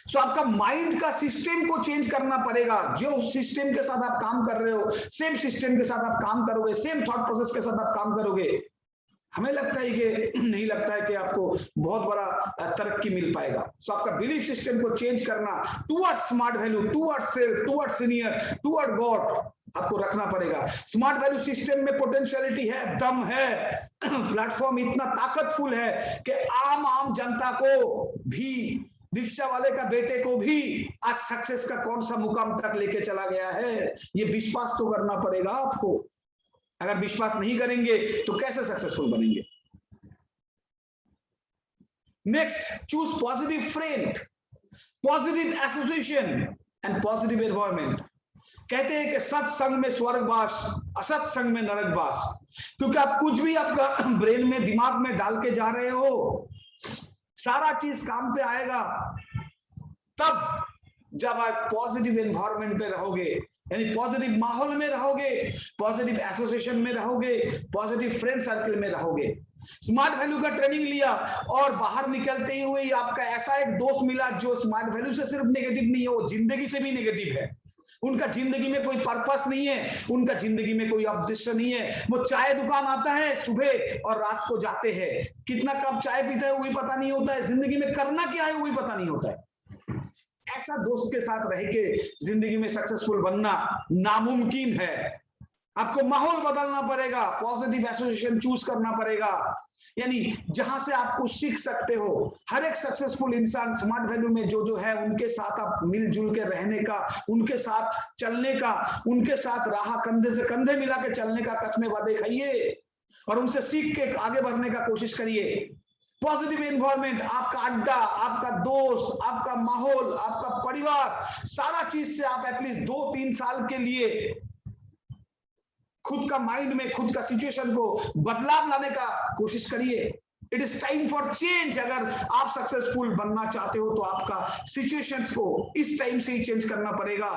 सो आपका माइंड का सिस्टम को चेंज करना पड़ेगा। जो सिस्टम के साथ आप काम कर रहे हो, सेम सिस्टम के साथ आप काम करोगे, सेम थॉट प्रोसेस के साथ आप काम करोगे। हमें लगता है कि नहीं लगता है कि आपको बहुत बड़ा तरक्की मिल पाएगा। सो आपका बिलीफ सिस्टम को चेंज करना towards smart value, towards self, towards senior, toward God आपको रखना पड़ेगा। स्मार्ट वैल्यू सिस्टम में पोटेंशियलिटी है, दम है, प्लेटफॉर्म इतना ताकतफुल है कि आम जनता को भी, रिक्शा वाले का बेटे को भी आज सक्सेस का कौन सा मुकाम तक लेके चला गया है। ये विश्वास तो करना पड़ेगा आपको। अगर विश्वास नहीं करेंगे तो कैसे सक्सेसफुल बनेंगे। Next, choose positive friend, positive association and positive environment. कहते हैं कि सत्संग में स्वर्गवास, असत्संग में नरकवास। क्योंकि आप कुछ भी आपका ब्रेन में, दिमाग में डाल के जा रहे हो, सारा चीज काम पे आएगा तब जब आप पॉजिटिव एनवायरनमेंट पे रहोगे, यानी पॉजिटिव माहौल में रहोगे, पॉजिटिव एसोसिएशन में रहोगे, पॉजिटिव फ्रेंड सर्कल में रहोगे। स्मार्ट वैल्यू का ट्रेनिंग लिया और बाहर निकलते ही हुए आपका ऐसा एक दोस्त मिला जो स्मार्ट वैल्यू से सिर्फ नेगेटिव नहीं है, वो जिंदगी से भी नेगेटिव है। उनका जिंदगी में कोई पर्पस नहीं है, उनका जिंदगी में कोई उद्देश्य नहीं है। वो चाय दुकान आता है सुबह और रात को जाते हैं, कितना कप चाय पीता है वही पता नहीं होता है, जिंदगी में करना क्या है वही पता नहीं होता है। ऐसा दोस्त के साथ रह के जिंदगी में सक्सेसफुल बनना नामुमकिन है। आपको माहौल बदलना पड़ेगा, पॉजिटिव एसोसिएशन चूज करना पड़ेगा, यानी जहां से आप कुछ सीख सकते हो। हर एक सक्सेसफुल इंसान स्मार्ट वैल्यू में जो है उनके साथ आप मिलजुल के रहने का, उनके साथ चलने का, उनके साथ राह कंधे से कंधे मिला के चलने का कसमे वादे खाइए और उनसे सीख के आगे बढ़ने का कोशिश करिए। पॉजिटिव एनवायरनमेंट, आपका अड्डा, आपका दोस्त, आपका माहौल, आपका परिवार, सारा चीज से आप एटलीस्ट 2-3 साल के लिए खुद का माइंड में, खुद का सिचुएशन को बदलाव लाने का कोशिश करिए। It is time for change. अगर आप सक्सेसफुल बनना चाहते हो तो आपका सिचुएशंस को इस टाइम से ही चेंज करना पड़ेगा,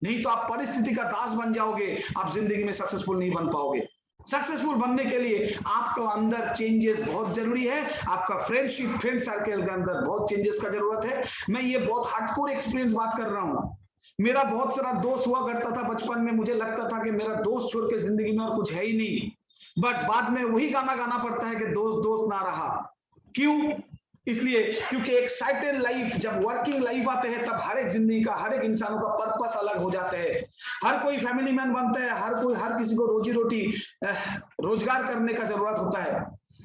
नहीं तो आप परिस्थिति का दास बन जाओगे, आप जिंदगी में सक्सेसफुल नहीं बन पाओगे। सक्सेसफुल बनने के लिए आपको अंदर चेंजेस बहुत जरूरी है। आपका फ्रेंडशिप, फ्रेंड सर्कल के अंदर बहुत चेंजेस का जरूरत है। मैं ये बहुत हार्डकोर एक्सपीरियंस बात कर रहा हूं। मेरा बहुत सारा दोस्त हुआ करता था बचपन में, मुझे लगता था कि मेरा दोस्त छोड़ के जिंदगी में और कुछ है ही नहीं, बट बाद में वही गाना गाना पड़ता है कि दोस्त दोस्त ना रहा। क्यों? इसलिए क्योंकि एक सर्टेन लाइफ, जब वर्किंग लाइफ आते हैं तब हर एक जिंदगी का, हर एक इंसानों का पर्पस अलग हो जाते हैं। हर कोई फैमिली मैन बनता है, हर किसी को रोजी रोटी रोजगार करने का जरूरत होता है।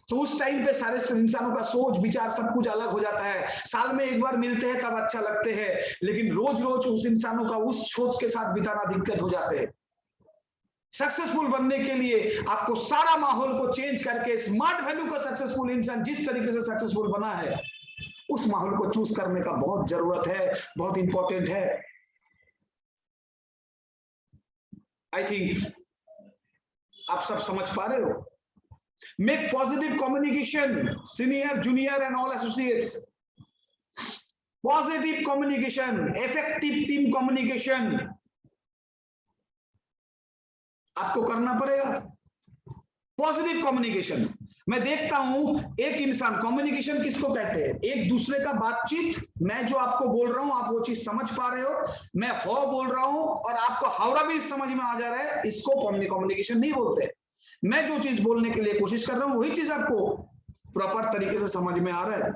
तो उस टाइम पे सारे इंसानों का सोच विचार सब कुछ अलग हो जाता है। साल में एक बार मिलते हैं तब अच्छा लगते हैं, लेकिन रोज रोज उस इंसानों का उस सोच के साथ बिताना दिक्कत हो जाते हैं। सक्सेसफुल बनने के लिए आपको सारा माहौल को चेंज करके स्मार्ट वैल्यू का सक्सेसफुल इंसान जिस तरीके से सक्सेसफुल बना है उस माहौल को चूज करने का बहुत जरूरत है, बहुत इंपॉर्टेंट है। आई थिंक आप सब समझ पा रहे हो। Make positive communication, senior, junior and all associates. Positive communication, effective team communication आपको करना पड़ेगा। पॉजिटिव कम्युनिकेशन, मैं देखता हूं एक इंसान, कम्युनिकेशन किसको कहते हैं? एक दूसरे का बातचीत, मैं जो आपको बोल रहा हूं आप वो चीज समझ पा रहे हो, मैं हो बोल रहा हूं और आपको हावड़ा भी समझ में आ जा रहा है, इसको कम्युनिकेशन नहीं बोलते। मैं जो चीज बोलने के लिए कोशिश कर रहा हूं वही चीज आपको प्रॉपर तरीके से समझ में आ रहा है,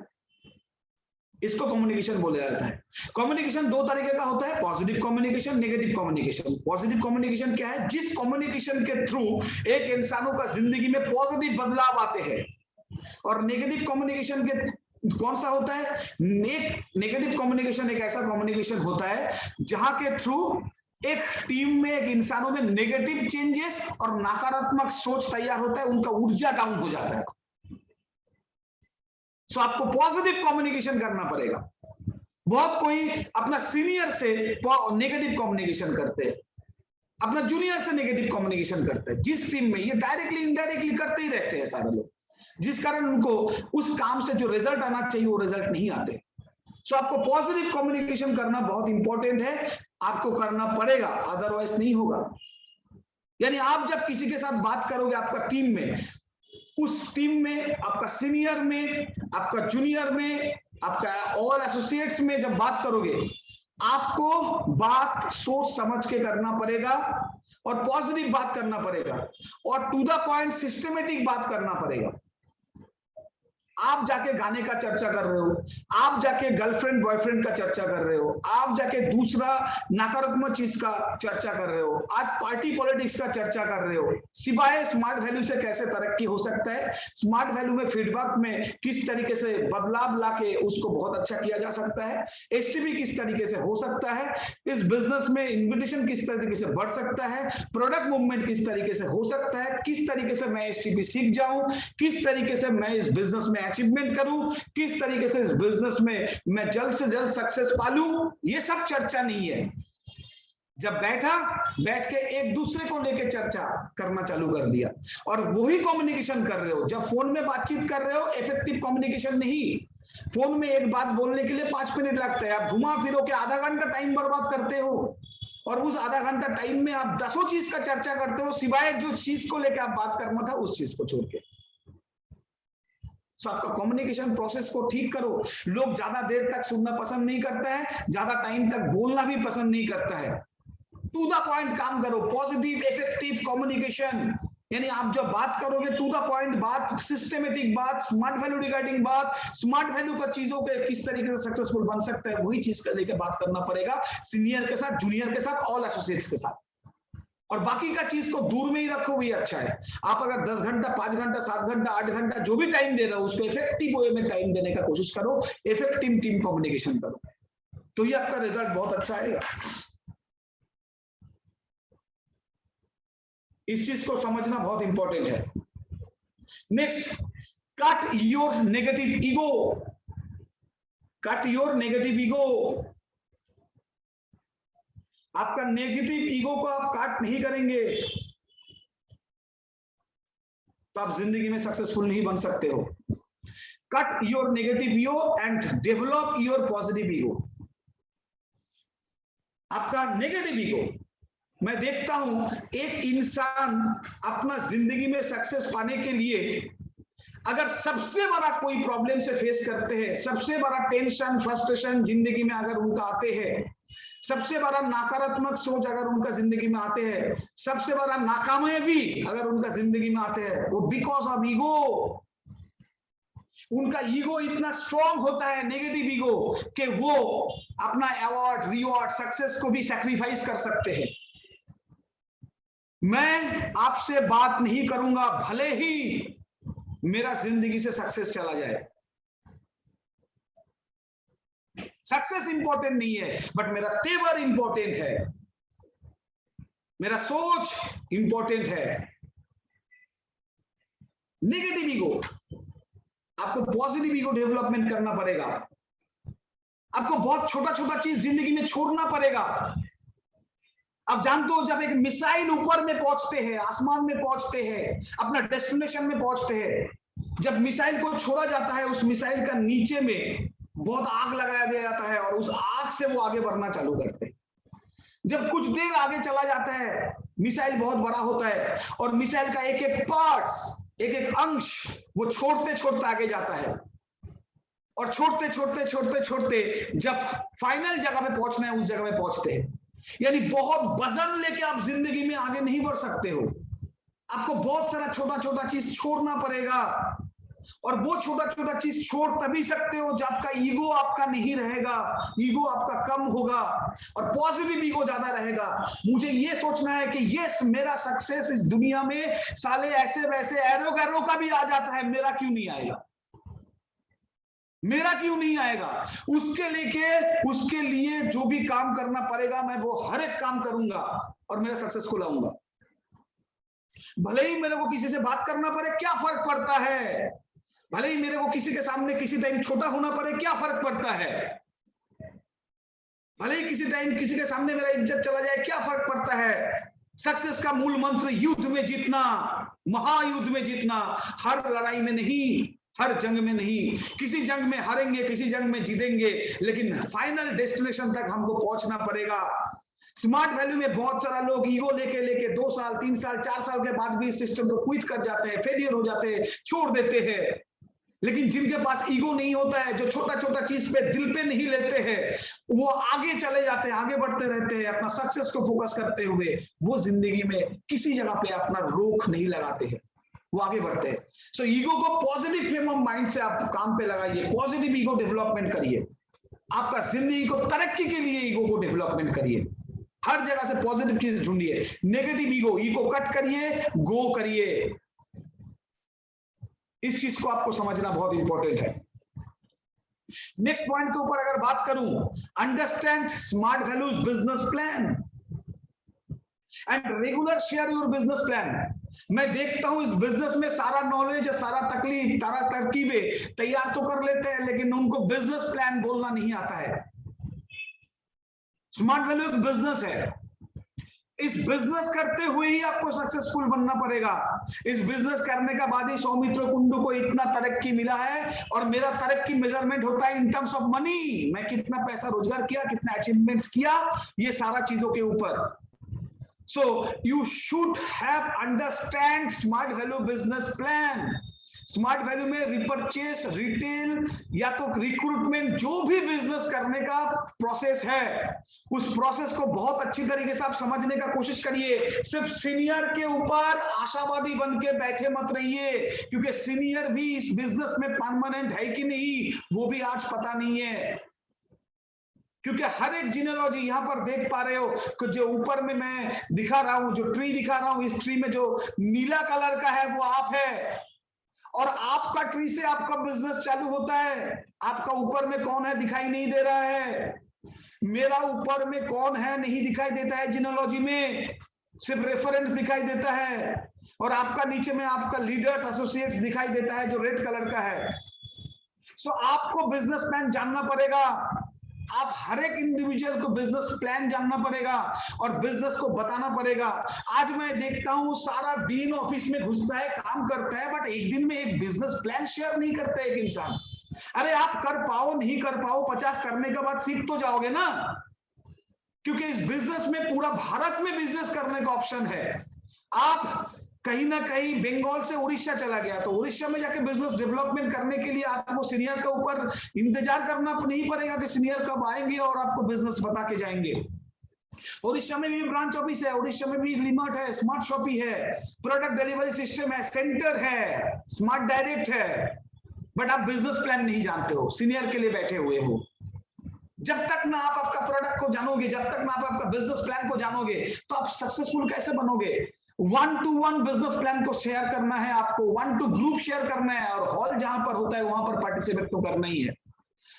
इसको कम्युनिकेशन बोला जाता है। कम्युनिकेशन दो तरीके का होता है, positive communication, negative communication. Positive communication क्या है? जिस कम्युनिकेशन के थ्रू एक इंसानों का जिंदगी में पॉजिटिव बदलाव आते हैं। और नेगेटिव कम्युनिकेशन के कौन सा होता है? नेगेटिव कम्युनिकेशन एक ऐसा कम्युनिकेशन होता है जहां के थ्रू एक टीम में, एक इंसानों में नेगेटिव चेंजेस और नकारात्मक सोच तैयार होता है, उनका ऊर्जा डाउन हो जाता है। सो आपको पॉजिटिव कम्युनिकेशन करना पड़ेगा। बहुत कोई अपना सीनियर से नेगेटिव कम्युनिकेशन करते हैं, अपना जूनियर से नेगेटिव कम्युनिकेशन करते हैं, जिस टीम में ये डायरेक्टली इनडायरेक्टली करते ही रहते हैं सारे लोग, जिस कारण उनको उस काम से जो रिजल्ट आना चाहिए वो रिजल्ट नहीं आते। सो आपको पॉजिटिव कम्युनिकेशन करना बहुत इंपॉर्टेंट है, आपको करना पड़ेगा, अदरवाइज नहीं होगा। यानी आप जब किसी के साथ बात करोगे आपका टीम में, उस टीम में, आपका सीनियर में, आपका जूनियर में, आपका ऑल एसोसिएट्स में जब बात करोगे, आपको बात सोच समझ के करना पड़ेगा और पॉजिटिव बात करना पड़ेगा और टू द पॉइंट सिस्टमेटिक बात करना पड़ेगा। आप जाके गाने का चर्चा कर रहे हो, आप जाके गर्लफ्रेंड बॉयफ्रेंड का चर्चा कर रहे हो, आप जाके दूसरा नकारात्मक चीज का चर्चा कर रहे हो, आज पार्टी पॉलिटिक्स का चर्चा कर रहे हो, सिवाय स्मार्ट वैल्यू से कैसे तरक्की हो सकता है, स्मार्ट वैल्यू में फीडबैक में किस तरीके से बदलाव लाके उसको बहुत अच्छा किया जा सकता है, एसटीपी किस तरीके से हो सकता है, इस बिजनेस में इन्विटेशन किस तरीके से बढ़ सकता है, प्रोडक्ट मूवमेंट किस तरीके से हो सकता है, किस तरीके से मैं एसटीपी सीख जाऊं, किस तरीके से मैं इस बिजनेस में अचीवमेंट करूं, किस तरीके से इस बिजनेस में मैं जल्द से जल्द सक्सेस पालूं, ये सब चर्चा नहीं है। जब बैठ के एक दूसरे को लेकर चर्चा करना चालू कर दिया और वही कम्युनिकेशन कर रहे हो। जब फोन में बातचीत कर रहे हो, इफेक्टिव कम्युनिकेशन नहीं। फोन में एक बात बोलने के लिए 5 मिनट लगता है, आप घुमा फिरो के आधा घंटा टाइम बर्बाद करते हो और उस आधा घंटा टाइम में आप 10 चीज का चर्चा करते हो, सिवाय जो चीज को लेकर आप बात करना था उस चीज को छोड़ के। आपका कम्युनिकेशन प्रोसेस को ठीक करो। लोग ज्यादा देर तक सुनना पसंद नहीं करता है, ज्यादा टाइम तक बोलना भी पसंद नहीं करता है। टू द पॉइंट काम करो, पॉजिटिव इफेक्टिव कम्युनिकेशन, यानी आप जब बात करोगे टू द पॉइंट बात, सिस्टमेटिक बात, स्मार्ट वैल्यू रिगार्डिंग बात, स्मार्ट वैल्यू का चीजों के किस तरीके से सक्सेसफुल बन सकता है वही चीज का लेकर बात करना पड़ेगा, सीनियर के साथ, जूनियर के साथ, ऑल एसोसिएट्स के साथ। और बाकी का चीज को दूर में ही रखो भी अच्छा है। आप अगर 10 घंटा, 5 घंटा, 7 घंटा, 8 घंटा जो भी टाइम दे रहे हो उसको इफेक्टिव वे में टाइम देने का कोशिश करो, इफेक्टिव टीम कम्युनिकेशन करो, तो ये आपका रिजल्ट बहुत अच्छा आएगा। इस चीज को समझना बहुत इंपॉर्टेंट है। Next, cut your negative ego. Cut your negative ego. आपका नेगेटिव ईगो को आप काट नहीं करेंगे तो आप जिंदगी में सक्सेसफुल नहीं बन सकते हो। Cut your negative ego and develop your positive ego. आपका नेगेटिव ईगो, मैं देखता हूं एक इंसान अपना जिंदगी में सक्सेस पाने के लिए अगर सबसे बड़ा कोई प्रॉब्लम से फेस करते हैं, सबसे बड़ा टेंशन फ्रस्ट्रेशन जिंदगी में अगर उनका आते हैं, सबसे बड़ा नकारात्मक सोच अगर उनका जिंदगी में आते हैं, सबसे बड़ा नाकामी भी अगर उनका जिंदगी में आते हैं, वो बिकॉज ऑफ ईगो। उनका ईगो इतना स्ट्रॉन्ग होता है, नेगेटिव ईगो, कि वो अपना अवार्ड, रिवॉर्ड, सक्सेस को भी सैक्रिफाइस कर सकते हैं। मैं आपसे बात नहीं करूंगा भले ही मेरा जिंदगी से सक्सेस चला जाए। सक्सेस इंपॉर्टेंट नहीं है, बट मेरा तेवर इंपॉर्टेंट है। मेरा सोच इंपॉर्टेंट है। नेगेटिव ईगो, आपको पॉजिटिव ईगो डेवलपमेंट करना पड़ेगा। आपको बहुत छोटा छोटा चीज जिंदगी में छोड़ना पड़ेगा। आप जानते हो, जब एक मिसाइल ऊपर में पहुंचते हैं, आसमान में पहुंचते हैं, अपना डेस्टिनेशन में पहुंचते हैं, जब मिसाइल को छोड़ा जाता है, उस मिसाइल का नीचे में बहुत आग लगाया दिया जाता है और उस आग से वो आगे बढ़ना चालू करते हैं। जब कुछ देर आगे चला जाता है, मिसाइल बहुत बड़ा होता है और मिसाइल का एक एक पार्ट्स, एक एक अंश वो छोड़ते छोड़ते आगे जाता है और छोड़ते छोड़ते छोड़ते छोड़ते जब फाइनल जगह पे पहुंचना है, उस जगह पे पहुंचते हैं। यानी बहुत वजन लेके आप जिंदगी में आगे नहीं बढ़ सकते हो। आपको बहुत सारा छोटा छोटा चीज छोड़ना पड़ेगा और वो छोटा छोटा चीज छोड़ तभी सकते हो जब आपका ईगो आपका नहीं रहेगा, ईगो आपका कम होगा और पॉजिटिव ईगो ज्यादा रहेगा। मुझे ये सोचना है कि यस, मेरा सक्सेस इस दुनिया में साले ऐसे वैसे एरो गैरो का भी आ जाता है, मेरा क्यों नहीं आएगा, मेरा क्यों नहीं आएगा। उसके लिए जो भी काम करना पड़ेगा, मैं वो हर एक काम करूंगा और मेरा सक्सेस को लाऊंगा। भले ही मेरे को किसी से बात करना पड़े, क्या फर्क पड़ता है। भले ही मेरे को किसी के सामने किसी टाइम छोटा होना पड़े, क्या फर्क पड़ता है। भले ही किसी टाइम किसी के सामने मेरा इज्जत चला जाए, क्या फर्क पड़ता है। सक्सेस का मूल मंत्र युद्ध में जीतना, महायुद्ध में जीतना, हर लड़ाई में नहीं, हर जंग में नहीं। किसी जंग में हारेंगे, किसी जंग में जीतेंगे, लेकिन फाइनल डेस्टिनेशन तक हमको पहुंचना पड़ेगा। स्मार्ट वैल्यू में बहुत सारा लोग ईगो लेके 2 साल 3 साल 4 साल के बाद भी इस सिस्टम को क्विट कर जाते हैं, फेलियर हो जाते हैं, छोड़ देते हैं। लेकिन जिनके पास ईगो नहीं होता है, जो छोटा छोटा चीज पे दिल पे नहीं लेते हैं, वो आगे चले जाते हैं, आगे बढ़ते रहते हैं, अपना सक्सेस को फोकस करते हुए वो जिंदगी में किसी जगह पे अपना रोक नहीं लगाते हैं, वो आगे बढ़ते हैं। सो ईगो को पॉजिटिव फ्रेम ऑफ माइंड से आप काम पे लगाइए, पॉजिटिव ईगो डेवलपमेंट करिए। आपका जिंदगी को तरक्की के लिए ईगो को डेवलपमेंट करिए, हर जगह से पॉजिटिव चीज ढूंढिए। नेगेटिव ईगो कट करिए, गो करिए। इस चीज को आपको समझना बहुत इंपॉर्टेंट है। नेक्स्ट पॉइंट के ऊपर अगर बात करूं, understand smart values business plan and regular share your business plan. मैं देखता हूं इस बिजनेस में सारा नॉलेज, सारा तकलीफ, सारा तरकीबें तैयार तो कर लेते हैं, लेकिन उनको बिजनेस प्लान बोलना नहीं आता है। स्मार्ट वैल्यू एक बिजनेस है, इस बिजनेस करते हुए ही आपको सक्सेसफुल बनना पड़ेगा। इस बिजनेस करने का बाद ही सौमित्र कुंडू को इतना तरक्की मिला है, और मेरा तरक्की मेजरमेंट होता है इन टर्म्स ऑफ मनी। मैं कितना पैसा रोजगार किया, कितना अचीवमेंट्स किया, ये सारा चीजों के ऊपर। So you should have understand smart value business plan. Smart value में रिपर्चेस, रिटेल या तो रिक्रूटमेंट, जो भी बिजनेस करने का प्रोसेस है, उस प्रोसेस को बहुत अच्छी तरीके से आप समझने का कोशिश करिए। सिर्फ सीनियर के ऊपर आशावादी बन के बैठे मत रहिए, क्योंकि सीनियर भी इस बिजनेस में परमानेंट है कि नहीं वो भी आज पता नहीं है। क्योंकि हर एक जीनियोलॉजी यहां पर देख पा रहे हो कि जो ऊपर में मैं दिखा रहा हूं, जो ट्री दिखा रहा हूं, इस ट्री में जो नीला कलर का है वो आप है, और आपका ट्री से आपका बिजनेस चालू होता है। आपका ऊपर में कौन है दिखाई नहीं दे रहा है, मेरा ऊपर में कौन है नहीं दिखाई देता है जीनोलॉजी में, सिर्फ रेफरेंस दिखाई देता है, और आपका नीचे में आपका लीडर्स एसोसिएट्स दिखाई देता है जो रेड कलर का है। सो आपको बिजनेस प्लान जानना पड़ेगा। आप हर एक इंडिविजुअल को बिजनेस प्लान जानना पड़ेगा और बिजनेस को बताना पड़ेगा। आज मैं देखता हूं सारा दिन ऑफिस में घुसता है, काम करता है, बट एक दिन में एक बिजनेस प्लान शेयर नहीं करता एक इंसान। अरे आप कर पाओ नहीं कर पाओ, 50 करने के बाद सीख तो जाओगे ना, क्योंकि इस बिजनेस में पूरा भारत में बिजनेस करने का ऑप्शन है। आप कहीं ना कहीं बंगाल से उड़ीसा चला गया, तो उड़ीसा में जाके बिजनेस डेवलपमेंट करने के लिए आपको सीनियर के ऊपर इंतजार करना नहीं पड़ेगा कि सीनियर कब आएंगे और आपको बिजनेस बता के जाएंगे। उड़ीसा में भी ब्रांच ऑफिस है, उड़ीसा में भी लिमार्ट है, स्मार्ट शॉपी है, प्रोडक्ट डिलीवरी सिस्टम है, सेंटर है, स्मार्ट डायरेक्ट है, बट आप बिजनेस प्लान नहीं जानते हो, सीनियर के लिए बैठे हुए हो। जब तक ना आप आपका प्रोडक्ट को जानोगे, जब तक ना आप आपका बिजनेस प्लान को जानोगे, तो आप सक्सेसफुल कैसे बनोगे। 1-to-1 बिजनेस प्लान को शेयर करना है आपको, 1-to ग्रुप शेयर करना है, और हॉल जहां पर होता है वहां पर पार्टिसिपेट तो करना ही है।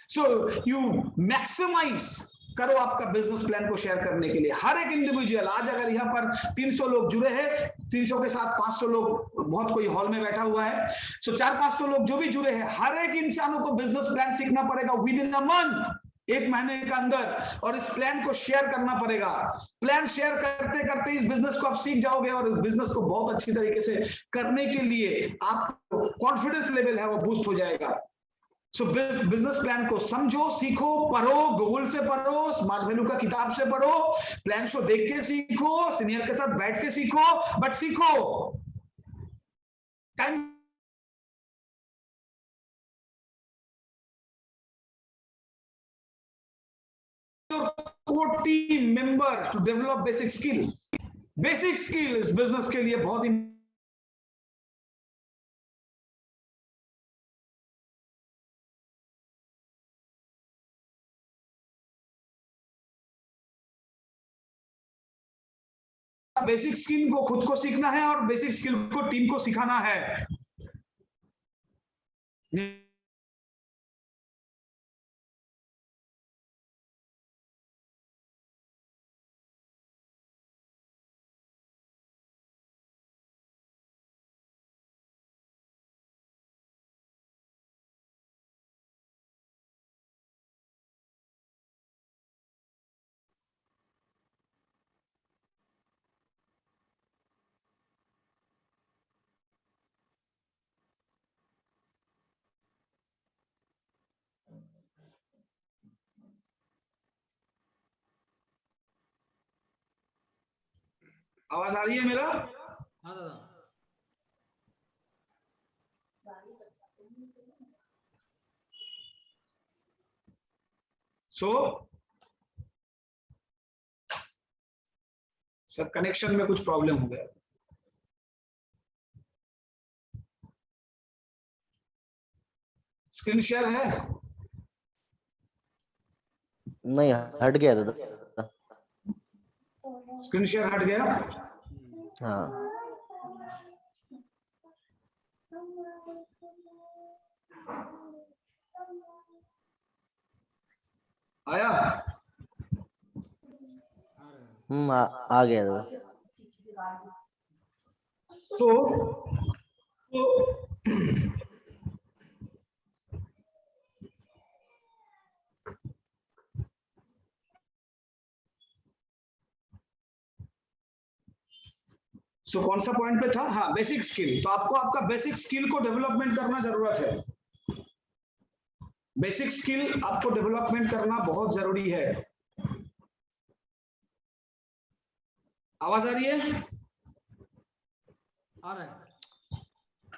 सो यू मैक्सिमाइज करो आपका बिजनेस प्लान को शेयर करने के लिए। हर एक इंडिविजुअल, आज अगर यहाँ पर 300 लोग जुड़े हैं, 300 के साथ 500 लोग, बहुत कोई हॉल में बैठा हुआ है, सो 400-500 लोग जो भी जुड़े हैं, हर एक इंसानों को बिजनेस प्लान सीखना पड़ेगा विद इन अ मंथ, 1 महीने के अंदर, और इस प्लान को शेयर करना पड़ेगा। प्लान शेयर करते करते इस बिजनेस को आप सीख जाओगे और बिजनेस को बहुत अच्छी तरीके से करने के लिए आपको कॉन्फिडेंस लेवल है वो बूस्ट हो जाएगा। सो बिजनेस प्लान को समझो, सीखो, पढ़ो, गूगल से पढ़ो, स्मार्ट वैल्यू का किताब से पढ़ो, प्लान शो देख के सीखो, सीनियर के साथ बैठ के सीखो, बट सीखो। Time core team member to develop basic skill. Basic skill इस बिजनेस के लिए बहुत बेसिक स्किल को खुद को सीखना है और बेसिक स्किल को टीम को सिखाना है। आवाज आ रही है मेरा? हाँ दादा। सर कनेक्शन में कुछ प्रॉब्लम हो गया। स्क्रीन शेयर है? नहीं, हट गया दादा। स्क्रीन शेयर हट गया? हाँ। आया? आ गया दादा। तो कौन सा पॉइंट पे था? हाँ, बेसिक स्किल। तो आपको आपका बेसिक स्किल को डेवलपमेंट करना जरूरत है। बेसिक स्किल आपको डेवलपमेंट करना बहुत जरूरी है। आवाज आ रही है? आ रहा है,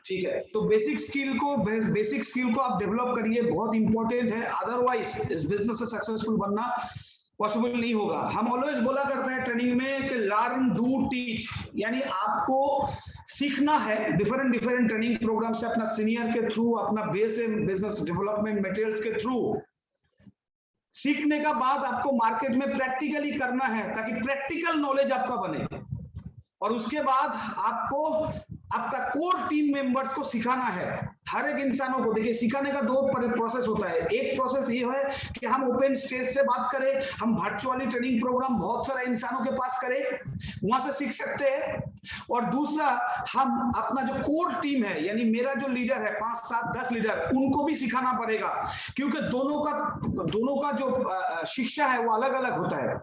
ठीक है। तो बेसिक स्किल को आप डेवलप करिए, बहुत इंपॉर्टेंट है। अदरवाइज इस बिजनेस से सक्सेसफुल बनना पॉसिबल नहीं होगा। हम ऑलवेज बोला करते हैं ट्रेनिंग में कि लर्न डू टीच, यानी आपको सीखना है डिफरेंट ट्रेनिंग प्रोग्राम से, अपना सीनियर के थ्रू, अपना बिजनेस डेवलपमेंट मटेरियल्स के थ्रू। सीखने का बाद आपको मार्केट में प्रैक्टिकली करना है ताकि प्रैक्टिकल नॉलेज आपका बने, और उसके बाद आपको आपका कोर टीम मेंबर्स को सिखाना है। हर एक इंसानों को देखिए, सिखाने का 2 प्रोसेस होता है। एक प्रोसेस ये है कि हम ओपन स्टेज से बात करें, हम वर्चुअली ट्रेनिंग प्रोग्राम बहुत सारा इंसानों के पास करें, वहां से सीख सकते हैं। और दूसरा, हम अपना जो कोर टीम है, यानी मेरा जो लीडर है, 5, 7, 10 लीडर, उनको भी सिखाना पड़ेगा, क्योंकि दोनों का जो शिक्षा है वो अलग अलग होता है।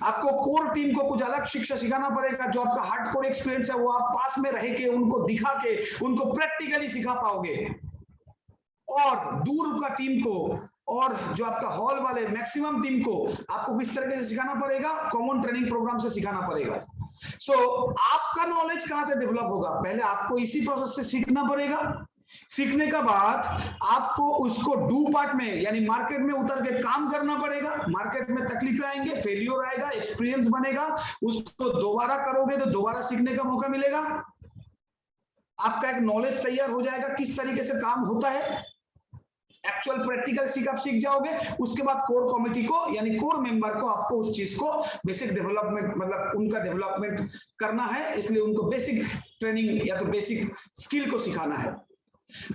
आपको कोर टीम को कुछ अलग शिक्षा सिखाना पड़ेगा, जो आपका हार्डकोर एक्सपीरियंस है वो आप पास में रह के, उनको दिखा के, उनको प्रैक्टिकली सिखा पाओगे। और दूर का टीम को और जो आपका हॉल वाले मैक्सिमम टीम को आपको किस तरीके से सिखाना पड़ेगा? कॉमन ट्रेनिंग प्रोग्राम से सिखाना पड़ेगा। आपका नॉलेज कहां से डेवलप होगा? पहले आपको इसी प्रोसेस से सीखना पड़ेगा। सीखने का बाद आपको उसको डू पार्ट में, यानी मार्केट में उतर के काम करना पड़ेगा। मार्केट में तकलीफें आएंगे, फेलियर आएगा, एक्सपीरियंस बनेगा, उसको दोबारा करोगे तो दोबारा सीखने का मौका मिलेगा। आपका एक नॉलेज तैयार हो जाएगा किस तरीके से काम होता है, एक्चुअल प्रैक्टिकल आप सीख जाओगे। उसके बाद कोर कमिटी को, यानी कोर मेंबर को, आपको उस चीज को बेसिक डेवलपमेंट, मतलब उनका डेवलपमेंट करना है, इसलिए उनको बेसिक ट्रेनिंग या तो बेसिक स्किल को सिखाना है।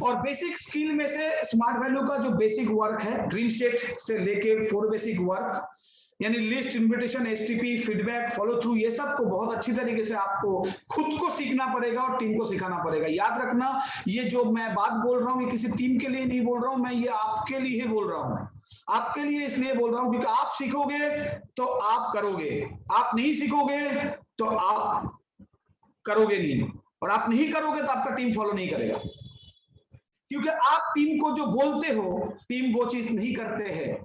और बेसिक स्किल में से स्मार्ट वैल्यू का जो बेसिक वर्क है, ड्रीम सेट से लेके 4 बेसिक वर्क, यानी list, invitation, STP, feedback, follow through, ये सब को बहुत अच्छी तरीके से आपको खुद को सीखना पड़ेगा और टीम को सिखाना पड़ेगा। याद रखना, ये जो मैं बात बोल रहा हूँ ये किसी टीम के लिए नहीं बोल रहा हूँ, मैं ये आपके लिए ही बोल रहा हूँ। आपके लिए इसलिए बोल रहा हूँ क्योंकि आप सीखोगे तो आप करोगे, आप नहीं सीखोगे तो आप करोगे नहीं, और आप नहीं करोगे तो आपका टीम फॉलो नहीं करेगा। क्योंकि आप टीम को जो बोलते हो, टीम वो चीज नहीं करते हैं।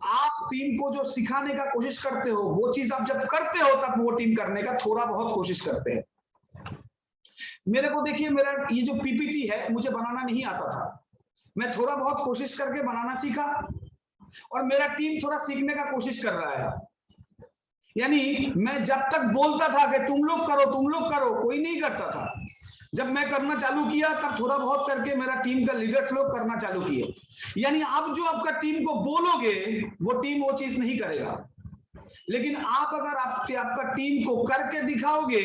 आप टीम को जो सिखाने का कोशिश करते हो, वो चीज आप जब करते हो तब वो टीम करने का थोड़ा बहुत कोशिश करते हैं। मेरे को देखिए, मेरा ये जो पीपीटी है मुझे बनाना नहीं आता था, मैं थोड़ा बहुत कोशिश करके बनाना सीखा, और मेरा टीम थोड़ा सीखने का कोशिश कर रहा है। यानी मैं जब तक बोलता था कि तुम लोग करो, कोई नहीं करता था। जब मैं करना चालू किया तब थोड़ा बहुत करके मेरा टीम का लीडर्स लोग करना चालू किए। यानी आप जो आपका टीम को बोलोगे वो टीम वो चीज नहीं करेगा, लेकिन आप अगर आपका टीम को करके दिखाओगे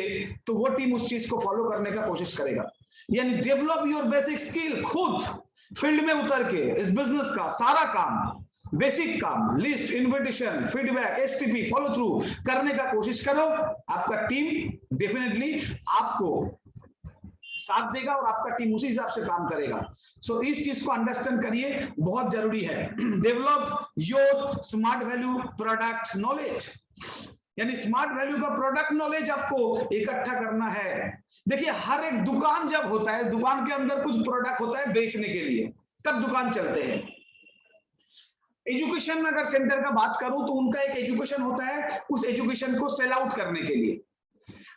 तो वो टीम उस चीज को फॉलो करने का कोशिश करेगा। यानी डेवलप योर बेसिक स्किल, खुद फील्ड में उतर के इस बिजनेस का सारा काम, बेसिक काम, list, invitation, feedback, STP, follow through करने का कोशिश करो। आपका टीम डेफिनेटली आपको साथ देगा और आपका टीम उसी हिसाब से काम करेगा। सो इस चीज को अंडरस्टैंड करिए, बहुत जरूरी है। Develop your smart value product knowledge, यानी स्मार्ट वैल्यू का प्रोडक्ट नॉलेज आपको इकट्ठा करना है। देखिए, हर एक दुकान जब होता है, दुकान के अंदर कुछ प्रोडक्ट होता है बेचने के लिए, तब दुकान चलते हैं। एजुकेशन में अगर सेंटर का बात करूं तो उनका एक एजुकेशन होता है, उस एजुकेशन को सेल आउट करने के लिए।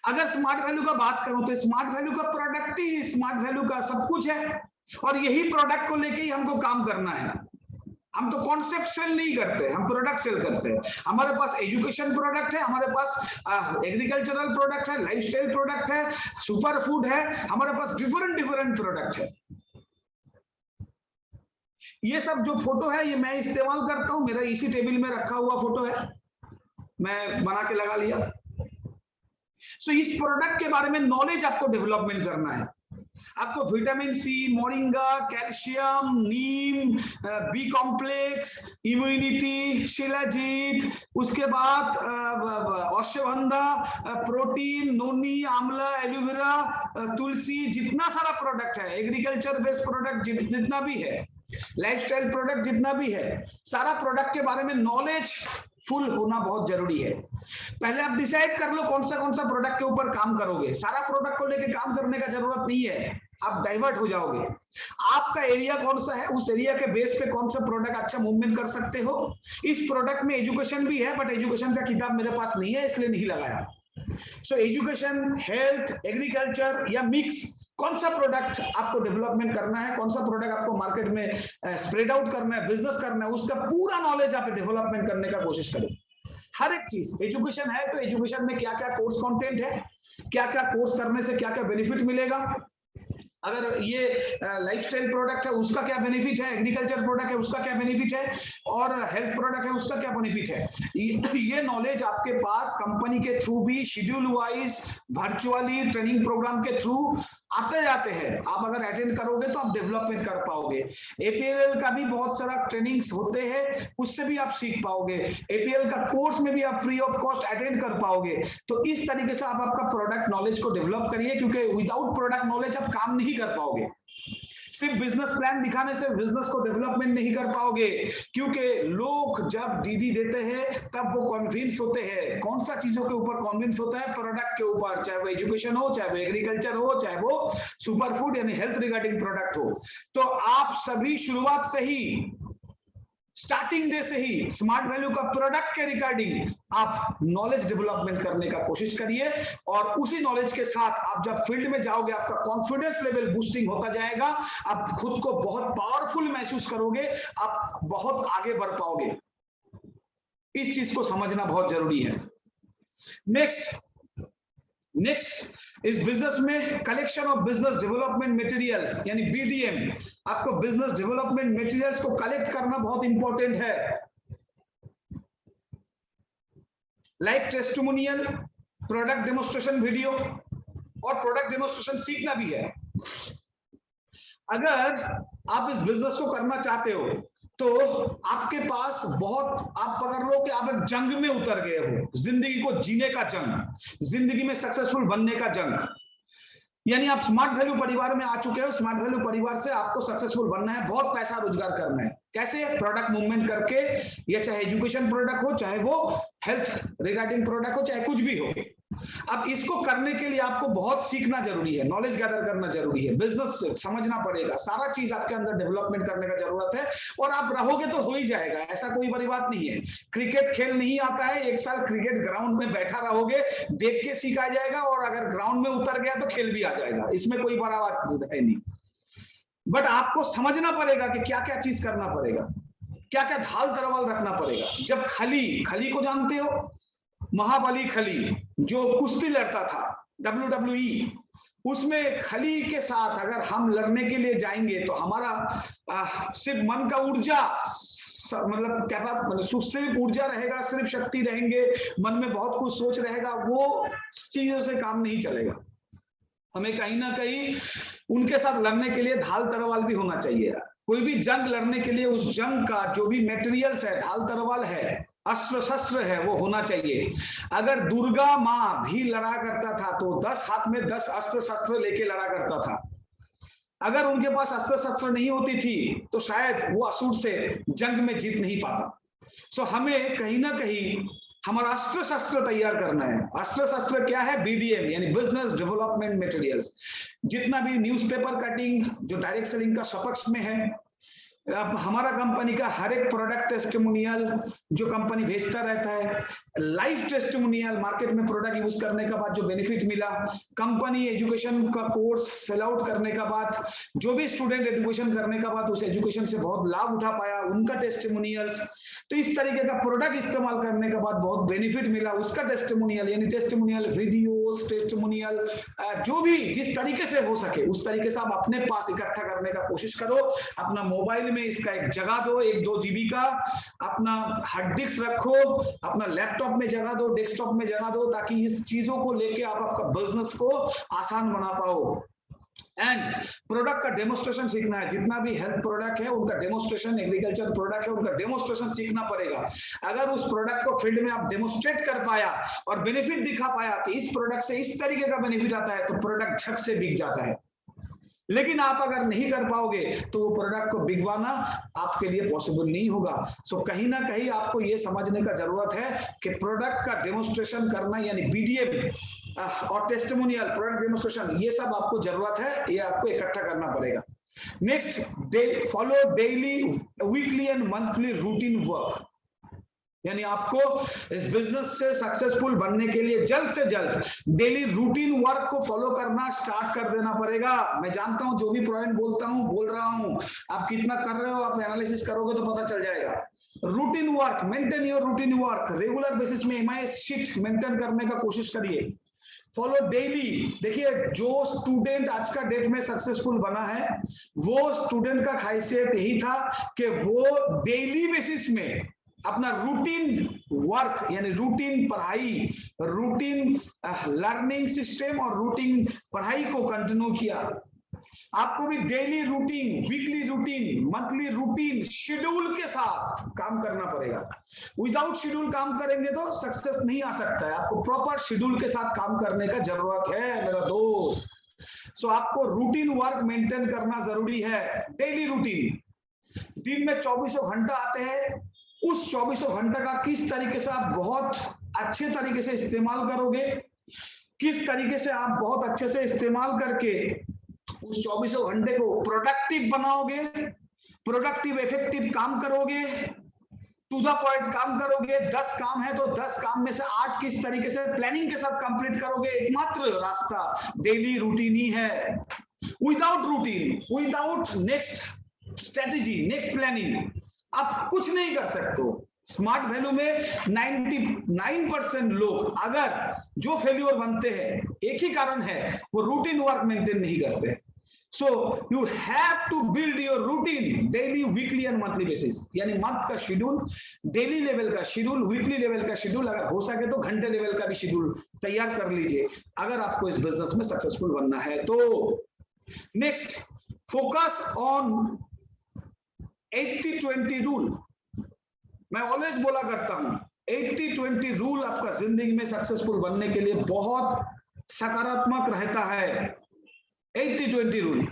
अगर स्मार्ट वैल्यू का बात करूं तो स्मार्ट वैल्यू का प्रोडक्ट ही स्मार्ट वैल्यू का सब कुछ है, और यही प्रोडक्ट को लेके ही हमको काम करना है। हम तो कॉन्सेप्ट सेल नहीं करते, हम प्रोडक्ट सेल करते हैं। हमारे पास एजुकेशन प्रोडक्ट है, हमारे पास एग्रीकल्चरल प्रोडक्ट है, लाइफस्टाइल प्रोडक्ट है, सुपर फूड है, हमारे पास डिफरेंट प्रोडक्ट है। ये सब जो फोटो है ये मैं इस्तेमाल करता हूं, मेरा इसी टेबल में रखा हुआ फोटो है, मैं बना के लगा लिया। सो इस प्रोडक्ट के बारे में नॉलेज आपको डेवलपमेंट करना है। आपको विटामिन सी, मोरिंगा, कैल्शियम, नीम, बी कॉम्प्लेक्स, इम्यूनिटी, शिलाजीत, उसके बाद अश्वगंधा, प्रोटीन, नोनी, आंवला, एलोवेरा, तुलसी, जितना सारा प्रोडक्ट है, एग्रीकल्चर बेस्ड प्रोडक्ट जितना भी है, लाइफस्टाइल प्रोडक्ट जितना भी है, सारा प्रोडक्ट के बारे में नॉलेज फुल होना बहुत जरूरी है। पहले आप डिसाइड कर लो कौन सा प्रोडक्ट के ऊपर काम करोगे। सारा प्रोडक्ट को लेके काम करने का जरूरत नहीं है, आप डाइवर्ट हो जाओगे। आपका एरिया कौन सा है, उस एरिया के बेस पे कौन सा प्रोडक्ट अच्छा मूवमेंट कर सकते हो। इस प्रोडक्ट में एजुकेशन भी है, बट एजुकेशन का किताब मेरे पास नहीं है, इसलिए नहीं लगाया। सो एजुकेशन, हेल्थ, एग्रीकल्चर या मिक्स, कौन सा प्रोडक्ट आपको डेवलपमेंट करना है, कौन सा प्रोडक्ट आपको मार्केट में स्प्रेड आउट करना है, बिजनेस करना है, उसका पूरा नॉलेज आप डेवलपमेंट करने का कोशिश करें। हर एक चीज, एजुकेशन है तो एजुकेशन में क्या क्या कोर्स कंटेंट है, क्या क्या कोर्स करने से क्या क्या बेनिफिट मिलेगा, अगर ये लाइफस्टाइल प्रोडक्ट है उसका क्या बेनिफिट है, एग्रीकल्चर प्रोडक्ट है उसका क्या बेनिफिट है, और हेल्थ प्रोडक्ट है उसका क्या बेनिफिट है। ये नॉलेज आपके पास कंपनी के थ्रू भी schedule wise, virtually, training programme के थ्रू आते जाते हैं। आप अगर अटेंड करोगे तो आप डेवलपमेंट कर पाओगे। एपीएल का भी बहुत सारा ट्रेनिंग्स होते हैं, उससे भी आप सीख पाओगे। एपीएल का कोर्स में भी आप फ्री ऑफ कॉस्ट अटेंड कर पाओगे। तो इस तरीके से आप आपका प्रोडक्ट नॉलेज को डेवलप करिए, क्योंकि विदाउट प्रोडक्ट नॉलेज आप काम नहीं कर पाओगे। सिर्फ बिजनेस प्लान दिखाने से बिजनेस को डेवलपमेंट नहीं कर पाओगे, क्योंकि लोग जब डीडी देते हैं तब वो कन्विंस होते हैं। कौन सा चीजों के ऊपर कन्विंस होता है, प्रोडक्ट के ऊपर, चाहे वो एजुकेशन हो, चाहे वो एग्रीकल्चर हो, चाहे वो सुपर फूड यानी हेल्थ रिगार्डिंग प्रोडक्ट हो। तो आप सभी शुरुआत से ही, स्टार्टिंग डे से ही स्मार्ट वैल्यू का प्रोडक्ट के रिगार्डिंग आप नॉलेज डेवलपमेंट करने का कोशिश करिए, और उसी नॉलेज के साथ आप जब फील्ड में जाओगे आपका कॉन्फिडेंस लेवल बूस्टिंग होता जाएगा, आप खुद को बहुत पावरफुल महसूस करोगे, आप बहुत आगे बढ़ पाओगे। इस चीज को समझना बहुत जरूरी है। नेक्स्ट इस बिजनेस में collection of business development materials यानी बीडीएम, आपको बिजनेस डेवलपमेंट मटेरियल्स को कलेक्ट करना बहुत इंपॉर्टेंट है। Like testimonial, product demonstration video, और प्रोडक्ट डेमोस्ट्रेशन सीखना भी है। अगर आप इस बिजनेस को करना चाहते हो तो आपके पास बहुत, आप पकड़ लो कि आप एक जंग में उतर गए हो, जिंदगी को जीने का जंग, जिंदगी में सक्सेसफुल बनने का जंग। यानी आप स्मार्ट वैल्यू परिवार में आ चुके हो। स्मार्ट वैल्यू परिवार से आपको सक्सेसफुल बनना है, बहुत पैसा रोजगार करना है। कैसे? प्रोडक्ट मूवमेंट करके, या चाहे एजुकेशन प्रोडक्ट हो, चाहे वो हेल्थ रिगार्डिंग प्रोडक्ट हो, चाहे कुछ भी हो। अब इसको करने के लिए आपको बहुत सीखना जरूरी है, नॉलेज गैदर करना जरूरी है, बिजनेस समझना पड़ेगा, सारा चीज आपके अंदर डेवलपमेंट करने का जरूरत है। और आप रहोगे तो हो ही जाएगा, ऐसा कोई बड़ी बात नहीं है। क्रिकेट खेल नहीं आता है, एक साल क्रिकेट ग्राउंड में बैठा रहोगे, देख के सीख आ जाएगा, और अगर ग्राउंड में उतर गया तो खेल भी आ जाएगा, इसमें कोई बड़ा बात है नहीं। बट आपको समझना पड़ेगा कि क्या क्या चीज करना पड़ेगा, क्या क्या ढाल तरवाल रखना पड़ेगा। जब खली को जानते हो, महाबली खली जो कुश्ती लड़ता था, WWE, उसमें खली के साथ अगर हम लड़ने के लिए जाएंगे तो हमारा सिर्फ मन का ऊर्जा, मतलब क्या बात, मतलब सिर्फ ऊर्जा रहेगा, सिर्फ शक्ति रहेंगे, मन में बहुत कुछ सोच रहेगा, वो चीजों से काम नहीं चलेगा। हमें कहीं ना कहीं उनके साथ लड़ने के लिए ढाल तरवाल भी होना चाहिए। कोई भी जंग लड़ने के लिए उस जंग का जो भी मेटेरियल्स है, ढाल तरवाल है, अस्त्र शस्त्र है, वो होना चाहिए। अगर दुर्गा माँ भी लड़ा करता था तो 10 हाथ में 10 अस्त्र शस्त्र लेके लड़ा करता था। अगर उनके पास अस्त्र शस्त्र नहीं होती थी तो शायद वो असुर से जंग में जीत नहीं पाता। सो हमें कहीं ना कहीं हमारा अस्त्र शस्त्र तैयार करना है। अस्त्र शस्त्र क्या है? BDM यानी बिजनेस डेवलपमेंट मटेरियल्स। जितना भी न्यूज़पेपर कटिंग जो डायरेक्ट सेलिंग का सपक्ष में है, अब हमारा कंपनी का हर एक प्रोडक्ट टेस्टिमोनियल जो कंपनी भेजता रहता है, लाइव टेस्टिमोनियल, मार्केट में प्रोडक्ट यूज करने का बाद जो बेनिफिट मिला, कंपनी एजुकेशन का कोर्स सेल आउट करने का बाद जो भी स्टूडेंट एजुकेशन करने का बाद उस एजुकेशन से बहुत लाभ उठा पाया, उनका टेस्टिमोनियल्स। तो इस तरीके का प्रोडक्ट इस्तेमाल करने के बाद बहुत बेनिफिट मिला, उसका टेस्टिमोनियल, यानी टेस्टिमोनियल वीडियोस, टेस्टिमोनियल जो भी जिस तरीके से हो सके उस तरीके से आप अपने पास इकट्ठा करने का कोशिश करो। अपना मोबाइल में इसका एक जगह दो, 1-2 GB का, अपना हार्ड डिस्क रखो, अपना लैपटॉप में जगह दो, डेस्कटॉप में जगह दो, ताकि इस चीजों को लेके आप आपका बिजनेस को आसान बना पाओ। एंड प्रोडक्ट का डेमोस्ट्रेशन सीखना है। जितना भी हेल्थ प्रोडक्ट है उनका डेमोस्ट्रेशन, एग्रीकल्चर प्रोडक्ट है उनका डेमोस्ट्रेशन सीखना पड़ेगा। अगर उस प्रोडक्ट को फील्ड में आप डेमोस्ट्रेट कर पाया और बेनिफिट दिखा पाया कि इस प्रोडक्ट से इस तरीके का बेनिफिट आता है, तो प्रोडक्ट झट से बिक जाता है। लेकिन आप अगर नहीं कर पाओगे तो वो प्रोडक्ट को बिकवाना आपके लिए पॉसिबल नहीं होगा। सो कहीं ना कहीं आपको ये समझने का जरूरत है कि प्रोडक्ट का डेमोस्ट्रेशन करना, यानी BDM और टेस्टिमोनियल, प्रोडक्ट डेमोस्ट्रेशन, ये सब आपको जरूरत है, ये आपको इकट्ठा करना पड़ेगा। Next, follow daily, weekly and monthly routine work. यानी आपको इस बिजनेस से सक्सेसफुल बनने के लिए जल्द से जल्द डेली रूटीन वर्क को फॉलो करना स्टार्ट कर देना पड़ेगा। मैं जानता हूं जो भी पॉइंट बोल रहा हूं, आप कितना कर रहे हो, आप एनालिसिस करोगे तो पता चल जाएगा। Routine work, maintain your routine work, regular basis में MIS शीट मेंटेन करने का कोशिश करिए। Follow daily. देखिए, जो स्टूडेंट आज का डेट में सक्सेसफुल बना है, वो स्टूडेंट का खासियत यही था कि वो डेली बेसिस में अपना रूटीन वर्क, यानी रूटीन पढ़ाई, रूटीन लर्निंग सिस्टम और रूटीन पढ़ाई को कंटिन्यू किया। आपको भी daily routine, weekly routine, monthly routine, schedule के साथ काम करना पड़ेगा। विदाउट शेड्यूल काम करेंगे तो सक्सेस नहीं आ सकता है। आपको प्रॉपर शेड्यूल के साथ काम करने का जरूरत है मेरा दोस्त। सो आपको रूटीन वर्क मेंटेन करना जरूरी है। डेली रूटीन, दिन में 24 घंटा आते हैं, उस 24 घंटे का किस तरीके से आप बहुत अच्छे तरीके से इस्तेमाल करोगे, किस तरीके से आप बहुत अच्छे से इस्तेमाल करके उस 24 घंटे को प्रोडक्टिव बनाओगे, प्रोडक्टिव इफेक्टिव काम करोगे, टू द पॉइंट काम करोगे। 10 काम है तो 10 काम में से 8 किस तरीके से प्लानिंग के साथ कंप्लीट करोगे। एकमात्र रास्ता डेली रूटीन ही है। Without routine, without next strategy, next planning, आप कुछ नहीं कर सकते हो। स्मार्ट वैल्यू में 99% लोग अगर जो फेल्योर बनते हैं, एक ही कारण है, वो रूटीन वर्क मेंटेन नहीं करते। So you have to build your routine daily, weekly and monthly basis, यानी मंथ का शेड्यूल, डेली लेवल का शेड्यूल, वीकली लेवल का शेड्यूल, अगर हो सके तो घंटे लेवल का भी शेड्यूल तैयार कर लीजिए अगर आपको इस बिजनेस में सक्सेसफुल बनना है तो। नेक्स्ट, फोकस ऑन 80-20 रूल, मैं ऑलवेज बोला करता हूं 80-20 रूल आपका जिंदगी में सक्सेसफुल बनने के लिए बहुत सकारात्मक रहता है। 80-20 रूल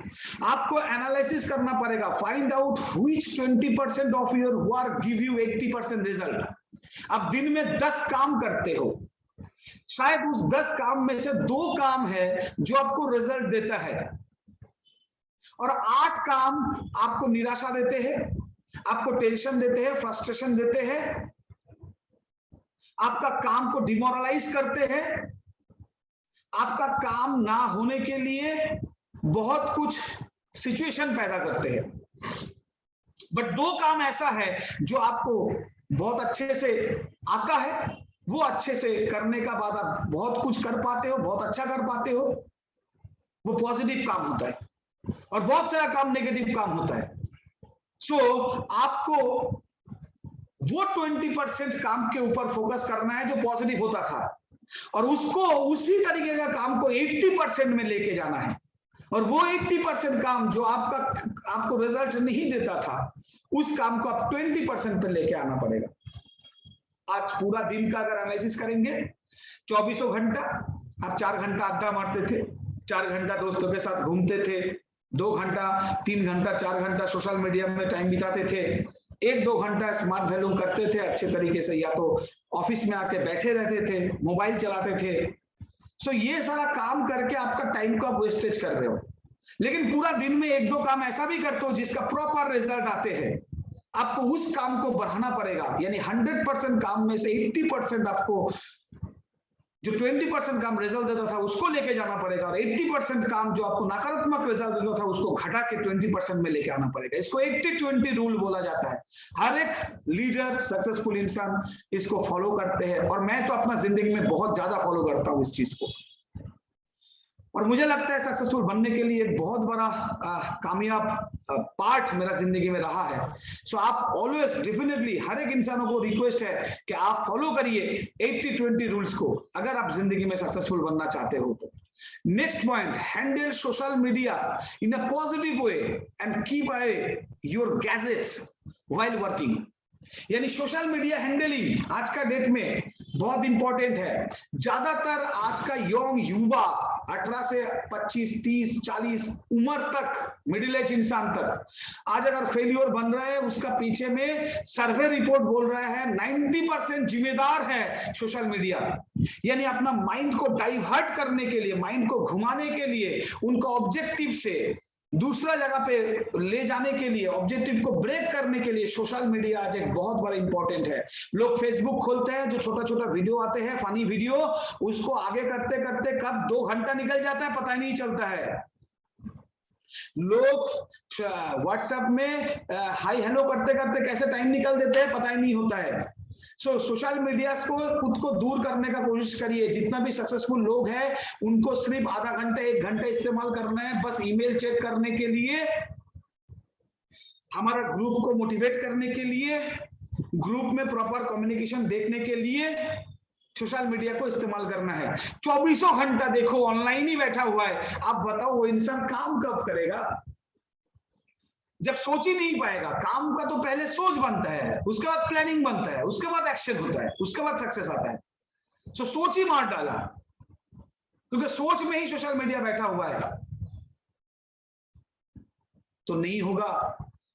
आपको एनालिसिस करना पड़ेगा, find out which 20% of your work give you 80% result. आप दिन में 10 काम करते हो, शायद उस 10 काम में से 2 काम है जो आपको रिजल्ट देता है और 8 काम आपको निराशा देते हैं, आपको टेंशन देते हैं, फ्रस्ट्रेशन देते हैं, आपका काम को डिमोरलाइज करते हैं, आपका काम ना होने के लिए बहुत कुछ सिचुएशन पैदा करते हैं। बट 2 काम ऐसा है जो आपको बहुत अच्छे से आता है, वो अच्छे से करने का बाद आप बहुत कुछ कर पाते हो, बहुत अच्छा कर पाते हो, वो पॉजिटिव काम होता है और बहुत सारा काम नेगेटिव काम होता है। सो आपको वो 20% काम के ऊपर फोकस करना है जो पॉजिटिव होता था और उसको उसी तरीके का काम को 80% में लेके जाना है और वो 80% काम जो आपको रिजल्ट नहीं देता था उस काम को आप 20% पे लेके आना पड़ेगा। आज पूरा दिन का अगर एनालिसिस करेंगे, 24 घंटा आप 4 घंटा अड्डा मारते थे, 4 घंटा दोस्तों के साथ घूमते थे, 2 घंटा 3 घंटा 4 घंटा सोशल मीडिया में टाइम बिताते थे, 1-2 घंटा स्मार्ट वैल्यू करते थे अच्छे तरीके से, या तो ऑफिस में आके बैठे रहते थे, मोबाइल चलाते थे। सो ये सारा काम करके आपका टाइम को आप वेस्टेज कर रहे हो। लेकिन पूरा दिन में 1-2 काम ऐसा भी करते हो जिसका प्रॉपर रिजल्ट आते हैं, आपको उस काम को बढ़ाना पड़ेगा। यानी 100% काम में से 80% आपको जो 20% काम रिजल्ट देता था उसको लेके जाना पड़ेगा और 80% काम जो आपको नकारात्मक रिजल्ट देता था उसको घटा के 20% में लेके आना पड़ेगा। इसको 80-20 रूल बोला जाता है। हर एक लीडर, सक्सेसफुल इंसान इसको फॉलो करते हैं और मैं तो अपना जिंदगी में बहुत ज्यादा फॉलो करता हूँ इस चीज को और मुझे लगता है सक्सेसफुल बनने के लिए एक बहुत बड़ा कामयाब पार्ट मेरा जिंदगी में रहा है। सो आप ऑलवेज डेफिनेटली हर एक इंसानों को रिक्वेस्ट है कि आप फॉलो करिए 80-20 रूल्स को अगर आप जिंदगी में सक्सेसफुल बनना चाहते हो तो। Next point, handle social media in a positive way and keep away your gadgets while working. यानी सोशल मीडिया हैंडलिंग आज का डेट में बहुत इंपॉर्टेंट है। ज्यादातर आज का यंग युवा 18 से 25, 30, 40 उम्र तक, मिडिल एज इंसान तक आज अगर फेल्योर बन रहा है उसका पीछे में सर्वे रिपोर्ट बोल रहा है 90% जिम्मेदार है सोशल मीडिया। यानी अपना माइंड को डाइवर्ट करने के लिए, माइंड को घुमाने के लिए, उनको ऑब्जेक्टिव से दूसरा जगह पे ले जाने के लिए, ऑब्जेक्टिव को ब्रेक करने के लिए सोशल मीडिया आज एक बहुत बड़ा इंपॉर्टेंट है। लोग फेसबुक खोलते हैं, जो छोटा छोटा वीडियो आते हैं, फनी वीडियो, उसको आगे करते करते कब 2 घंटा निकल जाता है पता ही नहीं चलता है। लोग व्हाट्सएप में हाई हेलो करते करते कैसे टाइम निकल देते हैं पता ही नहीं होता है। सो सोशल मीडिया को खुद को दूर करने का कोशिश करिए। जितना भी सक्सेसफुल लोग हैं उनको सिर्फ आधा घंटा 1 घंटा इस्तेमाल करना है बस ईमेल चेक करने के लिए, हमारा ग्रुप को मोटिवेट करने के लिए, ग्रुप में प्रॉपर कम्युनिकेशन देखने के लिए सोशल मीडिया को इस्तेमाल करना है। 24 घंटा देखो ऑनलाइन ही बैठा हुआ है, आप बताओ वो इंसान काम कब करेगा जब सोच ही नहीं पाएगा। काम का तो पहले सोच बनता है, उसके बाद प्लानिंग बनता है, उसके बाद एक्शन होता है, उसके बाद सक्सेस आता है। सो सोच ही मार डाला क्योंकि सोच में ही सोशल मीडिया बैठा हुआ है, तो नहीं होगा।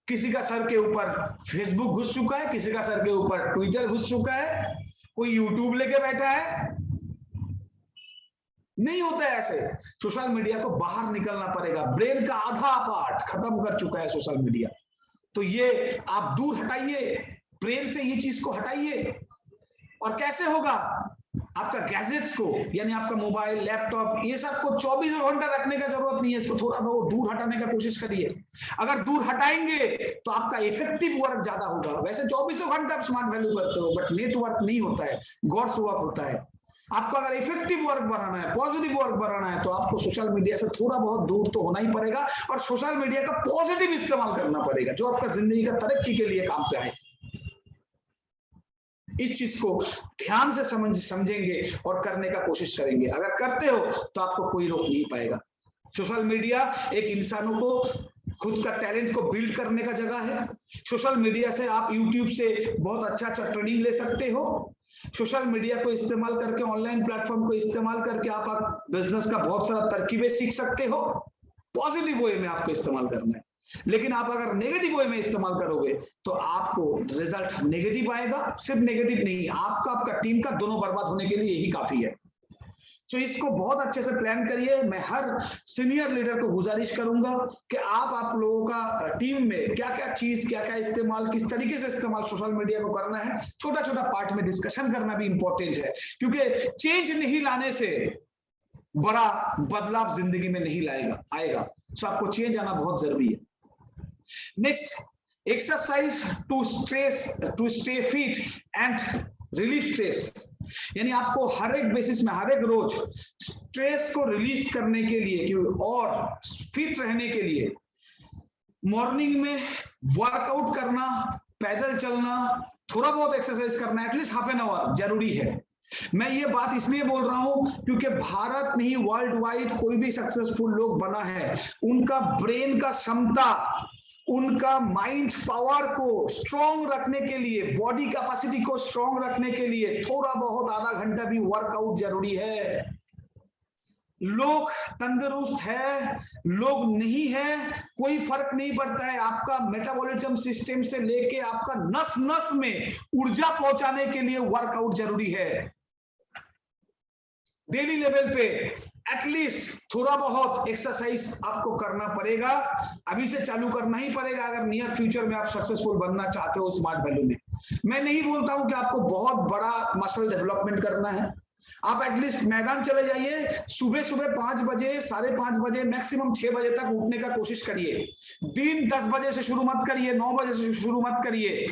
किसी का सर के ऊपर फेसबुक घुस चुका है, किसी का सर के ऊपर ट्विटर घुस चुका है, कोई यूट्यूब लेके बैठा है, नहीं होता है ऐसे। सोशल मीडिया को बाहर निकलना पड़ेगा। ब्रेन का आधा पार्ट खत्म कर चुका है सोशल मीडिया, तो ये आप दूर हटाइए, ब्रेन से ये चीज को हटाइए। और कैसे होगा? आपका गैजेट्स को, यानी आपका मोबाइल, लैपटॉप, ये सब को 24 घंटा रखने का जरूरत नहीं है, इसको थोड़ा बहुत दूर हटाने का कोशिश करिए। अगर दूर हटाएंगे तो आपका इफेक्टिव वर्क ज्यादा होगा। वैसे 24 घंटा आप स्मार्ट वैल्यू करते हो बट नेटवर्क नहीं होता है, गॉड्स वर्क होता है। आपको अगर इफेक्टिव वर्क बनाना है, पॉजिटिव वर्क बनाना है, तो आपको सोशल मीडिया से थोड़ा बहुत दूर तो होना ही पड़ेगा और सोशल मीडिया का पॉजिटिव इस्तेमाल करना पड़ेगा जो आपका जिंदगी का तरक्की के लिए काम पे आए। इस चीज को ध्यान से समझेंगे और करने का कोशिश करेंगे। अगर करते हो तो आपको कोई रोक नहीं पाएगा। सोशल मीडिया एक इंसानों को खुद का टैलेंट को बिल्ड करने का जगह है। सोशल मीडिया से आप यूट्यूब से बहुत अच्छा ट्रेनिंग ले सकते हो। सोशल मीडिया को इस्तेमाल करके, ऑनलाइन प्लेटफॉर्म को इस्तेमाल करके आप बिजनेस का बहुत सारा तरकीबें सीख सकते हो। पॉजिटिव वे में आपको इस्तेमाल करना है, लेकिन आप अगर नेगेटिव वे में इस्तेमाल करोगे तो आपको रिजल्ट नेगेटिव आएगा। सिर्फ नेगेटिव नहीं, आपका टीम का दोनों बर्बाद होने के लिए यही काफी है। तो इसको बहुत अच्छे से प्लान करिए। मैं हर सीनियर लीडर को गुजारिश करूंगा कि आप लोगों का टीम में क्या क्या चीज, क्या क्या इस्तेमाल, किस तरीके से इस्तेमाल सोशल मीडिया को करना है, छोटा छोटा पार्ट में डिस्कशन करना भी इंपॉर्टेंट है, क्योंकि चेंज नहीं लाने से बड़ा बदलाव जिंदगी में नहीं आएगा। तो आपको चेंज आना बहुत जरूरी है। Next, exercise to stay fit and relief stress. यानी आपको हर एक बेसिस में, हर एक रोज स्ट्रेस को रिलीज करने के लिए और फिट रहने के लिए मॉर्निंग में वर्कआउट करना, पैदल चलना, थोड़ा बहुत एक्सरसाइज करना, एटलीस्ट हाफ एन आवर जरूरी है। मैं ये बात इसलिए बोल रहा हूं क्योंकि भारत नहीं, वर्ल्ड वाइड कोई भी सक्सेसफुल लोग बना है, उनका ब्रेन का क्षमता, उनका माइंड पावर को स्ट्रॉन्ग रखने के लिए, बॉडी कैपेसिटी को स्ट्रॉन्ग रखने के लिए थोड़ा बहुत आधा घंटा भी वर्कआउट जरूरी है। लोग तंदुरुस्त है, लोग नहीं है, कोई फर्क नहीं पड़ता है। आपका मेटाबॉलिज्म सिस्टम से लेके आपका नस नस में ऊर्जा पहुंचाने के लिए वर्कआउट जरूरी है। डेली लेवल पे एटलीस्ट थोड़ा बहुत एक्सरसाइज आपको करना पड़ेगा। अभी से चालू करना ही पड़ेगा अगर नियर फ्यूचर में आप सक्सेसफुल बनना चाहते हो स्मार्ट वैल्यू में। मैं नहीं बोलता हूं कि आपको बहुत बड़ा मसल डेवलपमेंट करना है। आप एटलीस्ट मैदान चले जाइए, सुबह सुबह 5 बजे, 5:30 बजे, मैक्सिमम 6 बजे तक उठने का कोशिश करिए। दिन 10 बजे से शुरू मत करिए, 9 बजे से शुरू मत करिए।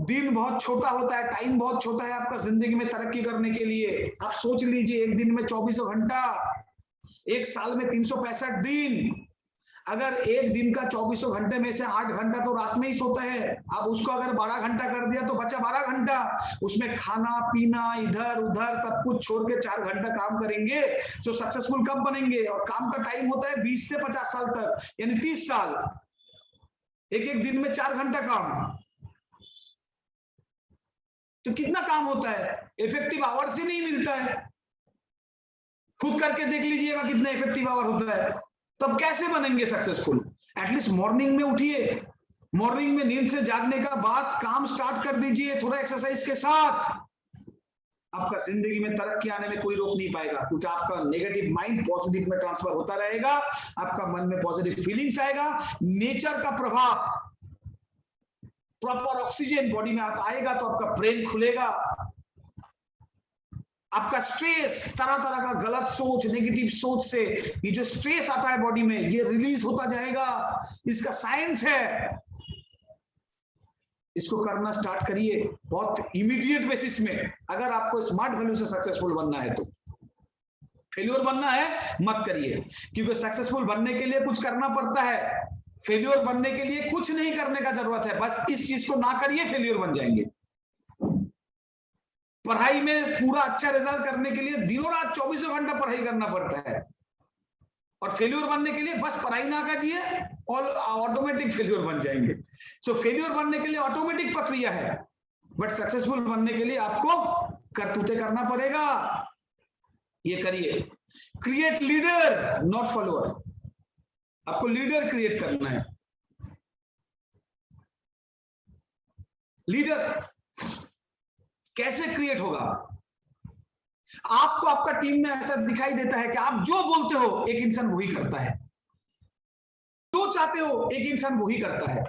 दिन बहुत छोटा होता है, टाइम बहुत छोटा है आपका जिंदगी में तरक्की करने के लिए। आप सोच लीजिए, एक दिन में 24 घंटा, एक साल में 365 दिन। अगर एक दिन का 24 घंटे में से 8 घंटा तो रात में ही सोता है, आप उसको अगर 12 घंटा कर दिया तो बचा 12 घंटा। उसमें खाना पीना, इधर उधर सब कुछ छोड़ के 4 घंटा काम करेंगे तो सक्सेसफुल कब बनेंगे? और काम का टाइम होता है 20 से 50 साल तक, यानी 30 साल। एक एक दिन में 4 घंटा काम, तो कितना काम होता है? इफेक्टिव आवर्स ही नहीं मिलता है। खुद करके देख लीजिएगा कितना इफेक्टिव आवर होता है। तब कैसे बनेंगे सक्सेसफुल? एटलीस्ट मॉर्निंग में उठिए, मॉर्निंग में नींद से जागने का बाद काम स्टार्ट कर दीजिए थोड़ा एक्सरसाइज के साथ। आपका जिंदगी में तरक्की आने में कोई रोक नहीं पाएगा, क्योंकि आपका नेगेटिव माइंड पॉजिटिव में ट्रांसफर होता रहेगा, आपका मन में पॉजिटिव फीलिंग्स आएगा, नेचर का प्रभाव, प्रॉपर ऑक्सीजन बॉडी में आएगा तो आपका ब्रेन खुलेगा। आपका स्ट्रेस, तरह तरह का गलत सोच, नेगेटिव सोच से ये जो स्ट्रेस आता है बॉडी में, ये रिलीज होता जाएगा। इसका साइंस है। इसको करना स्टार्ट करिए बहुत इमीडिएट बेसिस में। अगर आपको स्मार्ट वैल्यू से सक्सेसफुल बनना है तो, फेल्योर बनना है मत करिए, क्योंकि सक्सेसफुल बनने के लिए कुछ करना पड़ता है। फेल्योर बनने के लिए कुछ नहीं करने का जरूरत है, बस इस चीज को ना करिए, फेल्योर बन जाएंगे। पढ़ाई में पूरा अच्छा रिजल्ट करने के लिए दिनों रात 24 घंटा पढ़ाई करना पड़ता है, और फेल्योर बनने के लिए बस पढ़ाई ना कीजिए और ऑटोमेटिक फेल्योर बन जाएंगे। सो फेल्योर बनने के लिए ऑटोमेटिक प्रक्रिया है, बट सक्सेसफुल बनने के लिए आपको करतूते करना पड़ेगा। ये करिए। Create leader not follower. आपको लीडर क्रिएट करना है। लीडर कैसे क्रिएट होगा? आपको आपका टीम में ऐसा दिखाई देता है कि आप जो बोलते हो एक इंसान वही करता है, जो चाहते हो एक इंसान वही करता है।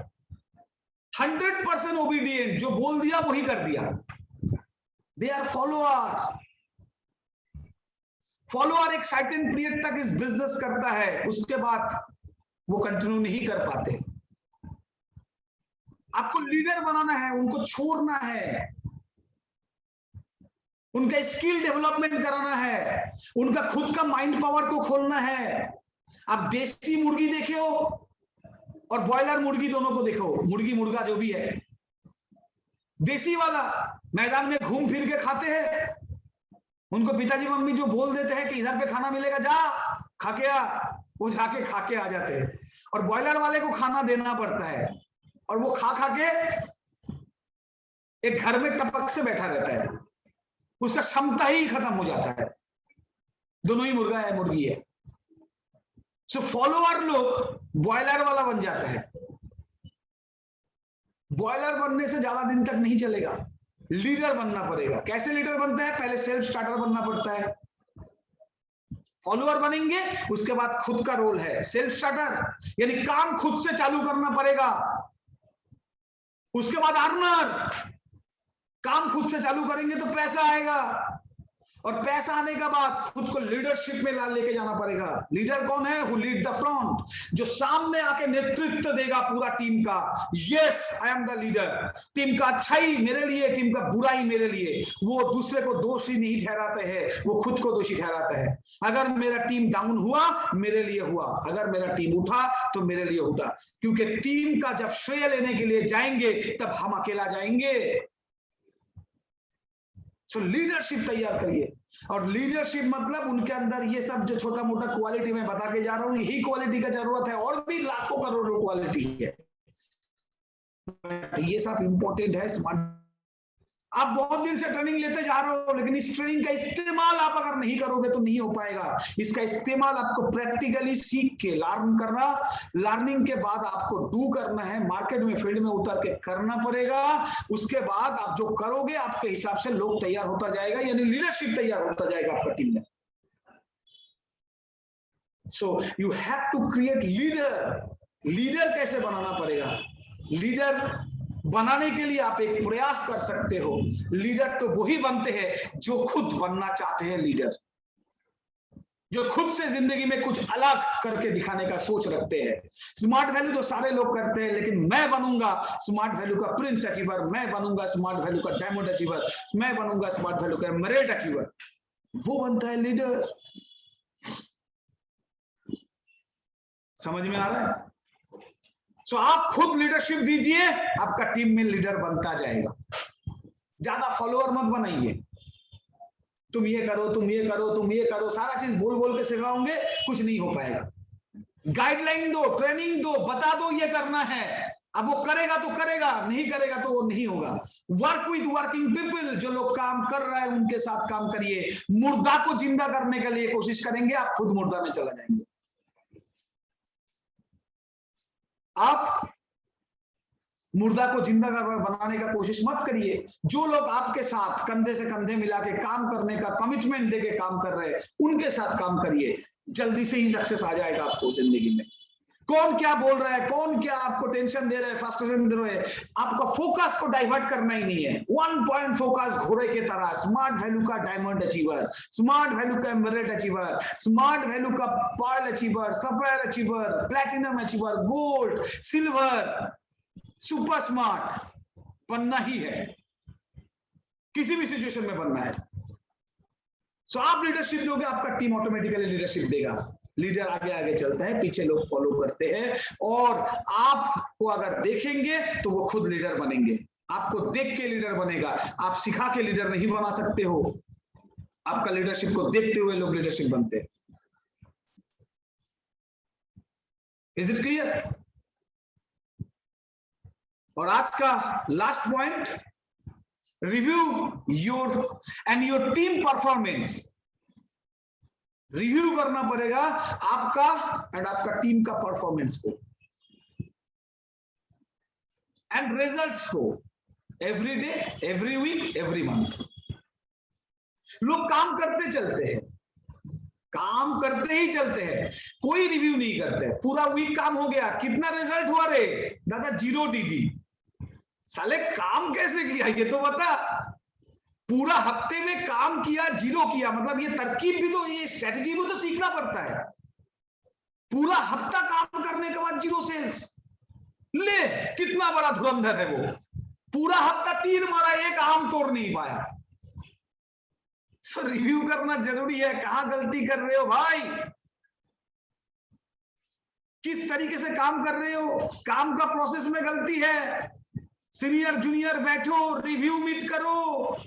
100% ओबीडिएंट, जो बोल दिया वही कर दिया। They are follower. फॉलोअर एक सर्टेन पीरियड तक इस बिजनेस करता है, उसके बाद वो कंटिन्यू नहीं कर पाते। आपको लीडर बनाना है, उनको छोड़ना है, उनका स्किल डेवलपमेंट कराना है, उनका खुद का माइंड पावर को खोलना है। आप देसी मुर्गी देखे हो और ब्रॉयलर मुर्गी दोनों को देखो, मुर्गी मुर्गा जो भी है, देसी वाला मैदान में घूम फिर के खाते हैं। उनको पिताजी मम्मी जो बोल देते हैं कि इधर पे खाना मिलेगा, जा खा के आ, वो जाके खा के आ जाते हैं। और बॉयलर वाले को खाना देना पड़ता है, और वो खा खा के एक घर में टपक से बैठा रहता है, उसका क्षमता ही खत्म हो जाता है। दोनों ही मुर्गा है मुर्गी है। सो फॉलोअर लोग बॉयलर वाला बन जाता है। बॉयलर बनने से ज्यादा दिन तक नहीं चलेगा, लीडर बनना पड़ेगा। कैसे लीडर बनता है? पहले सेल्फ स्टार्टर बनना पड़ता है। फॉलोअर बनेंगे, उसके बाद खुद का रोल है सेल्फ स्टार्टर, यानी काम खुद से चालू करना पड़ेगा। उसके बाद अर्नर, काम खुद से चालू करेंगे तो पैसा आएगा, और पैसा आने के बाद खुद को लीडरशिप में लेके जाना पड़ेगा। लीडर कौन है? हु लीड द फ्रंट, जो सामने आके नेतृत्व देगा पूरा टीम का। Yes, I am the leader. Team का अच्छाई मेरे लिए, टीम का बुराई मेरे लिए। वो दूसरे को दोषी नहीं ठहराते हैं, वो खुद को दोषी ठहराता है। अगर मेरा टीम डाउन हुआ, मेरे लिए हुआ, अगर मेरा टीम उठा तो मेरे लिए उठा, क्योंकि टीम का जब श्रेय लेने के लिए जाएंगे तब हम अकेला जाएंगे। सो लीडरशिप तैयार करिए, और लीडरशिप मतलब उनके अंदर ये सब जो छोटा मोटा क्वालिटी मैं बता के जा रहा हूं, यही क्वालिटी का जरूरत है, और भी लाखों करोड़ों क्वालिटी है, ये सब इंपॉर्टेंट है। स्मार्ट, आप बहुत दिन से ट्रेनिंग लेते जा रहे हो, लेकिन इस ट्रेनिंग का इस्तेमाल आप अगर नहीं करोगे तो नहीं हो पाएगा। इसका इस्तेमाल आपको प्रैक्टिकली सीख के लर्न करना, लर्निंग के बाद आपको डू करना है, मार्केट में फील्ड में उतर के करना पड़ेगा। उसके बाद आप जो करोगे आपके हिसाब से लोग तैयार होता जाएगा, यानी लीडरशिप तैयार होता जाएगा आपका टीम में। So you have to create leader. Leader कैसे बनाना पड़ेगा? लीडर बनाने के लिए आप एक प्रयास कर सकते हो। लीडर तो वही बनते हैं जो खुद बनना चाहते हैं लीडर, जो खुद से जिंदगी में कुछ अलग करके दिखाने का सोच रखते हैं। स्मार्ट वैल्यू तो सारे लोग करते हैं, लेकिन मैं बनूंगा स्मार्ट वैल्यू का प्रिंस अचीवर, मैं बनूंगा स्मार्ट वैल्यू का डायमंड अचीवर, मैं बनूंगा स्मार्ट वैल्यू का एमरेट अचीवर, वो बनता है लीडर। समझ में आ रहा है? सो आप खुद लीडरशिप दीजिए, आपका टीम में लीडर बनता जाएगा। ज्यादा फॉलोअर मत बनाइए, तुम ये करो, तुम ये करो, तुम ये करो, सारा चीज बोल बोल के सिखाओगे, कुछ नहीं हो पाएगा। गाइडलाइन दो, ट्रेनिंग दो, बता दो ये करना है, अब वो करेगा तो करेगा, नहीं करेगा तो वो नहीं होगा। वर्क विद वर्किंग पीपल, जो लोग काम कर रहे हैं उनके साथ काम करिए। मुर्दा को जिंदा करने के लिए कोशिश करेंगे, आप खुद मुर्दा में चला जाएंगे। आप मुर्दा को जिंदा बनाने का कोशिश मत करिए। जो लोग आपके साथ कंधे से कंधे मिला के काम करने का कमिटमेंट देके काम कर रहे हैं, उनके साथ काम करिए, जल्दी से ही सक्सेस आ जाएगा आपको जिंदगी में। कौन क्या बोल रहा है, कौन क्या आपको टेंशन दे रहा है, फ्रस्ट्रेशन दे रहे हैं, आपका फोकस को डाइवर्ट करना ही नहीं है। वन पॉइंट फोकस, घोड़े की तरह। स्मार्ट वैल्यू का डायमंड अचीवर, स्मार्ट वैल्यू का एमरेट अचीवर, स्मार्ट वैल्यू का pearl achiever, sapphire achiever, platinum achiever, gold, silver, super smart बनना ही है, किसी भी सिचुएशन में बनना है। सो आप लीडरशिप दोगे, आपका टीम ऑटोमेटिकली लीडरशिप देगा। लीडर आगे आगे चलता है, पीछे लोग फॉलो करते हैं, और आपको अगर देखेंगे तो वो खुद लीडर बनेंगे। आपको देख के लीडर बनेगा, आप सिखा के लीडर नहीं बना सकते हो। आपका लीडरशिप को देखते हुए लोग लीडरशिप बनते हैं। Is it clear? और आज का last point, review your and your team performance. Review करना पड़ेगा आपका एंड आपका टीम का परफॉर्मेंस को एंड रिजल्ट्स को, every day, every week, every month. लोग काम करते चलते हैं, काम करते ही चलते हैं, कोई रिव्यू नहीं करते। पूरा वीक काम हो गया, कितना रिजल्ट हुआ रे? दादा 0 DG। साले काम कैसे किया ये तो बता। पूरा हफ्ते में काम किया, 0 किया, मतलब ये तरकीब भी तो, ये स्ट्रेटजी भी तो सीखना पड़ता है। पूरा हफ्ता काम करने के बाद 0 सेल्स, ले कितना बड़ा धुरंधर है वो। पूरा हफ्ता तीर मारा, एक आम तोड़ नहीं पाया। सो रिव्यू करना जरूरी है, कहां गलती कर रहे हो भाई, किस तरीके से काम कर रहे हो, काम का प्रोसेस में गलती है। सीनियर जूनियर बैठो, रिव्यू मीट करो,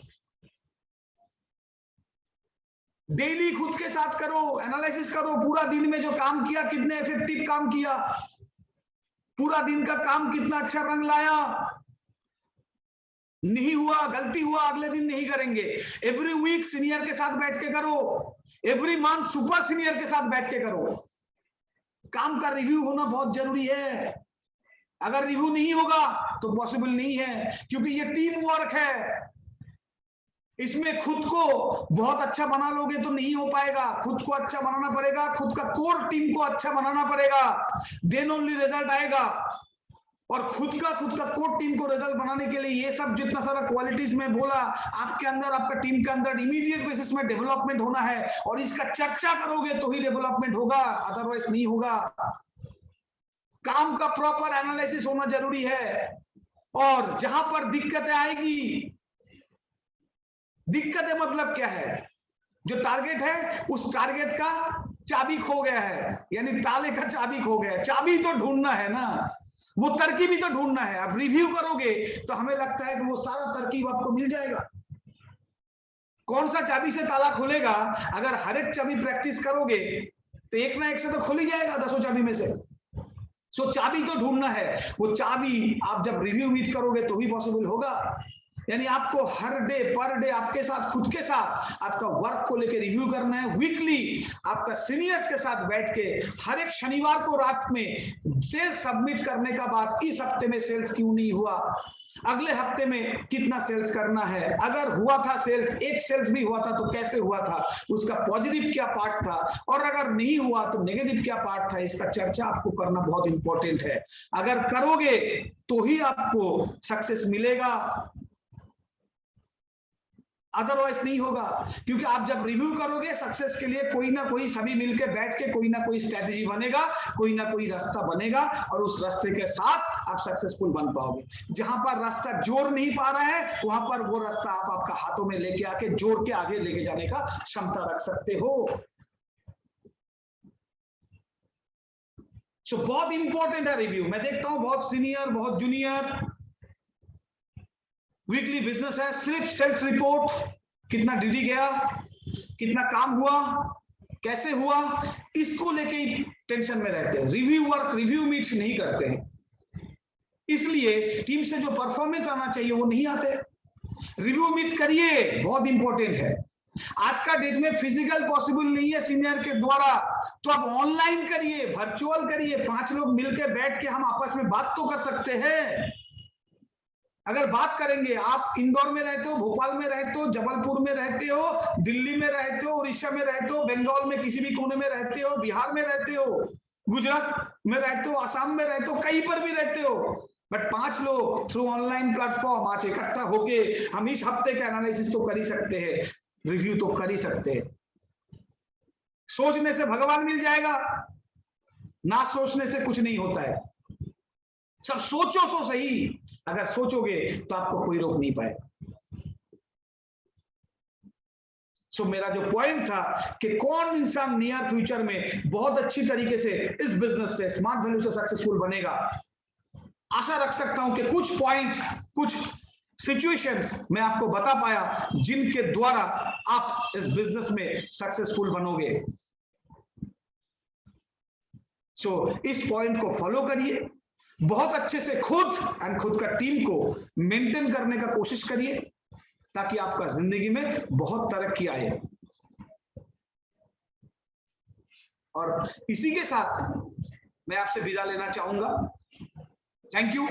डेली खुद के साथ करो, एनालिसिस करो, पूरा दिन में जो काम किया, कितने इफेक्टिव काम किया। पूरा दिन का काम कितना अच्छा रंग लाया, नहीं हुआ, गलती हुआ, अगले दिन नहीं करेंगे। एवरी वीक सीनियर के साथ बैठ के करो, एवरी मंथ सुपर सीनियर के साथ बैठ के करो। काम का रिव्यू होना बहुत जरूरी है। अगर रिव्यू नहीं होगा तो पॉसिबल नहीं है, क्योंकि ये टीम वर्क है। इसमें खुद को बहुत अच्छा बना लोगे तो नहीं हो पाएगा, खुद को अच्छा बनाना पड़ेगा, खुद का कोर टीम को अच्छा बनाना पड़ेगा, देन ओनली रिजल्ट आएगा। और खुद का कोर टीम को रिजल्ट बनाने के लिए ये सब जितना सारा क्वालिटीज में बोला, आपके अंदर, आपका टीम के अंदर इमीडिएट बेसिस में डेवलपमेंट होना है, और इसका चर्चा करोगे तो ही डेवलपमेंट होगा, अदरवाइज नहीं होगा। काम का प्रॉपर एनालिसिस होना जरूरी है। और जहां पर दिक्कतें आएगी, दिक्कतें मतलब क्या है, जो टारगेट है उस टारगेट का चाबी खो गया है, यानी ताले का चाबी खो गया है। चाबी तो ढूंढना है ना, वो तरकीब भी तो ढूंढना है। आप रिव्यू करोगे तो हमें लगता है कि वो सारा तरकीब आपको मिल जाएगा। कौन सा चाबी से ताला खुलेगा? अगर हर एक चाबी प्रैक्टिस करोगे तो एक ना एक से तो खुल ही जाएगा 10 चाबी में से। सो चाबी तो ढूंढना है, वो चाबी आप जब रिव्यू मीट करोगे तो ही पॉसिबल होगा। यानी आपको हर डे पर डे आपके साथ, खुद के साथ आपका वर्क को लेकर रिव्यू करना है। वीकली आपका सीनियर्स के साथ बैठ के हर एक शनिवार को रात में सेल्स सबमिट करने का बाद, इस हफ्ते में सेल्स क्यों नहीं हुआ, अगले हफ्ते में कितना सेल्स करना है, अगर हुआ था सेल्स, एक सेल्स भी हुआ था तो कैसे हुआ था, उसका पॉजिटिव क्या पार्ट था, और अगर नहीं हुआ तो नेगेटिव क्या पार्ट था, इसका चर्चा आपको करना बहुत इंपॉर्टेंट है। अगर करोगे तो ही आपको सक्सेस मिलेगा, अदरवाइज नहीं होगा। क्योंकि आप जब रिव्यू करोगे सक्सेस के लिए कोई ना कोई, सभी मिलकर बैठ के कोई ना कोई स्ट्रेटेजी बनेगा, कोई ना कोई रास्ता बनेगा, और उस रास्ते के साथ आप सक्सेसफुल बन पाओगे। जहां पर रास्ता जोड़ नहीं पा रहा है, वहां पर वो रास्ता आप आपका हाथों में लेके आके जोड़ के आगे लेके जाने का क्षमता रख सकते हो। सो बहुत इंपॉर्टेंट है रिव्यू। मैं देखता हूं बहुत सीनियर, बहुत जूनियर, वीकली बिजनेस है, सिर्फ सेल्स रिपोर्ट, कितना डीडी गया, कितना काम हुआ, कैसे हुआ, इसको लेके ही टेंशन में रहते हैं। रिव्यू वर्क, रिव्यू मीट नहीं करते हैं, इसलिए टीम से जो परफॉर्मेंस आना चाहिए वो नहीं आते। रिव्यू मीट करिए, बहुत इंपॉर्टेंट है। आज का डेट में फिजिकल पॉसिबल नहीं है सीनियर के द्वारा, तो आप ऑनलाइन करिए, वर्चुअल करिए, 5 लोग मिलकर बैठ के हम आपस में बात तो कर सकते हैं। अगर बात करेंगे, आप इंदौर में रहते हो, भोपाल में रहते हो, जबलपुर में रहते हो, दिल्ली में रहते हो, उड़ीसा में रहते हो, बंगाल में किसी भी कोने में रहते हो, बिहार में रहते हो, गुजरात में रहते हो, असम में रहते हो, कहीं पर भी रहते हो, बट 5 लोग थ्रू ऑनलाइन प्लेटफॉर्म आज इकट्ठा होके हम इस हफ्ते का एनालिसिस तो कर ही सकते हैं, रिव्यू तो कर ही सकते हैं। सोचने से भगवान मिल जाएगा, ना सोचने से कुछ नहीं होता है। सब सोचो सो सही, अगर सोचोगे तो आपको कोई रोक नहीं पाएगा। सो मेरा जो पॉइंट था कि कौन इंसान नियर फ्यूचर में बहुत अच्छी तरीके से इस बिजनेस से, स्मार्ट वैल्यू से सक्सेसफुल बनेगा, आशा रख सकता हूं कि कुछ पॉइंट, कुछ सिचुएशंस मैं आपको बता पाया जिनके द्वारा आप इस बिजनेस में सक्सेसफुल बनोगे। सो इस पॉइंट को फॉलो करिए, बहुत अच्छे से खुद का टीम को मेंटेन करने का कोशिश करिए, ताकि आपका जिंदगी में बहुत तरक्की आए। और इसी के साथ मैं आपसे विदा लेना चाहूंगा। Thank you.